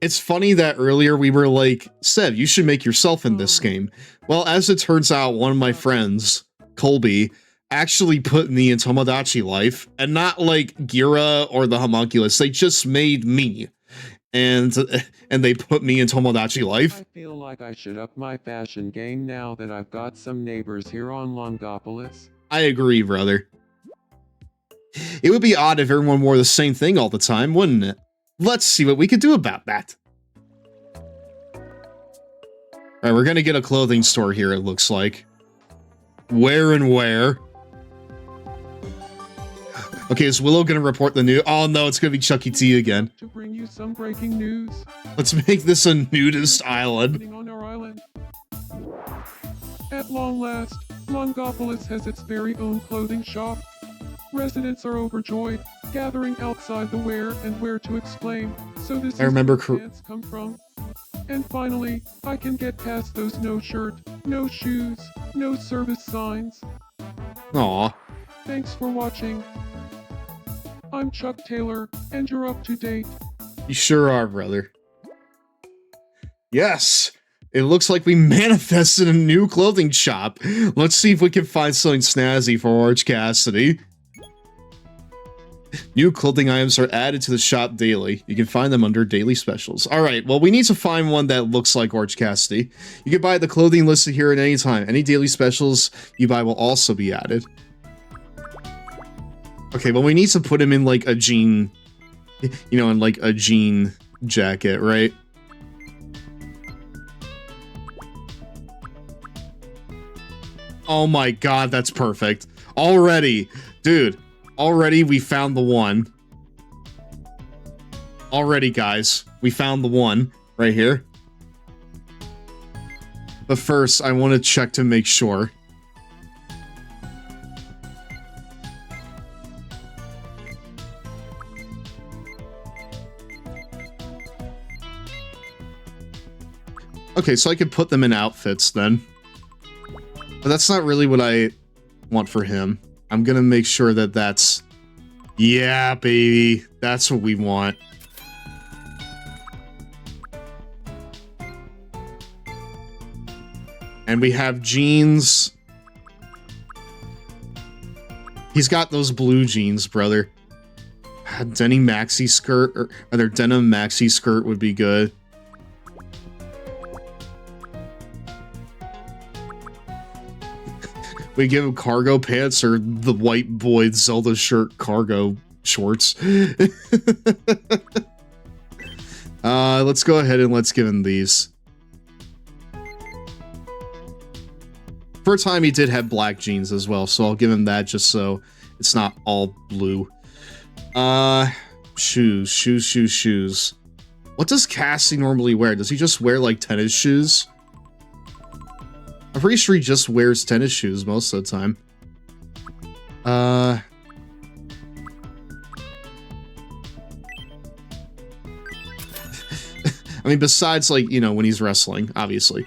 It's funny that earlier we were like, Sev, you should make yourself in this game. Well, as it turns out, one of my friends, Colby, actually put me in Tomodachi Life, and not like Gira or the Homunculus. They just made me. And they put me in Tomodachi Life. I feel like I should up my fashion game now that I've got some neighbors here on Longopolis. I agree, brother. It would be odd if everyone wore the same thing all the time, wouldn't it? Let's see what we can do about that. Alright, we're gonna get a clothing store here, it looks like. Where and where? Okay, is Willow gonna report the news? Oh no, it's gonna be Chuck E. T again. To bring you some breaking news. Let's make this a nudist island. On our island. At long last, Longopolis has its very own clothing shop. Residents are overjoyed, gathering outside the where and where to exclaim. So this I remember is where pants come from. And finally, I can get past those no shirt, no shoes, no service signs. Aw. Thanks for watching. I'm Chuck Taylor, and you're up to date. You sure are, brother. Yes! It looks like we manifested a new clothing shop. Let's see if we can find something snazzy for Orange Cassidy. New clothing items are added to the shop daily. You can find them under daily specials. Alright, well we need to find one that looks like Orange Cassidy. You can buy the clothing listed here at any time. Any daily specials you buy will also be added. Okay, well we need to put him in like a jean, you know, in like a jean jacket, right? Oh my god, that's perfect. Already, dude, already we found the one. Already, guys, we found the one right here. But first, I want to check to make sure. Okay, so I could put them in outfits then. But that's not really what I want for him. I'm gonna make sure that that's... Yeah, baby. That's what we want. And we have jeans. He's got those blue jeans, brother. Denim maxi skirt, or either denim maxi skirt would be good. We give him cargo pants or the white boy Zelda shirt cargo shorts. Let's go ahead and let's give him these. For a time, he did have black jeans as well, so I'll give him that just so it's not all blue. Shoes. What does Cassie normally wear? Does he just wear, like, tennis shoes? I'm pretty sure he just wears tennis shoes most of the time. mean, besides, like, you know, when he's wrestling, obviously.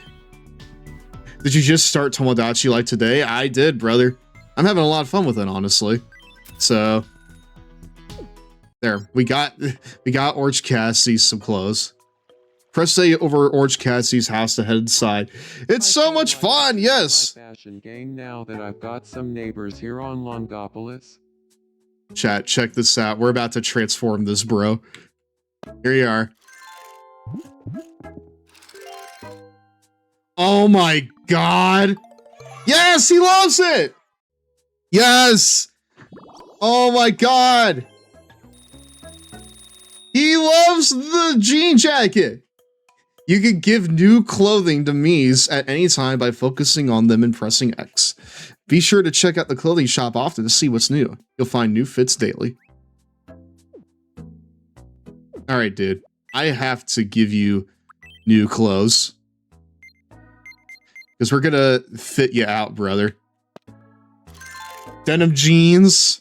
Did you just start Tomodachi like today? I did, brother. I'm having a lot of fun with it, honestly. So, there. We got Orange Cassidy some clothes. Press A over Orange Cassidy's house to head inside. It's so much fun, yes! Fashion game now that I've got some neighbors here on Longopolis. Chat, check this out. We're about to transform this, bro. Here you are. Oh my god! Yes, he loves it! Yes! Oh my god! He loves the jean jacket! You can give new clothing to Mies at any time by focusing on them and pressing X. Be sure to check out the clothing shop often to see what's new. You'll find new fits daily. Alright, dude. I have to give you new clothes. Because we're gonna fit you out, brother. Denim jeans.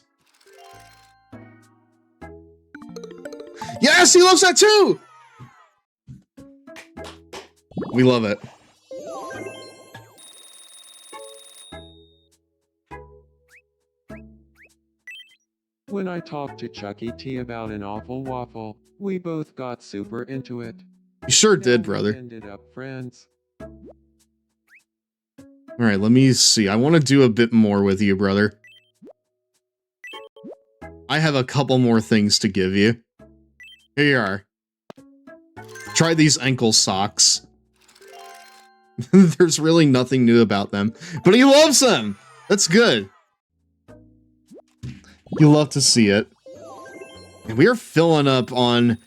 Yes, he loves that too! We love it. When I talked to Chucky T about an awful waffle, we both got super into it. You sure did, brother. We ended up friends. Alright, let me see. I want to do a bit more with you, brother. I have a couple more things to give you. Here you are. Try these ankle socks. There's really nothing new about them, but he loves them! That's good. You love to see it. And we are filling up on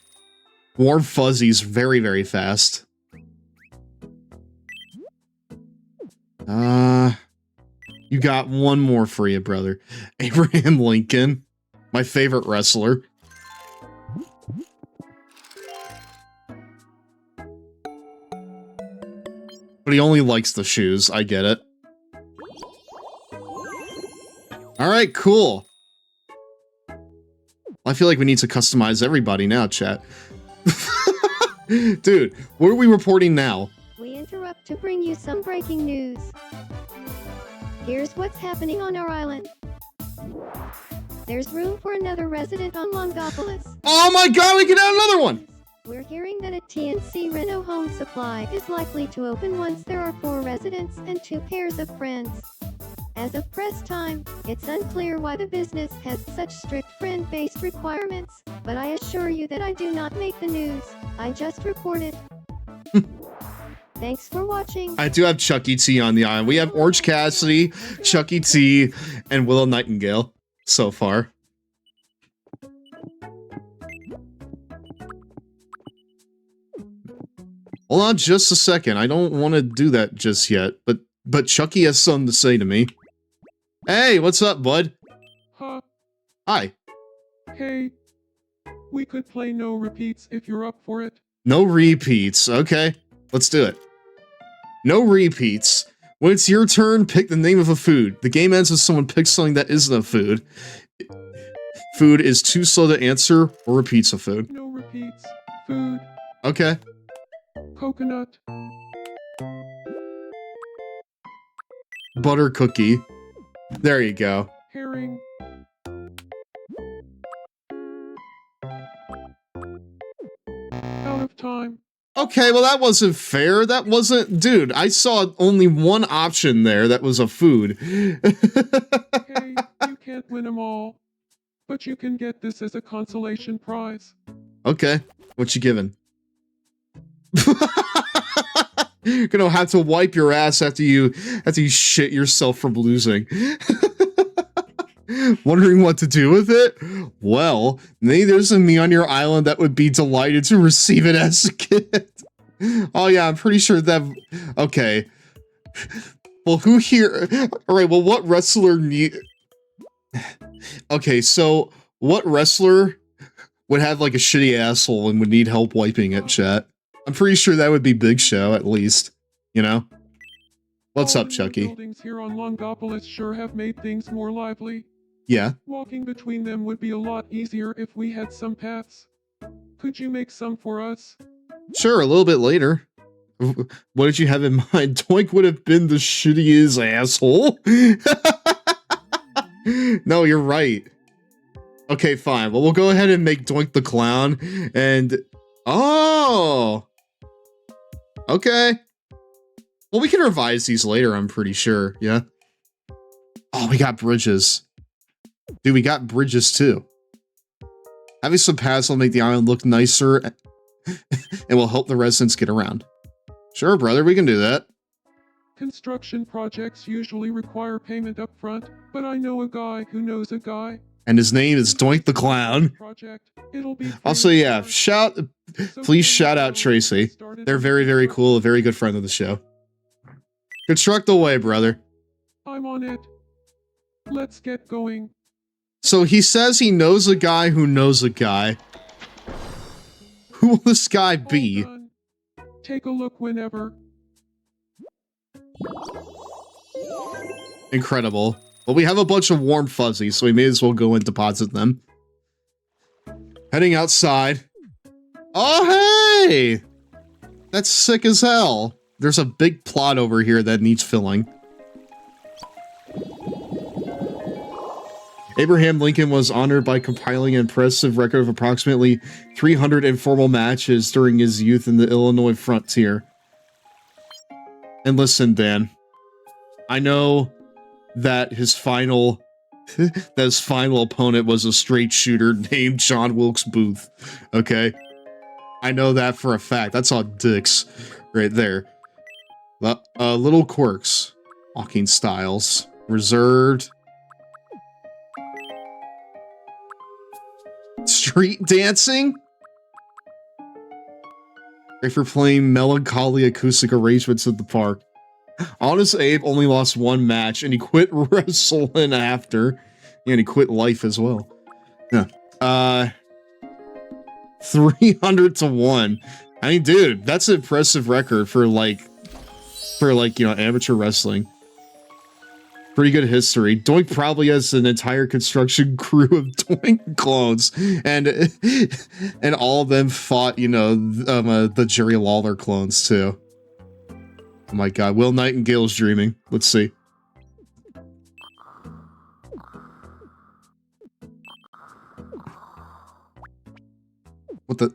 warm fuzzies very, very fast. You got one more for you, brother. Abraham Lincoln, my favorite wrestler. But he only likes the shoes, I get it. Alright, cool. I feel like we need to customize everybody now, chat. Dude, what are we reporting now? We interrupt to bring you some breaking news. Here's what's happening on our island. There's room for another resident on Longopolis. Oh my god, we can add another one! We're hearing that a TNC Reno home supply is likely to open once there are 4 residents and 2 pairs of friends. As of press time, it's unclear why the business has such strict friend-based requirements, but I assure you that I do not make the news. I just report it. Thanks for watching. I do have Chucky T on the island. We have Orange Cassidy, Chucky T, and Willow Nightingale so far. Hold on just a second. I don't want to do that just yet, but Chucky has something to say to me. Hey, what's up, bud? Huh? Hi. Hey. We could play no repeats if you're up for it. No repeats. Okay, let's do it. No repeats. When it's your turn, pick the name of a food. The game ends if someone picks something that isn't a food. Food is too slow to answer or repeats a food. No repeats. Food. Okay. Coconut. Butter cookie. There you go. Herring. Out of time. Okay, well that wasn't fair. That wasn't... Dude, I saw only one option there that was a food. Okay, you can't win them all. But you can get this as a consolation prize. Okay, what you giving? You're gonna have to wipe your ass after you shit yourself from losing. Wondering what to do with it? Well, maybe there's a me on your island that would be delighted to receive it as a gift. Oh yeah, I'm pretty sure that... Okay. Well, who here... Alright, well, what wrestler need... Okay, so, what wrestler would have, like, a shitty asshole and would need help wiping it, chat? I'm pretty sure that would be Big Show, at least. You know? What's up, Chucky? Buildings here on Longopolis sure have made things more lively. Yeah. Walking between them would be a lot easier if we had some paths. Could you make some for us? Sure, a little bit later. What did you have in mind? Doink would have been the shittiest asshole. No, you're right. Okay, fine. Well, we'll go ahead and make Doink the clown. And... Oh! Okay. Well, we can revise these later, I'm pretty sure. Yeah? Oh, we got bridges. Dude, we got bridges, too. Having some paths will make the island look nicer and will help the residents get around. Sure, brother, we can do that. Construction projects usually require payment up front, but I know a guy who knows a guy. And his name is Doink the Clown. Also, yeah, please shout out Tracy. They're very, very cool, a very good friend of the show. Construct away, brother. I'm on it. Let's get going. So he says he knows a guy who knows a guy. Who will this guy be? Take a look whenever. Incredible. Well, we have a bunch of warm fuzzies, so we may as well go and deposit them. Heading outside. Oh, hey! That's sick as hell. There's a big plot over here that needs filling. Abraham Lincoln was honored by compiling an impressive record of approximately 300 informal matches during his youth in the Illinois frontier. And listen, Dan, I know that his final opponent was a straight shooter named John Wilkes Booth. Okay? I know that for a fact. That's all dicks right there. Little quirks. Walking styles. Reserved. Street dancing? Great for playing melancholy acoustic arrangements at the park. Honest Abe only lost one match, and he quit wrestling after. And he quit life as well. Yeah. 300 to 1. I mean, dude, that's an impressive record for like, you know, amateur wrestling. Pretty good history. Doink probably has an entire construction crew of Doink clones, and all of them fought, you know, the Jerry Lawler clones too. Oh my god, Will Nightingale's dreaming. Let's see. What the?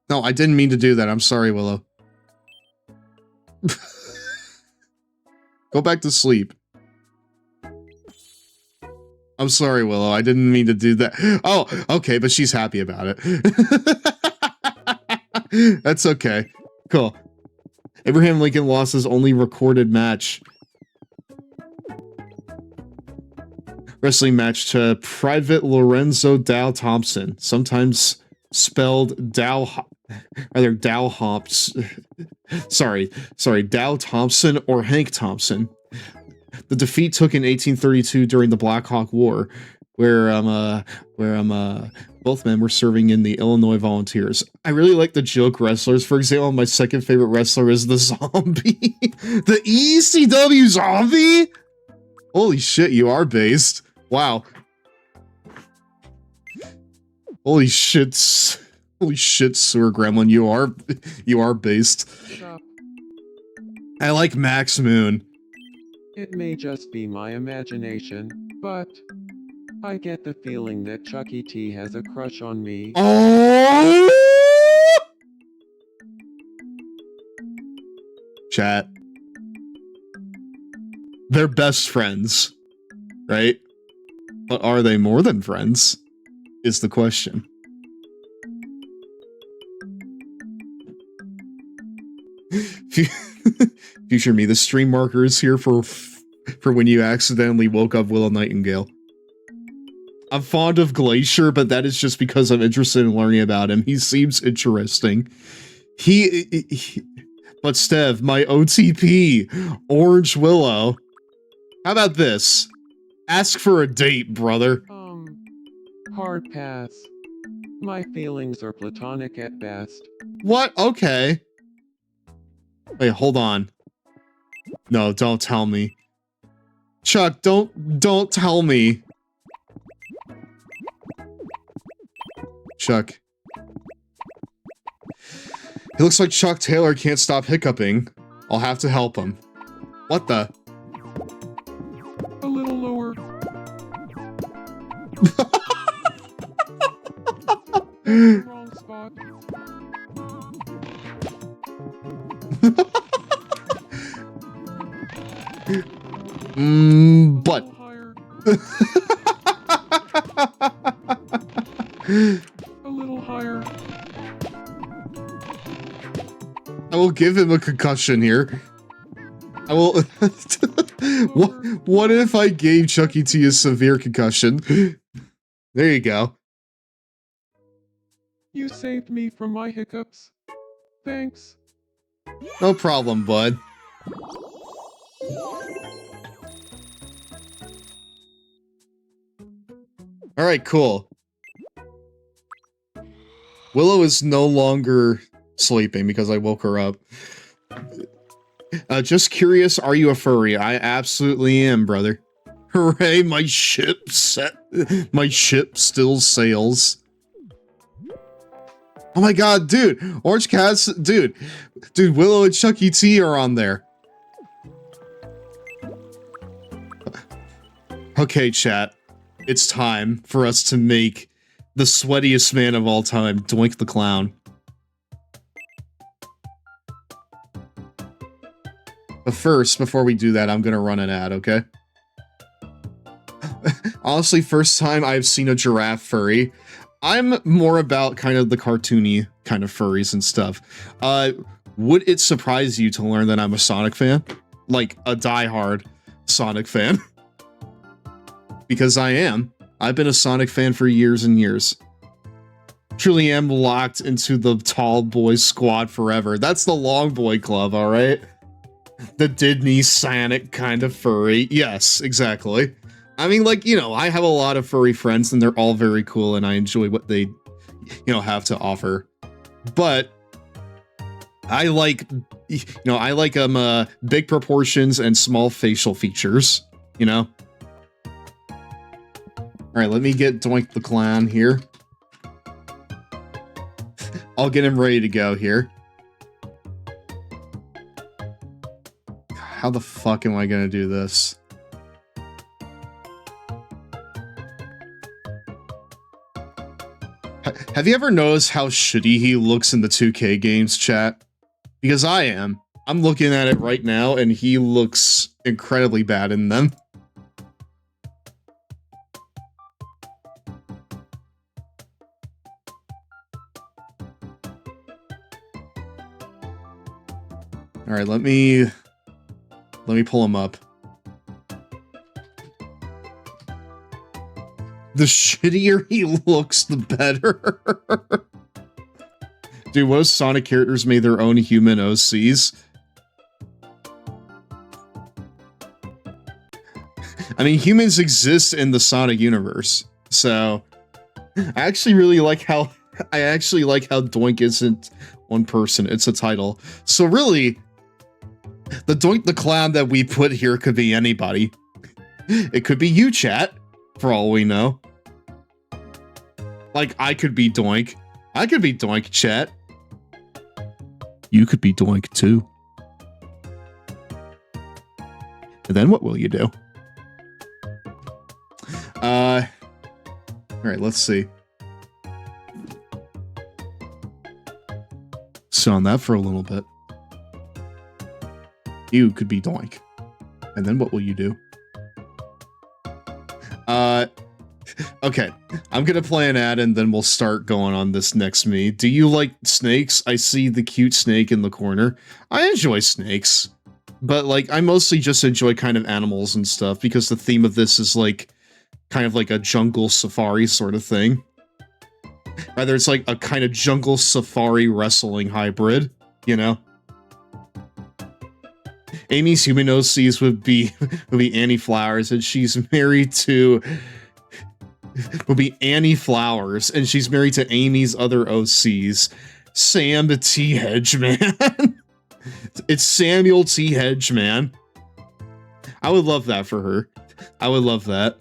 No, I didn't mean to do that. I'm sorry, Willow. Go back to sleep. I'm sorry, Willow. I didn't mean to do that. Oh, okay, but she's happy about it. That's okay. Cool. Abraham Lincoln lost his only recorded match. Wrestling match to Private Lorenzo Dow Thompson, sometimes spelled Dow Hops. Sorry, Dow Thompson or Hank Thompson. The defeat took in 1832 during the Black Hawk War, where both men were serving in the Illinois Volunteers. I really like the joke wrestlers. For example, my second favorite wrestler is the Zombie. The ECW Zombie? Holy shit, you are based. Wow. Holy shit, Sewer Gremlin, you are based. I like Max Moon. It may just be my imagination, but I get the feeling that Chucky T has a crush on me. Oh! Chat. They're best friends, right? But are they more than friends? Is the question. Future me, the stream marker is here for when you accidentally woke up Willow Nightingale. I'm fond of Glacier, but that is just because I'm interested in learning about him. He seems interesting. But Stev, my OTP, Orange Willow. How about this? Ask for a date, brother. Hard pass. My feelings are platonic at best. What? Okay. Wait, hold on. No, don't tell me. Chuck, don't tell me. Chuck. He looks like Chuck Taylor can't stop hiccuping. I'll have to help him. What the? A little lower. Wrong spot. But. A little higher. I will give him a concussion here. I will. What if I gave Chuck E. T a severe concussion? There you go. You saved me from my hiccups. Thanks. No problem, bud. Alright, cool. Willow is no longer sleeping because I woke her up. Just curious, are you a furry? I absolutely am, brother. Hooray, my ship still sails. Oh my god, dude! Orange Cats, dude, Willow and Chuck E. T are on there. Okay, chat. It's time for us to make the sweatiest man of all time, Doink the Clown. But first, before we do that, I'm gonna run an ad, okay? Honestly, first time I've seen a giraffe furry. I'm more about kind of the cartoony kind of furries and stuff. Would it surprise you to learn that I'm a Sonic fan? Like, a diehard Sonic fan. Because I am. I've been a Sonic fan for years and years. Truly am locked into the tall boy squad forever. That's the long boy club, alright? The Disney Sonic kind of furry. Yes, exactly. I mean, like, you know, I have a lot of furry friends and they're all very cool and I enjoy what they, you know, have to offer. But I like, you know, I like big proportions and small facial features, you know? Alright, let me get Doink the Clown here. I'll get him ready to go here. How the fuck am I gonna do this? Have you ever noticed how shitty he looks in the 2K games, chat? Because I am. I'm looking at it right now, and he looks incredibly bad in them. Alright, let me pull him up. The shittier he looks, the better. Dude, what if Sonic characters made their own human OCs? I mean, humans exist in the Sonic universe, so I actually like how Doink isn't one person, it's a title. So really, the Doink the Clown that we put here could be anybody. It could be you, chat, for all we know. Like, I could be Doink. I could be Doink, chat. You could be Doink, too. And then what will you do? Alright, let's see. Sit on that for a little bit. You could be Doink. And then what will you do? Okay. I'm gonna play an ad and then we'll start going on this next me. Do you like snakes? I see the cute snake in the corner. I enjoy snakes. But, like, I mostly just enjoy kind of animals and stuff because the theme of this is, like, kind of like a jungle safari sort of thing. Rather, it's like a kind of jungle safari wrestling hybrid, you know? Amy's human OCs would be Annie Flowers, and she's married to... would be Annie Flowers, and she's married to Amy's other OCs, Sam T. Hedgeman. It's Samuel T. Hedgeman. I would love that for her. I would love that.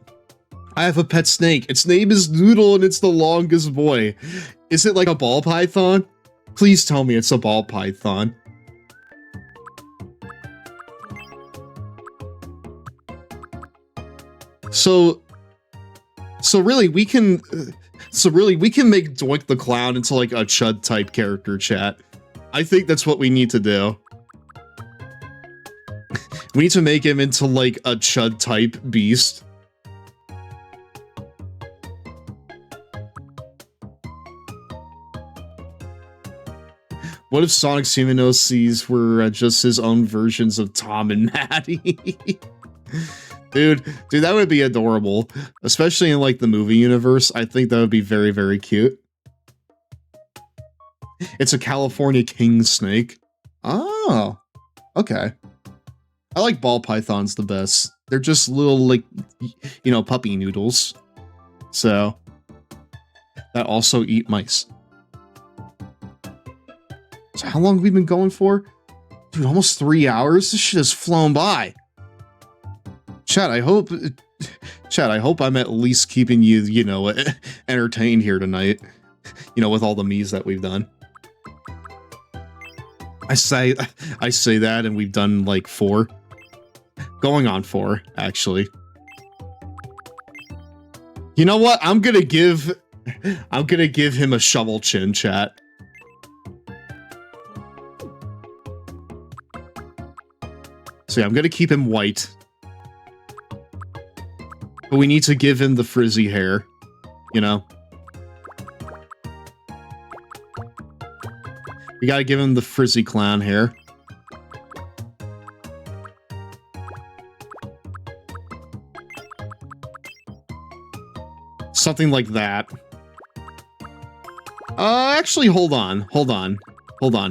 I have a pet snake. Its name is Noodle, and it's the longest boy. Is it like a ball python? Please tell me it's a ball python. So really we can make Doink the Clown into like a Chud type character, chat. I think that's what we need to do. We need to make him into like a Chud type beast. What if Sonic's human OCs were just his own versions of Tom and Maddie? Dude, that would be adorable. Especially in like the movie universe. I think that would be very, very cute. It's a California king snake. Oh, okay. I like ball pythons the best. They're just little, like, you know, puppy noodles. So, that also eat mice. So how long have we been going for? Dude, almost 3 hours? This shit has flown by. Chat, I hope I'm at least keeping you, you know, entertained here tonight. You know, with all the Miis that we've done. I say that and we've done like 4. Going on 4, actually. You know what? I'm gonna give him a shovel chin, chat. So yeah, I'm gonna keep him white. But we need to give him the frizzy hair, you know? We gotta give him the frizzy clown hair. Something like that. Actually, hold on.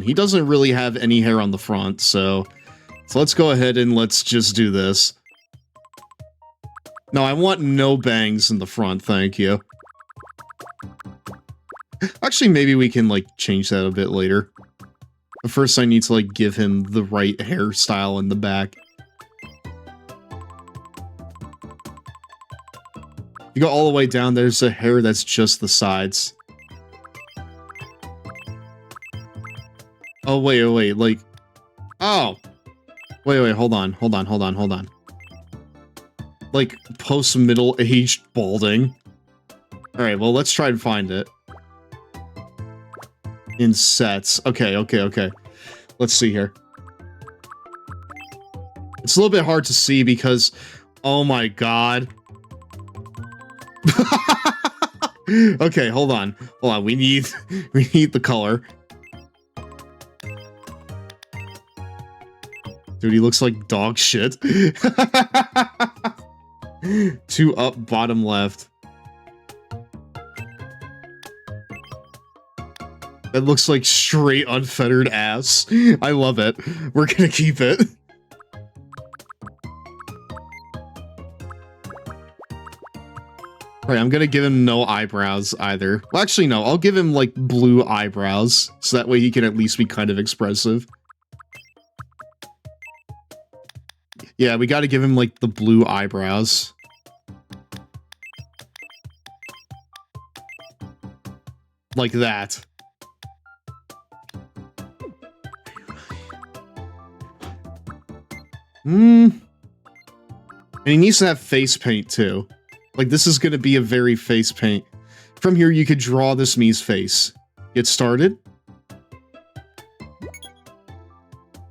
He doesn't really have any hair on the front, so let's go ahead and let's just do this. No, I want no bangs in the front, thank you. Actually, maybe we can, like, change that a bit later. But first I need to, like, give him the right hairstyle in the back. You go all the way down, there's a hair that's just the sides. Oh, wait, like... Oh! Wait, hold on. Like, post-middle-aged balding. Alright, well, let's try and find it. In sets. Okay. Let's see here. It's a little bit hard to see because... Oh my god. Okay, hold on. We need the color. Dude, he looks like dog shit. 2 up, bottom left. That looks like straight unfettered ass. I love it. We're gonna keep it. Alright, I'm gonna give him no eyebrows either. Well, actually, no. I'll give him, like, blue eyebrows. So that way he can at least be kind of expressive. Yeah, we gotta give him, like, the blue eyebrows. Like that. And he needs to have face paint, too. Like, this is gonna be a very face paint. From here, you could draw this Mii's face. Get started.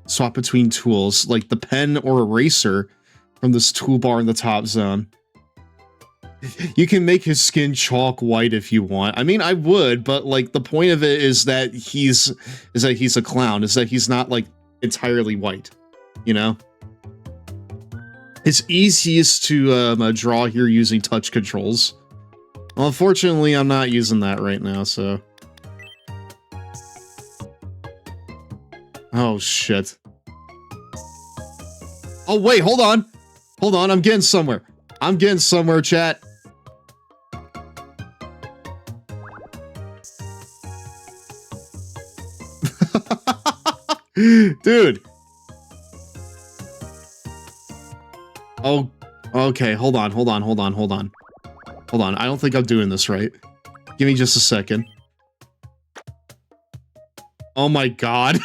Swap between tools, like the pen or eraser from this toolbar in the top zone. You can make his skin chalk white if you want. I mean, I would, but, like, the point of it is that he's a clown, is that he's not, like, entirely white, you know? It's easiest to draw here using touch controls. Well, unfortunately, I'm not using that right now, so... Oh, shit. Oh, wait, hold on! Hold on, I'm getting somewhere. I'm getting somewhere, chat. Dude! Oh, okay, hold on. Hold on, I don't think I'm doing this right. Give me just a second. Oh my god.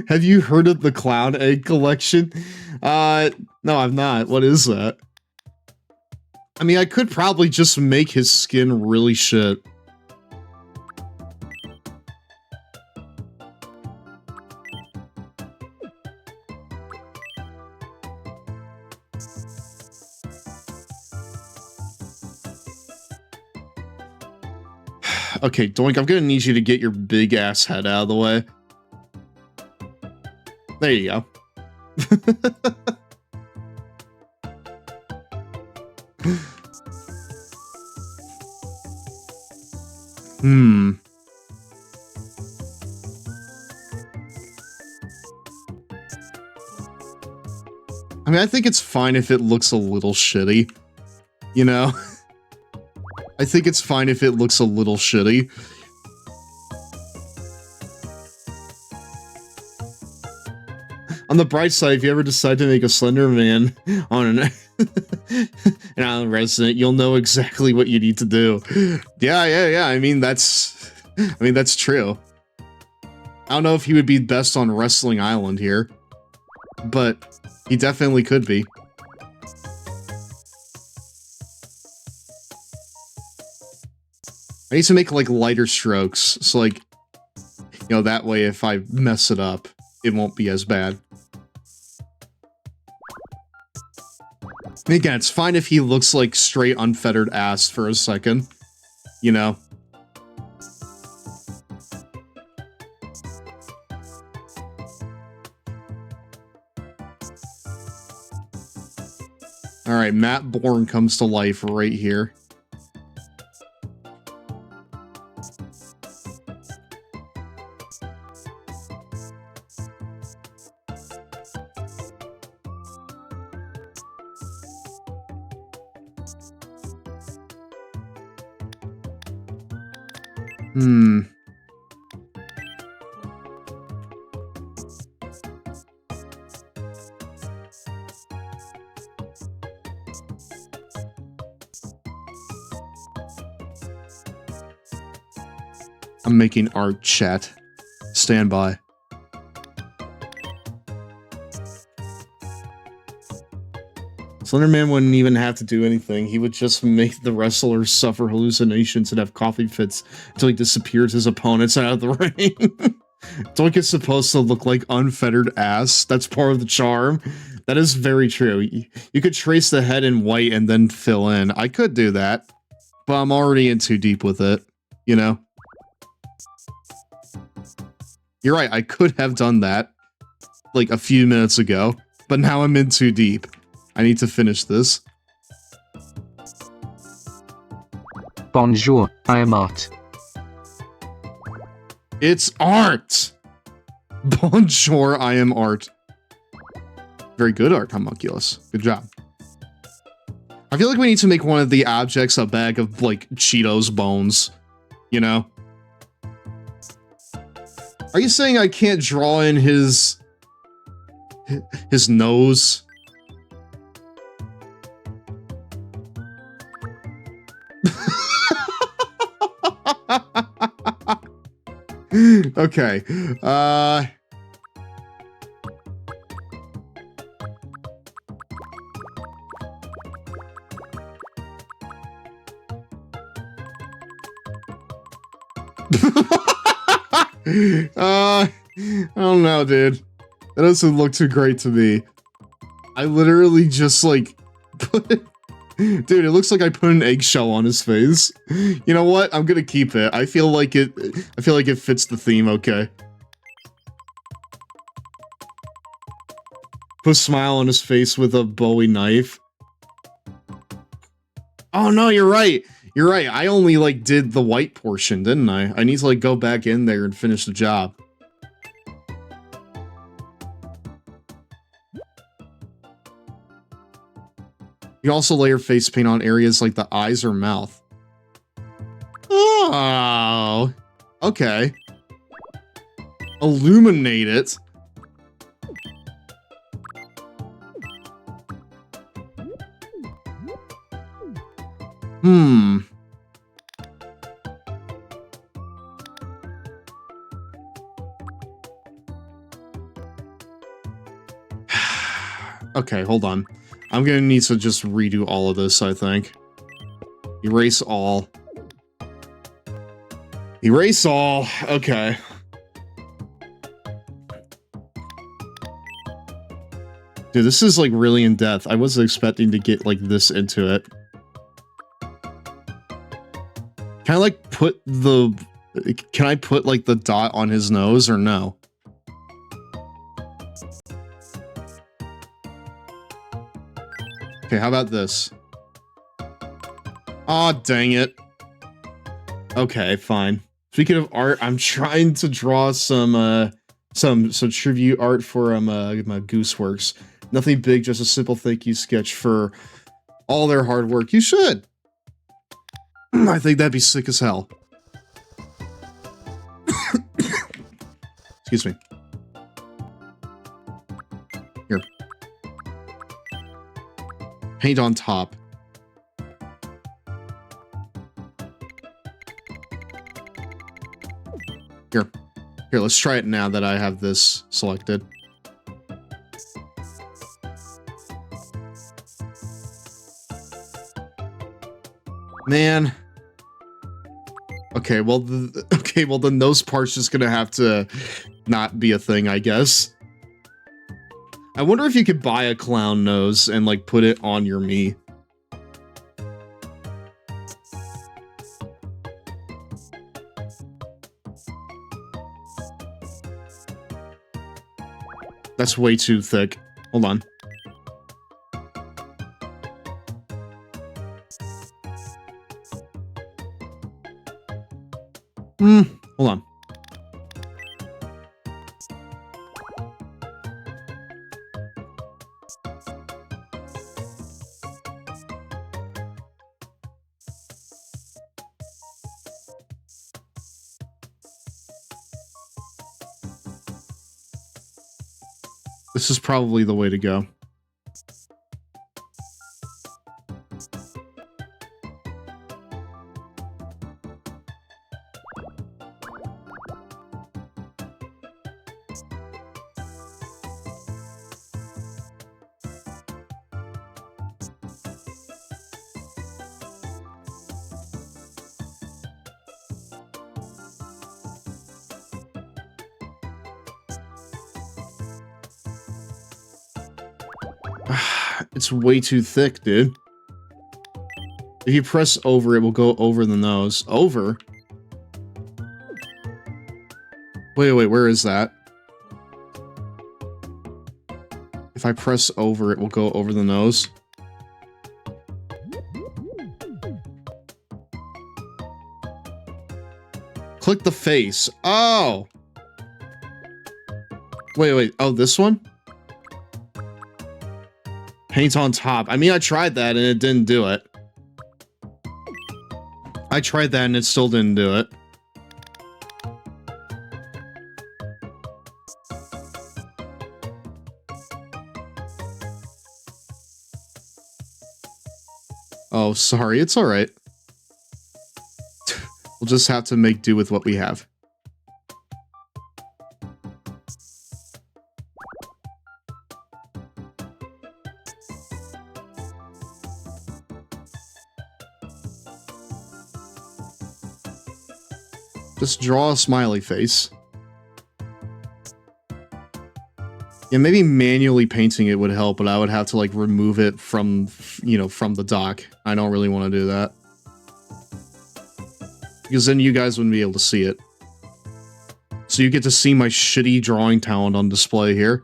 Have you heard of the clown egg collection? No, I've not. What is that? I mean, I could probably just make his skin really shit. Okay, Doink, I'm gonna need you to get your big ass head out of the way. There you go. Hmm. I mean, I think it's fine if it looks a little shitty. You know? I think it's fine if it looks a little shitty. On the bright side, if you ever decide to make a Slender Man on an island resident, you'll know exactly what you need to do. Yeah. I mean, that's true. I don't know if he would be best on Wrestling Island here, but he definitely could be. I need to make, like, lighter strokes, so, like, you know, that way if I mess it up, it won't be as bad. And again, it's fine if he looks like straight unfettered ass for a second, you know? Alright, Matt Bourne comes to life right here. I'm making art, chat. Stand by. Slenderman wouldn't even have to do anything. He would just make the wrestlers suffer hallucinations and have coughing fits until he disappears his opponents out of the ring. Doink is supposed to look like unfettered ass. That's part of the charm. That is very true. You could trace the head in white and then fill in. I could do that, but I'm already in too deep with it, you know? You're right, I could have done that, like, a few minutes ago, but now I'm in too deep. I need to finish this. Bonjour, I am Art. It's art! Bonjour, I am Art. Very good, Art Homunculus. Good job. I feel like we need to make one of the objects a bag of, like, Cheetos bones, you know? Are you saying I can't draw in his nose? Okay. I don't know, dude. That doesn't look too great to me. I literally just, like, put... Dude, it looks like I put an eggshell on his face. You know what? I'm gonna keep it. I feel like it fits the theme okay. Put a smile on his face with a Bowie knife. Oh no, you're right. You're right. I only, like, did the white portion, didn't I? I need to, like, go back in there and finish the job. You also layer face paint on areas like the eyes or mouth. Oh, okay. Illuminate it. Okay, hold on. I'm gonna need to just redo all of this, I think. Erase all. Erase all. Okay. Dude, this is, like, really in-depth. I wasn't expecting to get, like, this into it. Can I, like, put the... Can I put, like, the dot on his nose, or no? Okay, how about this? Aw, dang it. Okay, fine. Speaking of art, I'm trying to draw some tribute art for my Gooseworks. Nothing big, just a simple thank you sketch for all their hard work. You should! I think that'd be sick as hell. Excuse me. Here. Paint on top. Here. Here, let's try it now that I have this selected. Man. Okay, well, the nose part's just gonna have to not be a thing, I guess. I wonder if you could buy a clown nose and, like, put it on your Mii. That's way too thick. Hold on. Hold on. This is probably the way to go. It's way too thick, dude. If you press over, it will go over the nose. Over? Wait, where is that? If I press over, it will go over the nose. Click the face. Oh! Wait. Oh, this one? Paint on top. I mean, I tried that and it didn't do it. I tried that and it still didn't do it. Oh, sorry. It's alright. We'll just have to make do with what we have. Just draw a smiley face. Yeah, maybe manually painting it would help, but I would have to, like, remove it from, you know, from the dock. I don't really want to do that. Because then you guys wouldn't be able to see it. So you get to see my shitty drawing talent on display here.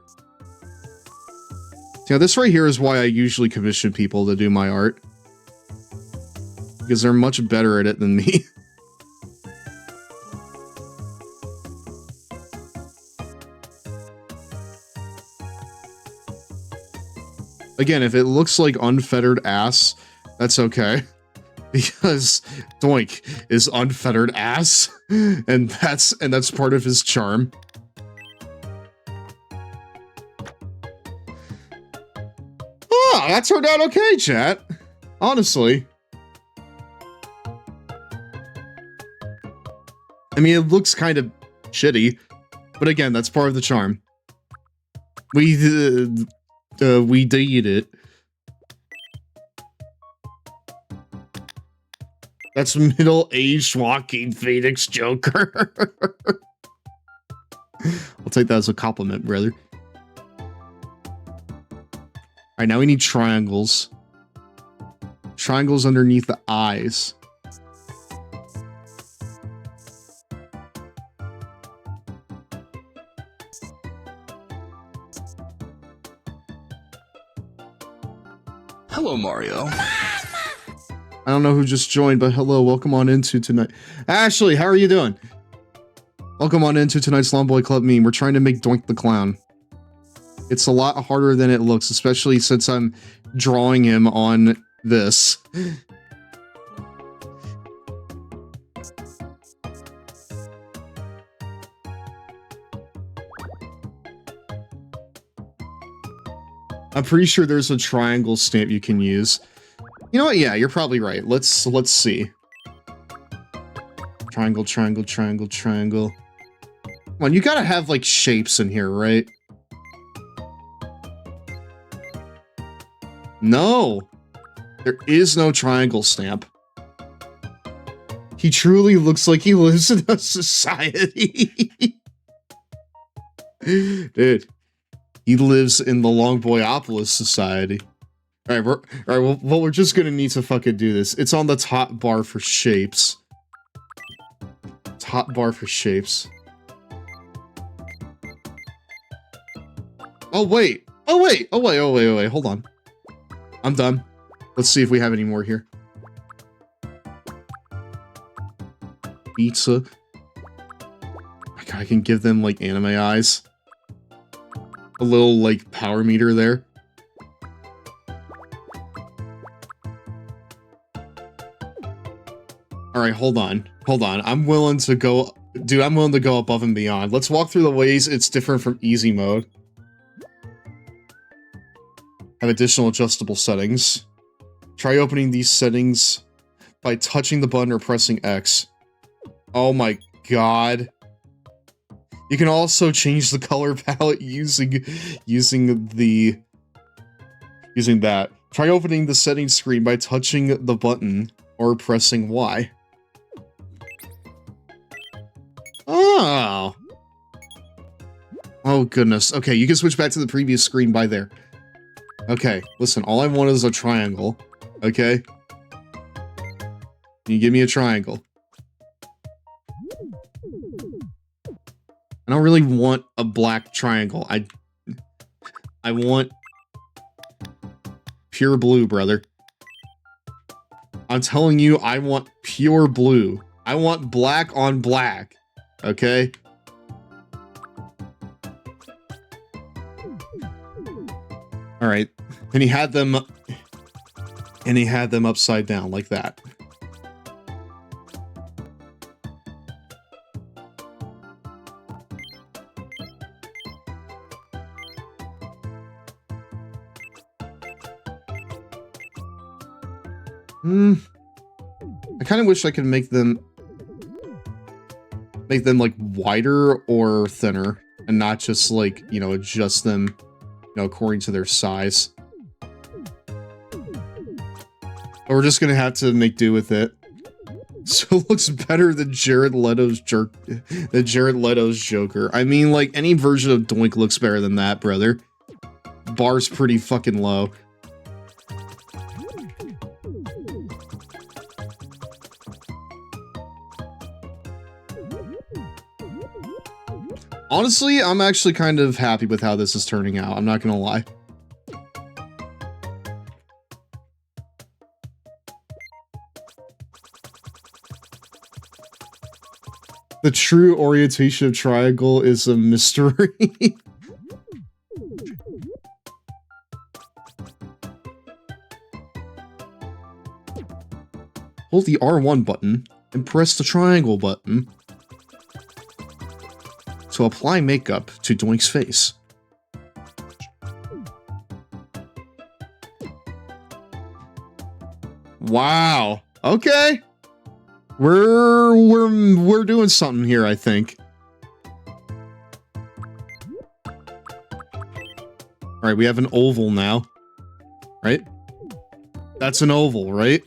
Yeah, this right here is why I usually commission people to do my art. Because they're much better at it than me. Again, if it looks like unfettered ass, that's okay. Because Doink is unfettered ass, and that's part of his charm. Oh, that turned out okay, chat. Honestly. I mean, it looks kind of shitty, but again, that's part of the charm. we did it. That's middle-aged Joaquin Phoenix Joker. I'll take that as a compliment, brother. Alright, now we need triangles. Triangles underneath the eyes. Hello, Mario. I don't know who just joined, but hello, welcome on into tonight. Ashley, how are you doing? Welcome on into tonight's Longboy Club meme. We're trying to make Doink the Clown. It's a lot harder than it looks, especially since I'm drawing him on this. I'm pretty sure there's a triangle stamp you can use. You know what? Yeah, you're probably right. Let's see. Triangle, triangle, triangle, triangle. Come on, you gotta have, like, shapes in here, right? No! There is no triangle stamp. He truly looks like he lives in a society. Dude. He lives in the Longboyopolis society. Alright, well, we're just gonna need to fucking do this. It's on the top bar for shapes. Top bar for shapes. Oh, wait. Oh, wait. Oh, wait. Oh, wait. Oh, wait. Hold on. I'm done. Let's see if we have any more here. Pizza. Oh my god, I can give them, like, anime eyes. A little, like, power meter there. Alright, hold on. Hold on. I'm willing to go... Dude, I'm willing to go above and beyond. Let's walk through the ways it's different from easy mode. Have additional adjustable settings. Try opening these settings by touching the button or pressing X. Oh my god. You can also change the color palette using that. Try opening the settings screen by touching the button or pressing Y. Oh. Oh goodness. Okay, you can switch back to the previous screen by there. Okay, listen, all I want is a triangle. Okay? Can you give me a triangle? I don't really want a black triangle. I want pure blue, brother. I'm telling you, I want pure blue. I want black on black. Okay? Alright. And he had them upside down like that. I kind of wish I could make them like wider or thinner and not just like, you know, adjust them, you know, according to their size. But we're just gonna have to make do with it. So it looks better than Jared Leto's Joker. I mean, like, any version of Doink looks better than that, brother. Bar's pretty fucking low. Honestly, I'm actually kind of happy with how this is turning out. I'm not gonna lie. The true orientation of triangle is a mystery. Hold the R1 button and press the triangle button to apply makeup to Doink's face. Wow. Okay. We're doing something here, I think. All Alright, we have an oval now. Right? That's an oval, right?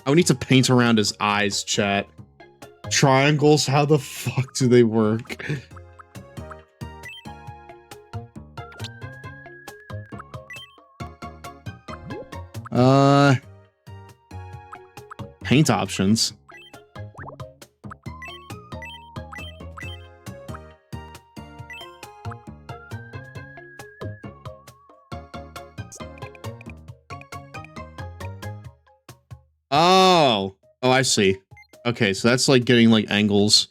I need to paint around his eyes, chat. Triangles, how the fuck do they work? Paint options. Oh, I see. Okay, so that's like getting like angles.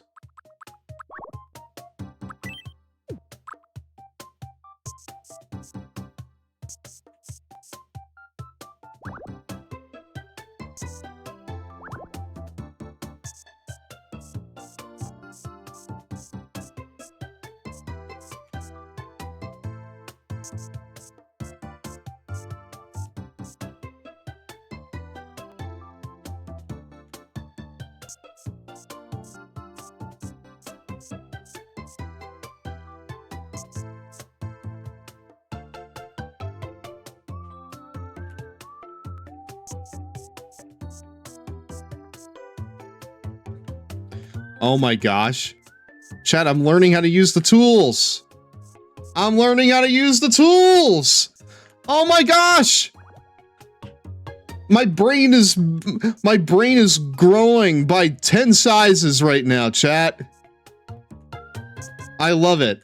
Oh my gosh. Chat, I'm learning how to use the tools. I'm learning how to use the tools. Oh my gosh. My brain is growing by 10 sizes right now, chat. I love it.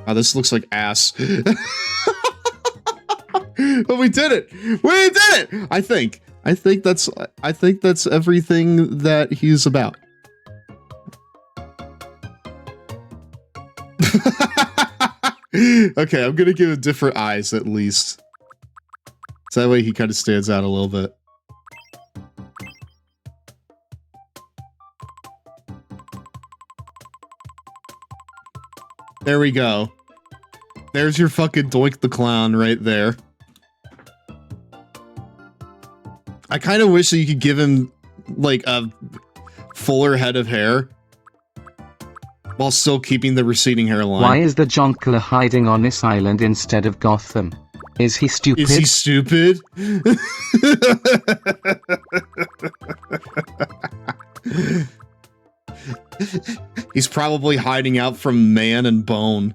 Oh, this looks like ass. But we did it. We did it. I think that's everything that he's about. Okay, I'm gonna give him different eyes at least. So that way he kind of stands out a little bit. There we go. There's your fucking Doink the Clown right there. I kind of wish that you could give him, like, a fuller head of hair while still keeping the receding hairline. Why is the Jonkler hiding on this island instead of Gotham? Is he stupid? Is he stupid? He's probably hiding out from Man and Bone.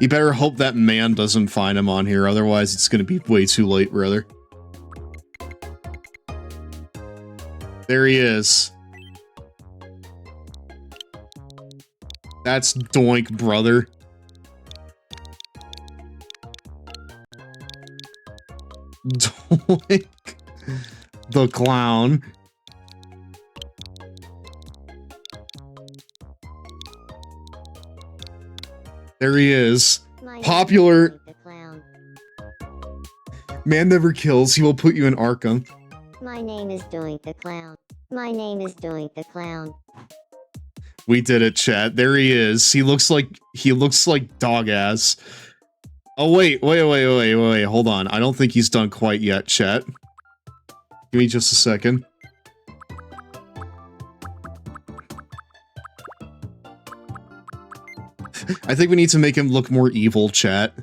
You better hope that Man doesn't find him on here, otherwise it's gonna be way too late, brother. There he is. That's Doink, brother. Doink the Clown. There he is. Popular. Man never kills. He will put you in Arkham. My name is Doink the Clown. My name is Doink the Clown. We did it, chat. There he is. He looks like dog ass. Oh wait. Hold on. I don't think he's done quite yet, chat. Give me just a second. I think we need to make him look more evil, chat.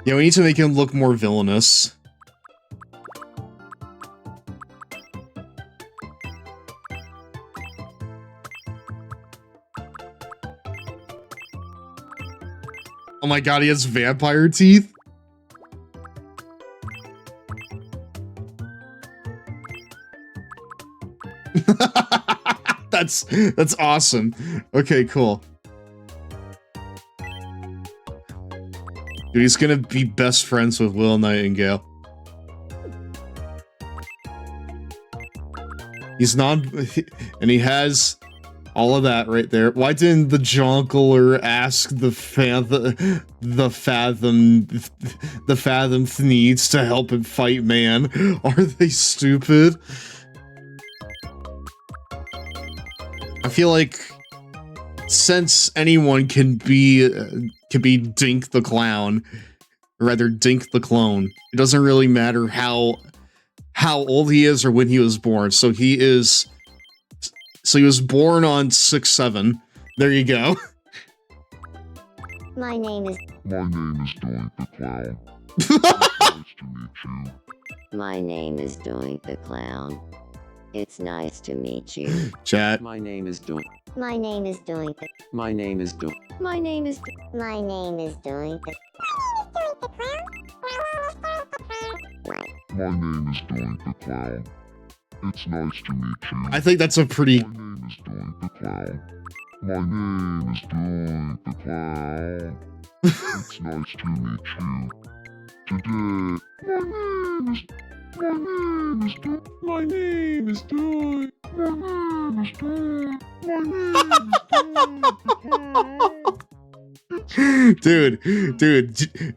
Yeah, we need to make him look more villainous. Oh my god, he has vampire teeth? That's awesome. Okay, cool. Dude, he's gonna be best friends with Will Nightingale. He's not, and he has all of that right there. Why didn't the Jonkler ask the Fathom needs to help him fight Man? Are they stupid? I feel like since anyone can be Dink the Clown, or rather Dink the Clone, it doesn't really matter how old he is or when he was born. So he was born on 6/7. There you go. My name is Doink the Clown. My name is Doink the Clown. It's nice to meet you. Chat. My name is Doink. My name is Doink. My name is Doink. My name is Doink. My name is Doink the Clown. It's nice to meet you. I think that's a pretty. My name is Doink the Clown. My name is Doink the Clown. It's nice to meet you. Today, my name is Doink. My name is Doink. My name is Doink.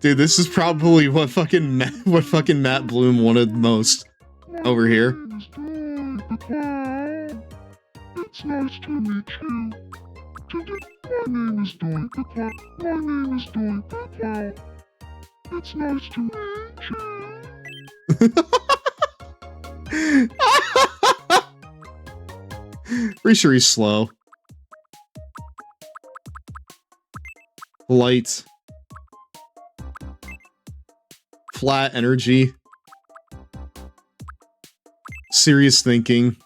Dude, this is probably what fucking Matt Bloom wanted most over here. It's nice to meet you. Today, my name is Doink the Clown. My name is Doink the Clown. It's nice to meet you. Pretty sure he's slow. Light. Flat energy. Serious thinking.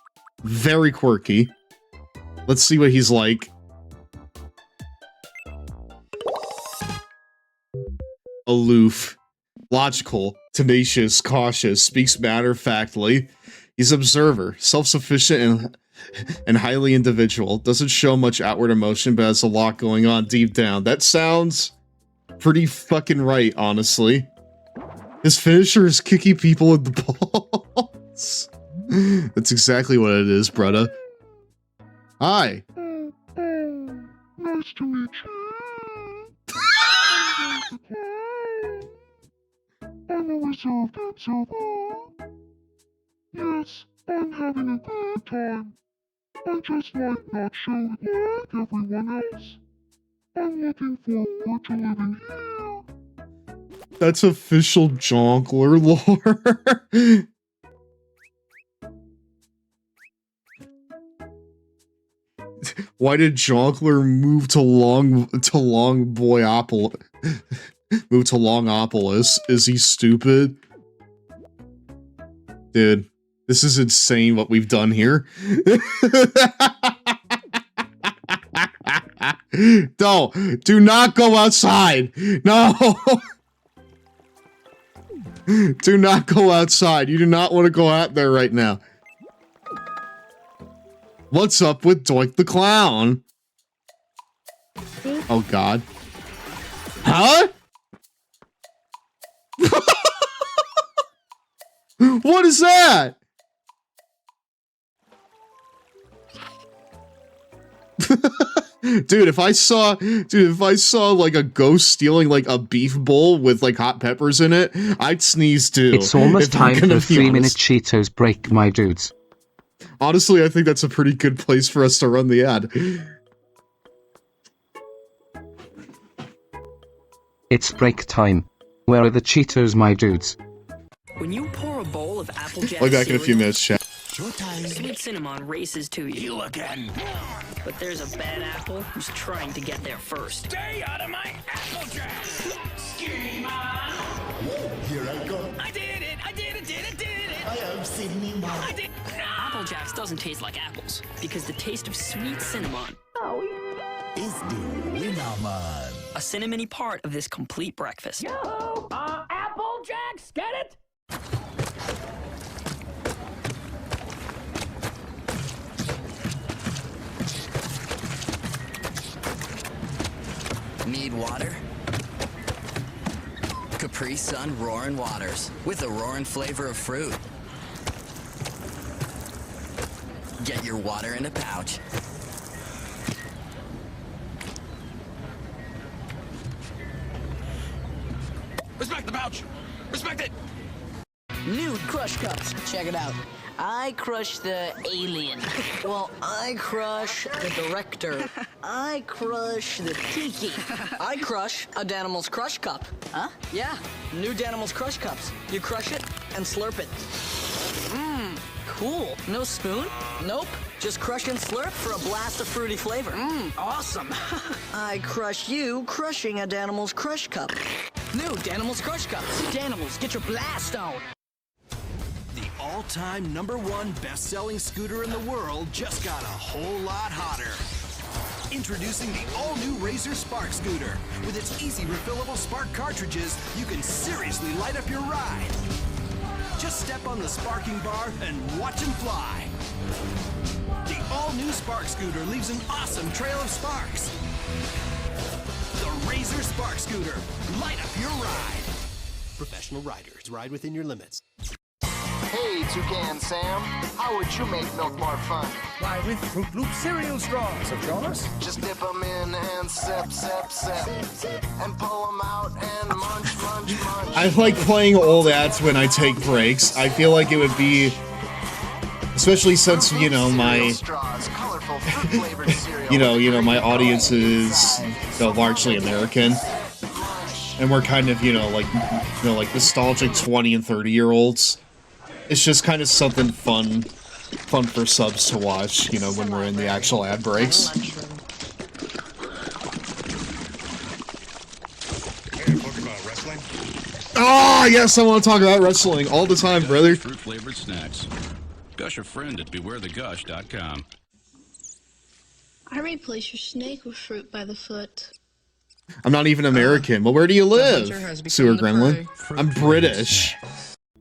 Very quirky. Let's see what he's like. Aloof. Logical. Tenacious. Cautious. Speaks matter-of-factly. He's observer. Self-sufficient and highly individual. Doesn't show much outward emotion, but has a lot going on deep down. That sounds pretty fucking right, honestly. His finisher is kicking people in the balls. That's exactly what it is, brother. Hi. Nice to meet you. I'm a reserved observer. Yes, I'm having a good time. I just might not show it like everyone else. I'm looking forward to living here. That's official Jonkler lore. Why did Jonkler move to Longopolis? Is he stupid? Dude, this is insane what we've done here. No, do not go outside. No. Do not go outside. You do not want to go out there right now. What's up with Doink the Clown? Oh god. Huh? What is that? Dude, if I saw like a ghost stealing like a beef bowl with like hot peppers in it, I'd sneeze too. It's almost time for a 3-minute Cheetos break, my dudes. Honestly, I think that's a pretty good place for us to run the ad. It's break time. Where are the Cheetos, my dudes? When you pour a bowl of Applejack I'll be back in a few minutes, chat. Sweet cinnamon races to you. You again. But there's a bad apple who's trying to get there first. Stay out of my Applejack! Scheme on! Here I go. I did it! I did it! I am cinnamon. I did Applejacks doesn't taste like apples because the taste of sweet cinnamon is the cinnamon. a cinnamony part of this complete breakfast. Yo! Applejacks, get it? Need water? Capri Sun Roaring Waters with a roaring flavor of fruit. Get your water in a pouch. Respect the pouch! Respect it! New crush cups. Check it out. I crush the alien. Well, I crush the director. I crush the tiki. I crush a Danimals Crush Cup. Huh? Yeah, new Danimals Crush Cups. You crush it and slurp it. Mmm, cool. No spoon? Nope. Just crush and slurp for a blast of fruity flavor. Mmm, awesome. I crush you crushing a Danimals Crush Cup. New Danimals Crush Cups. Danimals, get your blast on. The all-time #1 best-selling scooter in the world just got a whole lot hotter. Introducing the all-new Razor Spark Scooter. With its easy refillable spark cartridges, you can seriously light up your ride. Just step on the sparking bar and watch them fly. The all-new Spark Scooter leaves an awesome trail of sparks. The Razor Spark Scooter. Light up your ride. Professional riders, ride within your limits. Hey, Toucan Sam, how would you make milk more fun? Why, with Fruit Loop cereal straws, of course. Just dip them in and sip, sip, sip, and pull them out and munch, munch, munch. I like playing old ads when I take breaks. I feel like it would be, especially since, you know, my, my audience is largely American. And we're kind of, like nostalgic 20 and 30-year-olds. It's just kind of something fun for subs to watch, when we're in the actual ad breaks. Oh, yes, I want to talk about wrestling all the time, brother. Fruit-flavored snacks. Gush a friend at bewarethegush.com. I replace your snake with fruit by the foot. I'm not even American. Well, where do you live, Sewer Gremlin? I'm British.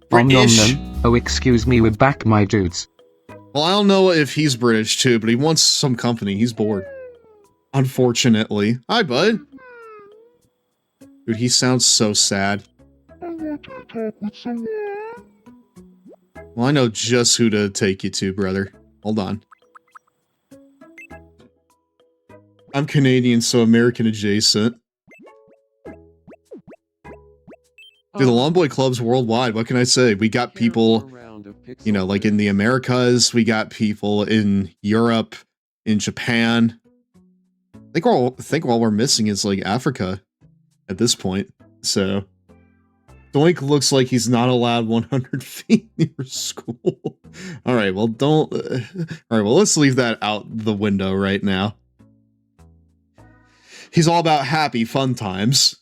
British. Oh, excuse me, we're back, my dudes. Well, I don't know if he's British too, but he wants some company. He's bored. Unfortunately. Hi, bud. Dude, he sounds so sad. Well, I know just who to take you to, brother. Hold on. I'm Canadian, so American adjacent. Dude, the Long Boy Club's worldwide. What can I say? We got people, like in the Americas. We got people in Europe, in Japan. I think all we're missing is like Africa at this point. So, Doink looks like he's not allowed 100 feet near school. All right, well, all right, well, let's leave that out the window right now. He's all about happy, fun times.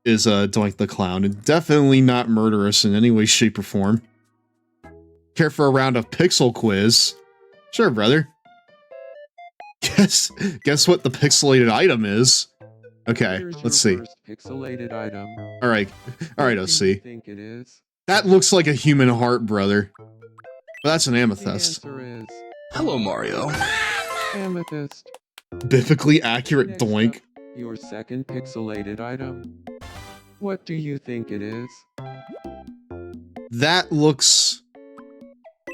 Is Doink the Clown, and definitely not murderous in any way, shape, or form. Care for a round of pixel quiz? Sure, brother. Guess what the pixelated item is? Okay, let's see. Pixelated item. All right, OC. Think it is? That looks like a human heart, brother. But that's an amethyst. The answer is hello, Mario. Amethyst. Biblically accurate. Next Doink. Up, your second pixelated item. What do you think it is? That looks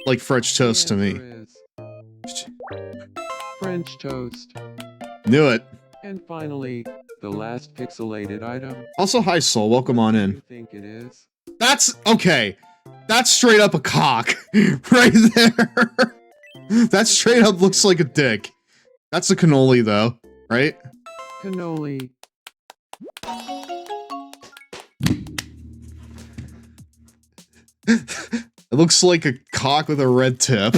like French toast to me. French toast. Knew it. And finally, the last pixelated item. Also, hi Soul, welcome on in. What do you think it is? That's okay. That's straight up a cock right there. That straight up looks like a dick. That's a cannoli though, right? Cannoli. It looks like a cock with a red tip.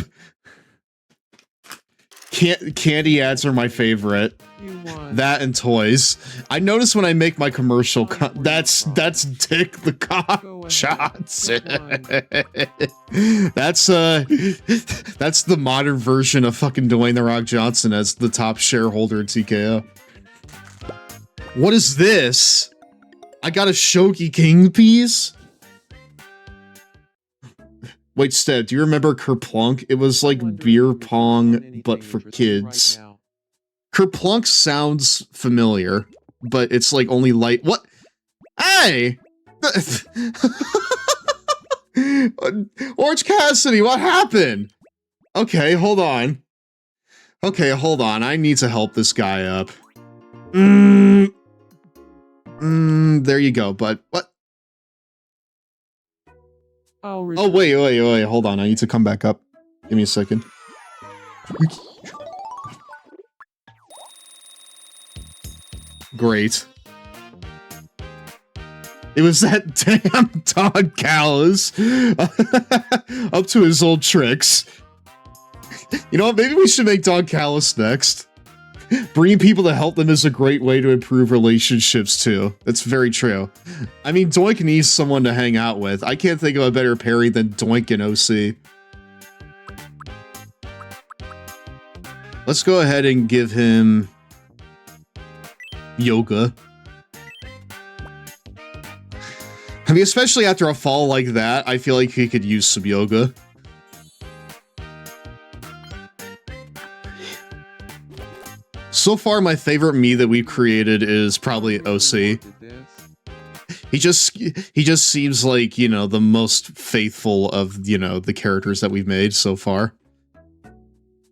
Candy ads are my favorite. That and toys. I notice when I make my commercial, that's Dick the Cock Shots. That's the modern version of fucking Dwayne The Rock Johnson as the top shareholder at TKO. What is this? I got a Shogi King piece? Wait, Stev, do you remember Kerplunk? It was like beer pong, but for kids. Kerplunk sounds familiar, but it's like only light. What? Hey! Orange Cassidy, what happened? Okay, hold on. Okay, hold on. I need to help this guy up. There you go, bud. What? I'll Oh, wait, hold on. I need to come back up. Give me a second. Great. It was that damn Dog Callus up to his old tricks. You know what? Maybe we should make Dog Callus next. Bringing people to help them is a great way to improve relationships, too. That's very true. I mean, Doink needs someone to hang out with. I can't think of a better pairing than Doink and OC. Let's go ahead and give him yoga. I mean, especially after a fall like that, I feel like he could use some yoga. So far, my favorite me that we've created is probably OC. He just seems like, you know, the most faithful of, you know, the characters that we've made so far.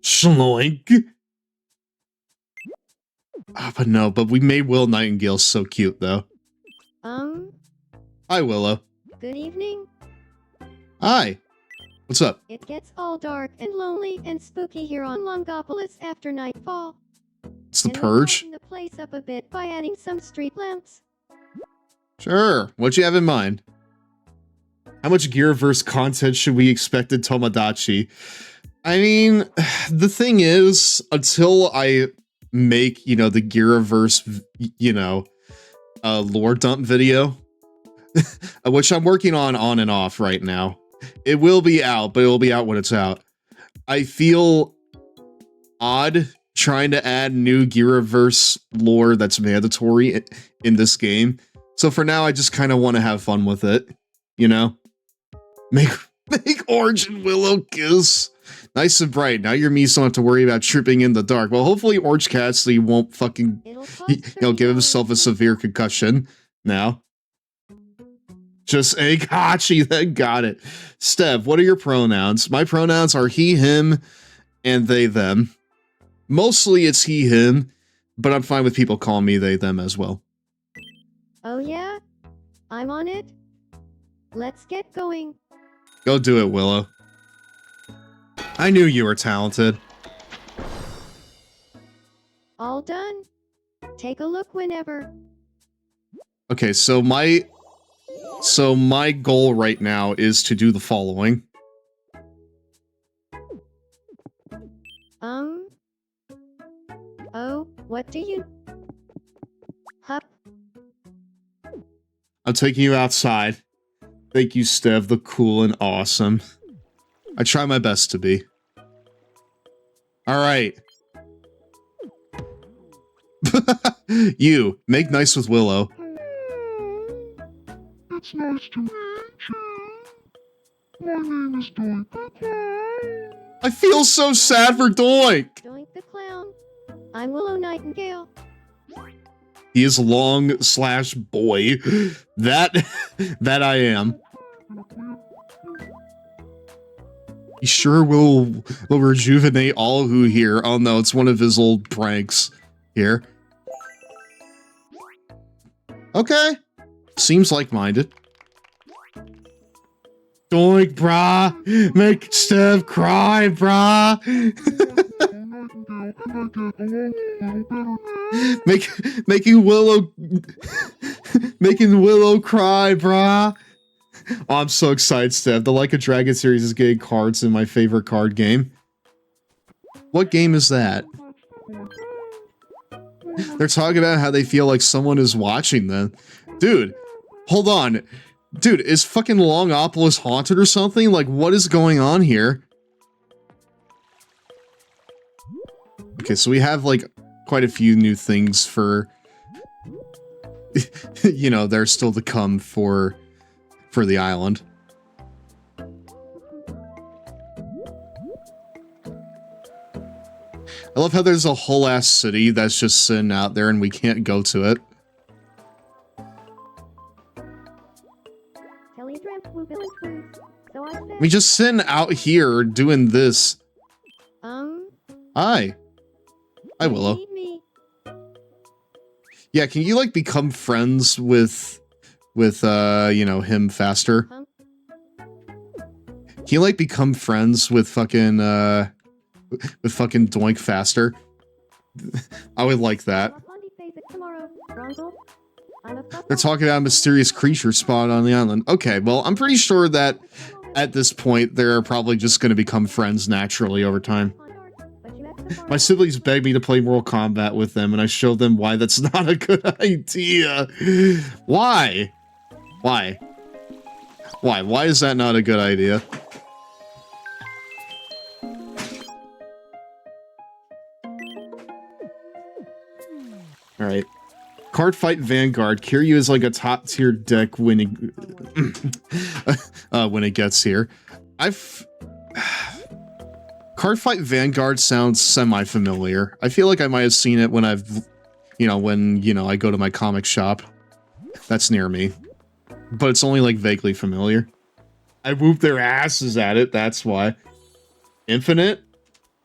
Schloink. But we made Will Nightingale so cute, though. Hi, Willow. Good evening. Hi. What's up? It gets all dark and lonely and spooky here on Longopolis after nightfall. It's the Purge? Brighten the place up a bit by adding some street lamps. Sure. What'd you have in mind? How much Giraverse content should we expect in Tomodachi? I mean, the thing is, until I make, you know, the Giraverse, you know, lore dump video, which I'm working on and off right now. It will be out, but it will be out when it's out. I feel odd trying to add new Giraverse lore that's mandatory in this game. So for now, I just kind of want to have fun with it, you know? Make Orange and Willow kiss. Nice and bright. Now your Mies don't have to worry about tripping in the dark. Well, hopefully Orange Cassidy won't fucking, give himself a severe concussion now. Just a Hachi, then got it. Stev, what are your pronouns? My pronouns are he, him, and they, them. Mostly it's he, him, but I'm fine with people calling me they, them as well. Oh yeah? I'm on it. Let's get going. Go do it, Willow. I knew you were talented. All done? Take a look whenever. Okay, so my goal right now is to do the following. Oh, what do you... Hup. I'm taking you outside. Thank you, Stev, the cool and awesome. I try my best to be. Alright. You, make nice with Willow. It's nice to meet you. My name is Doink the Clown. I feel so sad for Doink. Doink the Clown. I'm Willow Nightingale. He is long/boy. That I am. He sure will rejuvenate all who hear. Oh no, it's one of his old pranks here. Okay. Seems like-minded. Doink, brah! Make Stev cry, brah! Making Willow cry, brah! Oh, I'm so excited, Stev. The Like a Dragon series is getting cards in my favorite card game. What game is that? They're talking about how they feel like someone is watching them. Dude, hold on. Dude, is fucking Longopolis haunted or something? Like, what is going on here? Okay, so we have, like, quite a few new things for... you know, they're still to come for the island. I love how there's a whole ass city that's just sitting out there and we can't go to it. We just sitting out here doing this. Hi. Hi, Willow. Yeah, can you, like, become friends with you know, him faster? Can you like become friends with fucking Doink Faster? I would like that. They're talking about a mysterious creature spotted on the island. Okay, well, I'm pretty sure that at this point, they're probably just going to become friends naturally over time. My siblings begged me to play Mortal Kombat with them, and I showed them why that's not a good idea. Why? Why? Why? Why is that not a good idea? Alright. Card Fight Vanguard. Kiryu is like a top tier deck when it gets here. Card Fight Vanguard sounds semi-familiar. I feel like I might have seen it when I go to my comic shop. That's near me. But it's only like vaguely familiar. I whoop their asses at it, that's why. Infinite?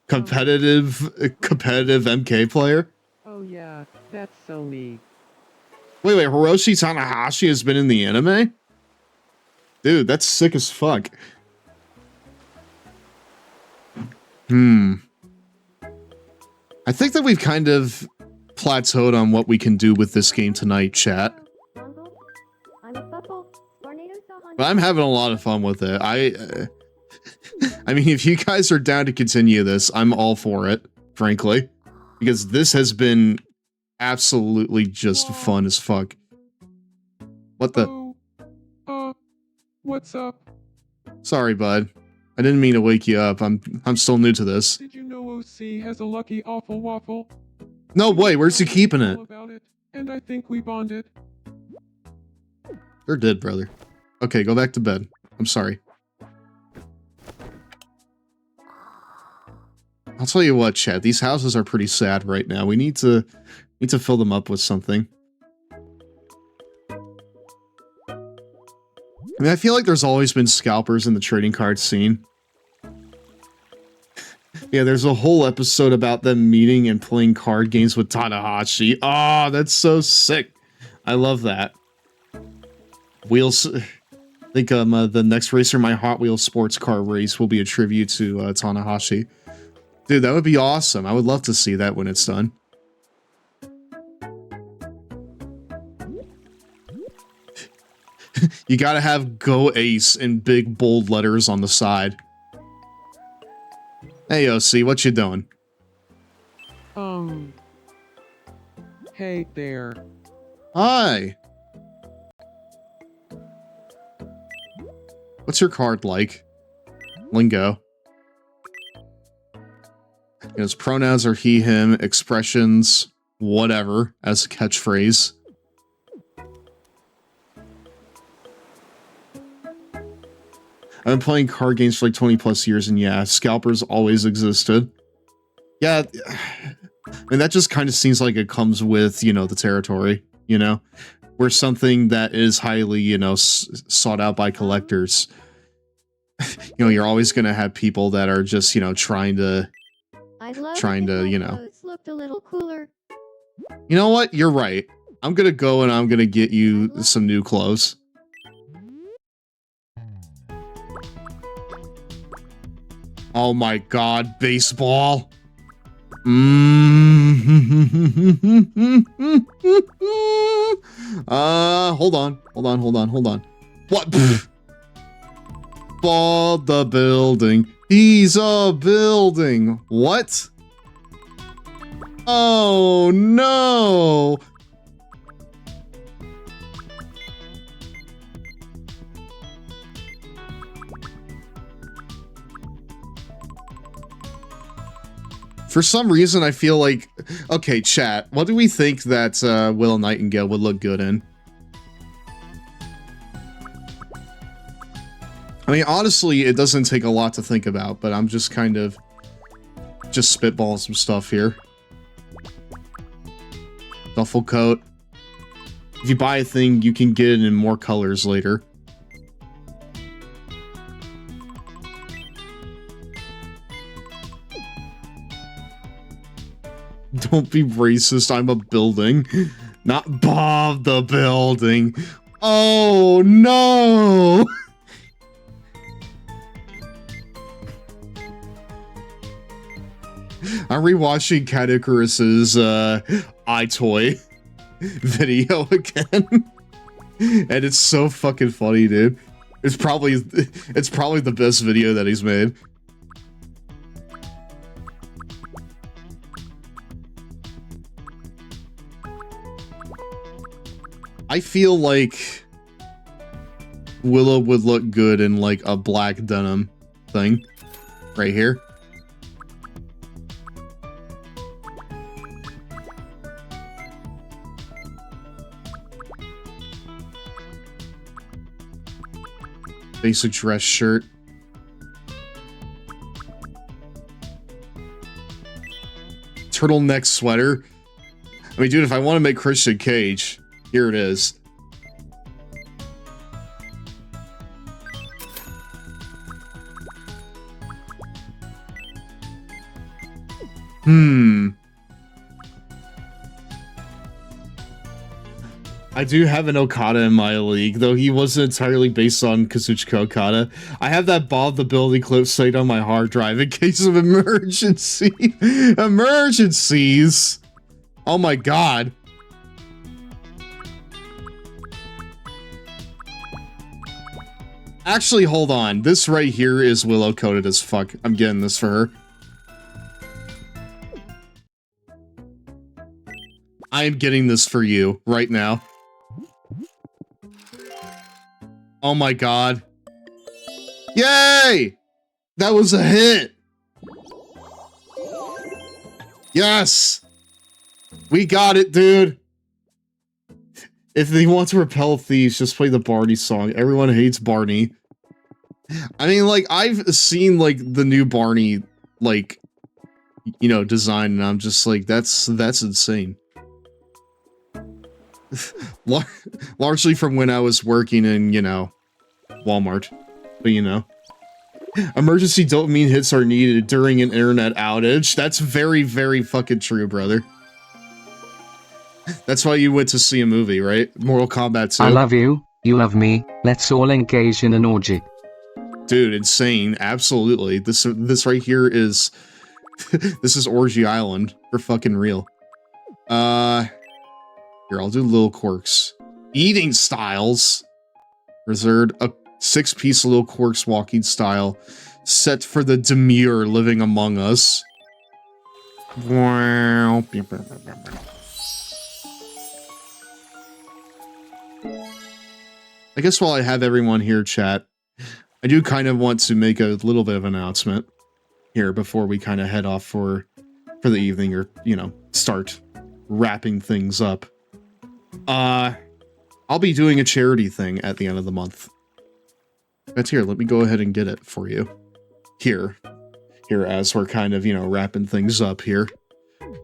Competitive MK player? Oh yeah, that's so me. Wait, Hiroshi Tanahashi has been in the anime? Dude, that's sick as fuck. I think that we've kind of plateaued on what we can do with this game tonight, chat. But I'm having a lot of fun with it. I mean, if you guys are down to continue this, I'm all for it, frankly. Because this has been absolutely just fun as fuck. What the? What's up? Sorry, bud. I didn't mean to wake you up. I'm still new to this. Did you know OC has a lucky awful waffle? No way, where's he keeping it? About it, and I think we bonded. They're dead, brother. Okay, go back to bed. I'm sorry. I'll tell you what, Chad, these houses are pretty sad right now. We need to fill them up with something. I mean, I feel like there's always been scalpers in the trading card scene. Yeah, there's a whole episode about them meeting and playing card games with Tanahashi. Oh, that's so sick. I love that. Wheels... I think the next racer, my Hot Wheels sports car race, will be a tribute to Tanahashi. Dude, that would be awesome. I would love to see that when it's done. You gotta have Go Ace in big bold letters on the side. Hey, OC, what you doing? Hey there. Hi. What's your card like? Lingo. His pronouns are he, him, expressions, whatever, as a catchphrase. I've been playing card games for like 20 plus years, and yeah, scalpers always existed. Yeah, I mean, that just kind of seems like it comes with, you know, the territory, you know? Where something that is highly, you know, sought out by collectors, you know, you're always going to have people that are just, you know, trying to, you know. Looked a little cooler. You know what? You're right. I'm going to go and I'm going to get you some new clothes. Oh my god, baseball. Hold on. What? Ball the building. He's a building. What? Oh no. For some reason, I feel like... Okay, chat, what do we think that Will Nightingale would look good in? I mean, honestly, it doesn't take a lot to think about, but I'm just kind of... just spitballing some stuff here. Duffel coat. If you buy a thing, you can get it in more colors later. Don't be racist, I'm a building. Not Bob the building. Oh no! I'm rewatching Katakurus's iToy video again. And it's so fucking funny, dude. It's probably the best video that he's made. I feel like Willow would look good in like a black denim thing right here. Basic dress shirt. Turtleneck sweater. I mean, dude, if I want to make Christian Cage, here it is. I do have an Okada in my league, though he wasn't entirely based on Kazuchika Okada. I have that Bob the Building clip saved on my hard drive in case of emergency. Emergencies! Oh my god. Actually, hold on. This right here is Willow coded as fuck. I'm getting this for her. I am getting this for you right now. Oh my god. Yay! That was a hit! Yes! We got it, dude! If they want to repel thieves, just play the Barney song. Everyone hates Barney. I mean, like, I've seen, like, the new Barney, like, you know, design, and I'm just like, that's insane. Largely from when I was working in, you know, Walmart. But, you know. Emergency dopamine hits are needed during an internet outage. That's very, very fucking true, brother. That's why you went to see a movie, right? Mortal Kombat 2. I love you, you love me, let's all engage in an orgy. Dude, insane. Absolutely. This right here is... this is Orgy Island. For fucking real. Here, I'll do little quirks. Eating styles. Reserved a 6-piece little quirks walking style. Set for the demure living among us. Wow. I guess while I have everyone here, chat, I do kind of want to make a little bit of an announcement here before we kind of head off for the evening, or, you know, start wrapping things up. I'll be doing a charity thing at the end of the month. That's here. Let me go ahead and get it for you. Here as we're kind of, you know, wrapping things up here.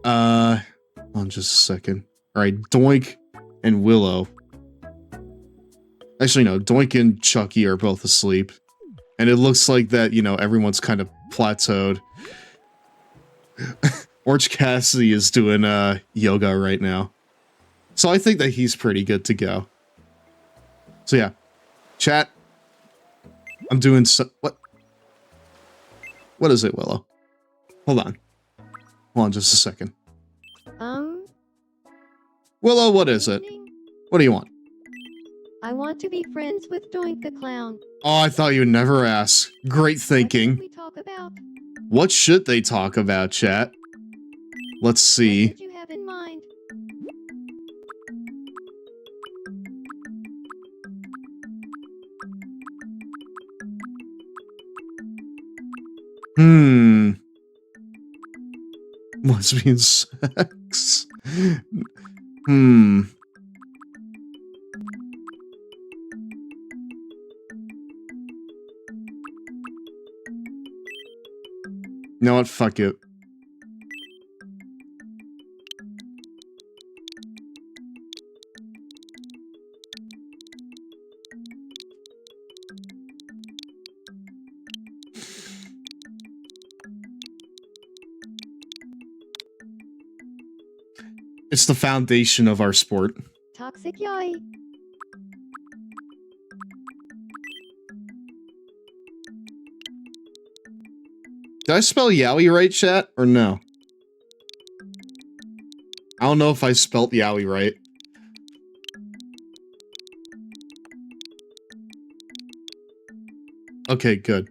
On just a second. Alright, Doink and Willow. Actually, no, Doink and Chucky are both asleep. And it looks like that, you know, everyone's kind of plateaued. Orange Cassidy is doing yoga right now. So I think that he's pretty good to go. So yeah. Chat. I'm doing so... What is it, Willow? Hold on. Hold on just a second. Willow, what is it? What do you want? I want to be friends with Doink the Clown. Oh, I thought you'd never ask. Great thinking. What should we talk about? What should they talk about, chat? Let's see. What did you have in mind? Lesbian sex. You know what? Fuck it. It's the foundation of our sport. Toxic yaoi. Did I spell yaoi right, chat? Or no? I don't know if I spelt Yaoi right. Okay, good.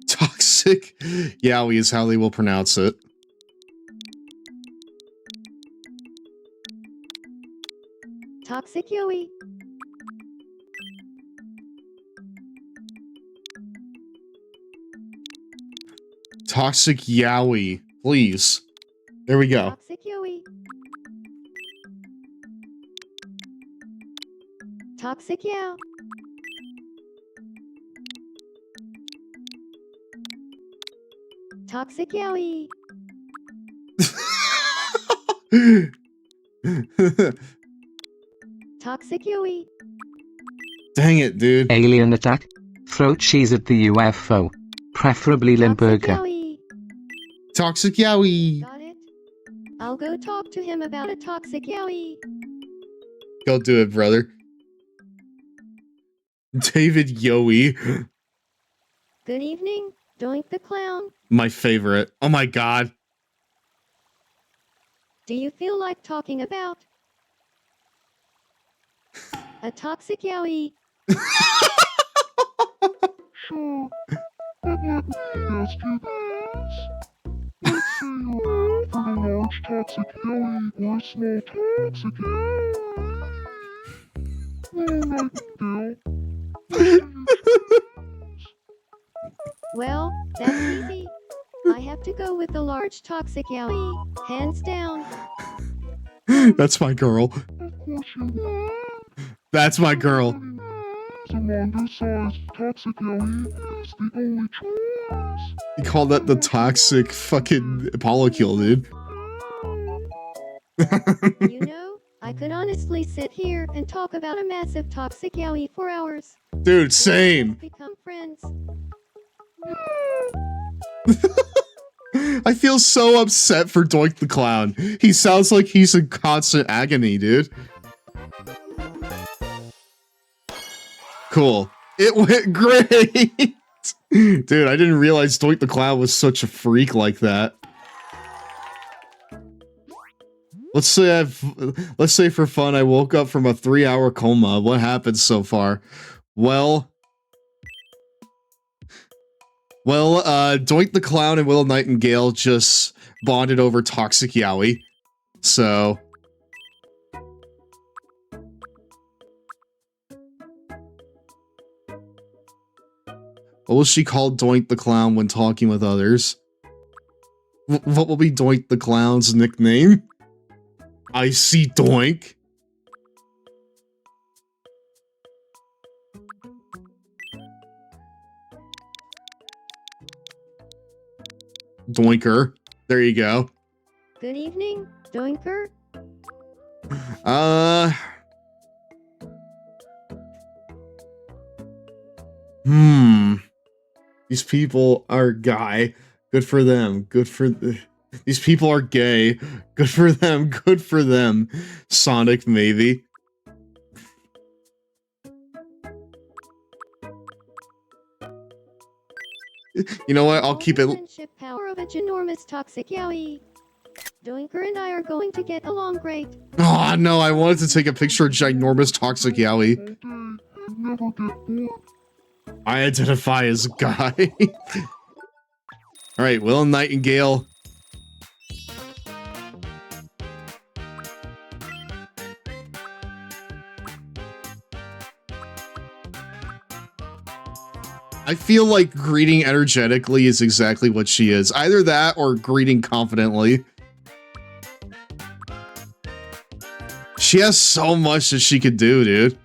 Toxic Yaoi is how they will pronounce it. Toxic Yui. Toxic Yaoi, please. There we go. Toxic Yui. Toxic Yao. Toxic Yaoi. Toxic Yui. Dang it, dude. Alien attack. Throw cheese at the UFO. Preferably Limburger. Toxic Yaoi. Got it? I'll go talk to him about a toxic Yaoi. Go do it, brother. David Yowie. Good evening, Doink the Clown. My favorite. Oh my god. Do you feel like talking about a toxic Yaoi? Sure, but let me ask you this. Let's say you're over a large toxic Yaoi or a small toxic Yaoi. Well, Nightingale, which do you choose? Well, that's easy. I have to go with the large toxic Yaoi, hands down. That's my girl. Of course you will. That's my girl. The longer-sized toxic Yaoi is the only choice. You call that the toxic fucking polycule, dude. You know, I could honestly sit here and talk about a massive toxic Yaoi for hours. Dude, same. Become friends. I feel so upset for Doink the Clown. He sounds like he's in constant agony, dude. Cool. It went great! Dude, I didn't realize Doink the Clown was such a freak like that. Let's say for fun I woke up from a 3-hour coma. What happened so far? Well, Doink the Clown and Will Nightingale just bonded over Toxic Yaoi. So what will she call Doink the Clown when talking with others? What will be Doink the Clown's nickname? I see Doink. Doinker. There you go. Good evening, Doinker. These people are guy. Good for them. Good for these people are gay. Good for them. Good for them. Sonic, maybe. You know what? I'll keep it. Friendship power of a ginormous toxic Yaoi. Doinker and I are going to get along great. Oh no, I wanted to take a picture of ginormous toxic Yaoi. I identify as a guy. Alright, Will Nightingale. I feel like greeting energetically is exactly what she is. Either that or greeting confidently. She has so much that she could do, dude.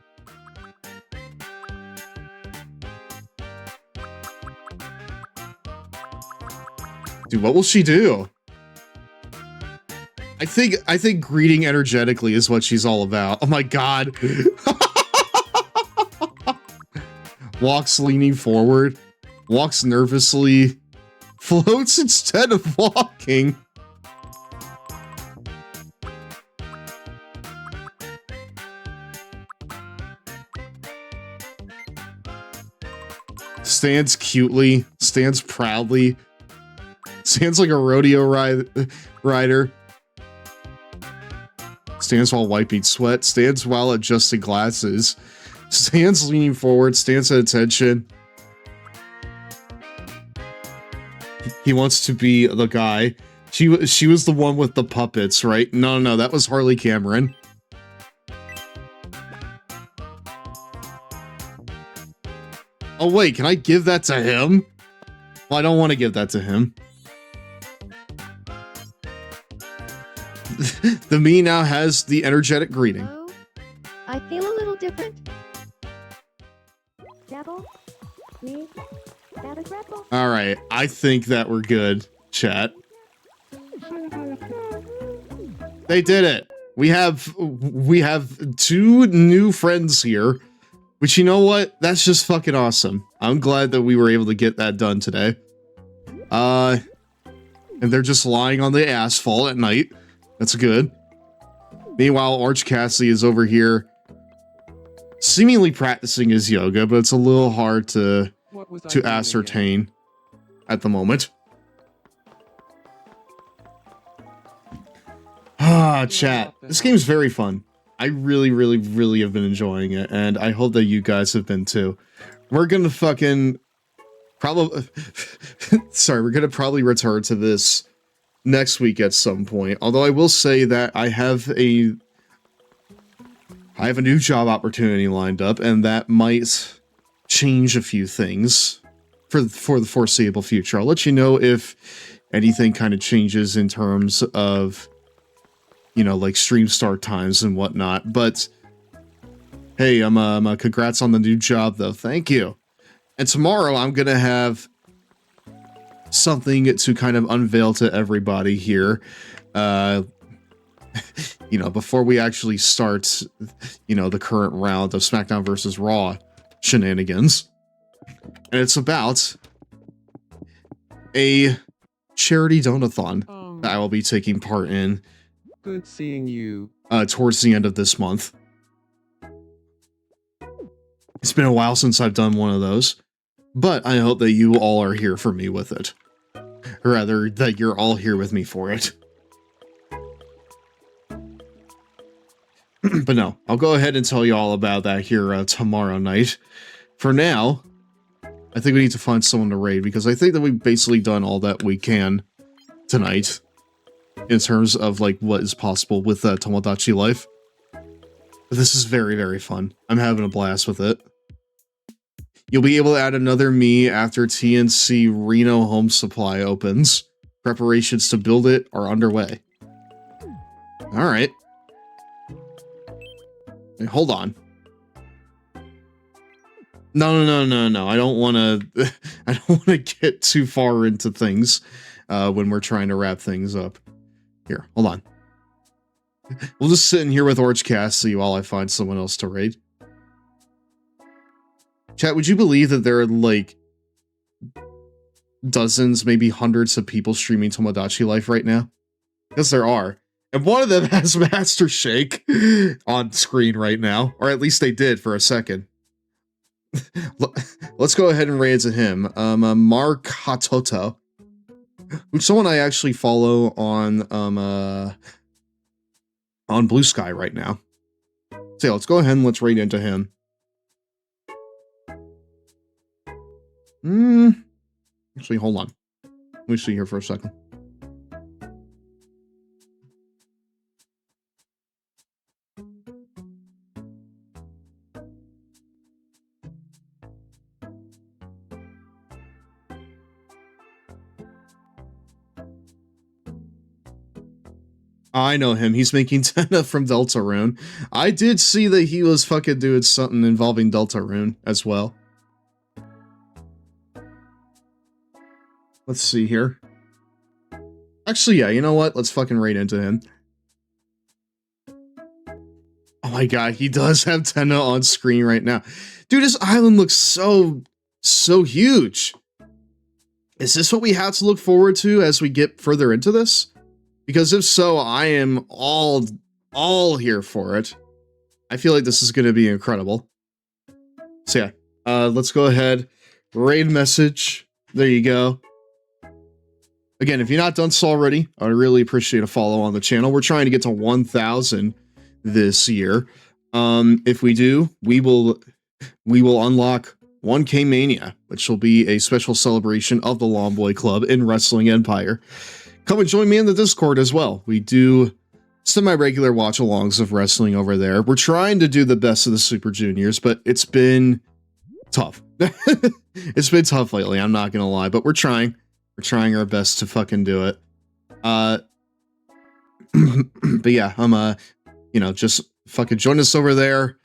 Dude, what will she do? I think greeting energetically is what she's all about. Oh my god. Walks leaning forward. Walks nervously. Floats instead of walking. Stands cutely. Stands proudly. Stands like a rodeo rider. Stands while wiping sweat. Stands while adjusting glasses. Stands leaning forward. Stands at attention. He wants to be the guy. She was the one with the puppets, right? No, that was Harley Cameron. Oh wait, can I give that to him? Well, I don't want to give that to him. The me now has the energetic greeting. Hello? I feel a little different. Devil? Me? That is Red Bull. Alright, I think that we're good, chat. They did it! We have 2 new friends here. Which, you know what? That's just fucking awesome. I'm glad that we were able to get that done today. And they're just lying on the asphalt at night. That's good. Meanwhile, Orange Cassidy is over here seemingly practicing his yoga, but it's a little hard to ascertain at the moment. Ah, chat. This game's very fun. I really, really, really have been enjoying it, and I hope that you guys have been too. We're gonna fucking probably we're gonna probably return to this next week at some point. Although I will say that I have a new job opportunity lined up, and that might change a few things for the foreseeable future. I'll let you know if anything kind of changes in terms of, you know, like stream start times and whatnot. But hey, I'm congrats on the new job though. Thank you. And tomorrow I'm gonna have something to kind of unveil to everybody here. You know, before we actually start, you know, the current round of SmackDown versus Raw shenanigans. And it's about a charity donathon that I will be taking part in. Good seeing you. Towards the end of this month. It's been a while since I've done one of those, but I hope that you all are here for me with it. Or rather, that you're all here with me for it. But no, I'll go ahead and tell you all about that here tomorrow night. For now, I think we need to find someone to raid, because I think that we've basically done all that we can tonight in terms of like what is possible with Tomodachi Life. But this is very, very fun. I'm having a blast with it. You'll be able to add another me after TNC Reno Home Supply opens. Preparations to build it are underway. Alright. Hold on. No. I don't want to. I don't want to get too far into things when we're trying to wrap things up. Here, hold on. We'll just sit in here with Orange Cassidy while I find someone else to raid. Chat, would you believe that there are like dozens, maybe hundreds of people streaming Tomodachi Life right now? Because there are. And one of them has Master Shake on screen right now. Or at least they did for a second. Let's go ahead and raid to him. Mark Hatoto. Who's someone I actually follow on Blue Sky right now. So yeah, let's go ahead and let's raid into him. Actually, hold on. Let me see here for a second. I know him. He's making Tenna from Deltarune. I did see that he was fucking doing something involving Deltarune as well. Let's see here. Actually, yeah, you know what? Let's fucking raid into him. Oh my god, he does have Tenna on screen right now. Dude, this island looks so huge. Is this what we have to look forward to as we get further into this? Because if so, I am all here for it. I feel like this is going to be incredible. So yeah, let's go ahead. Raid message. There you go. again, if you're not done so already, I really appreciate a follow on the channel. We're trying to get to 1,000 this year. If we do, we will unlock 1K Mania, which will be a special celebration of the Longboy Club in Wrestling Empire. Come and join me in the Discord as well. We do semi-regular watch-alongs of wrestling over there. We're trying to do the best of the Super Juniors, but it's been tough. It's been tough lately, I'm not gonna lie, but we're trying. We're trying our best to fucking do it. But yeah, I'm just fucking join us over there.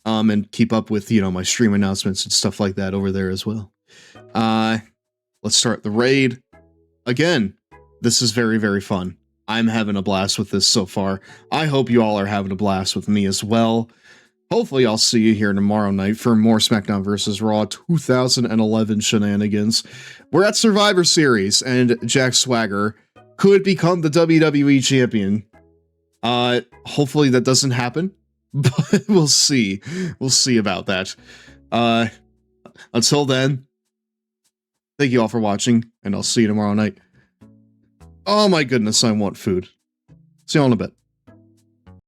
And keep up with, my stream announcements and stuff like that over there as well. Let's start the raid. Again, this is very, very fun. I'm having a blast with this so far. I hope you all are having a blast with me as well. Hopefully I'll see you here tomorrow night for more SmackDown vs. Raw 2011 shenanigans. We're at Survivor Series, and Jack Swagger could become the WWE champion. Hopefully that doesn't happen, but we'll see. We'll see about that. Until then, thank you all for watching, and I'll see you tomorrow night. Oh my goodness, I want food. See you all in a bit.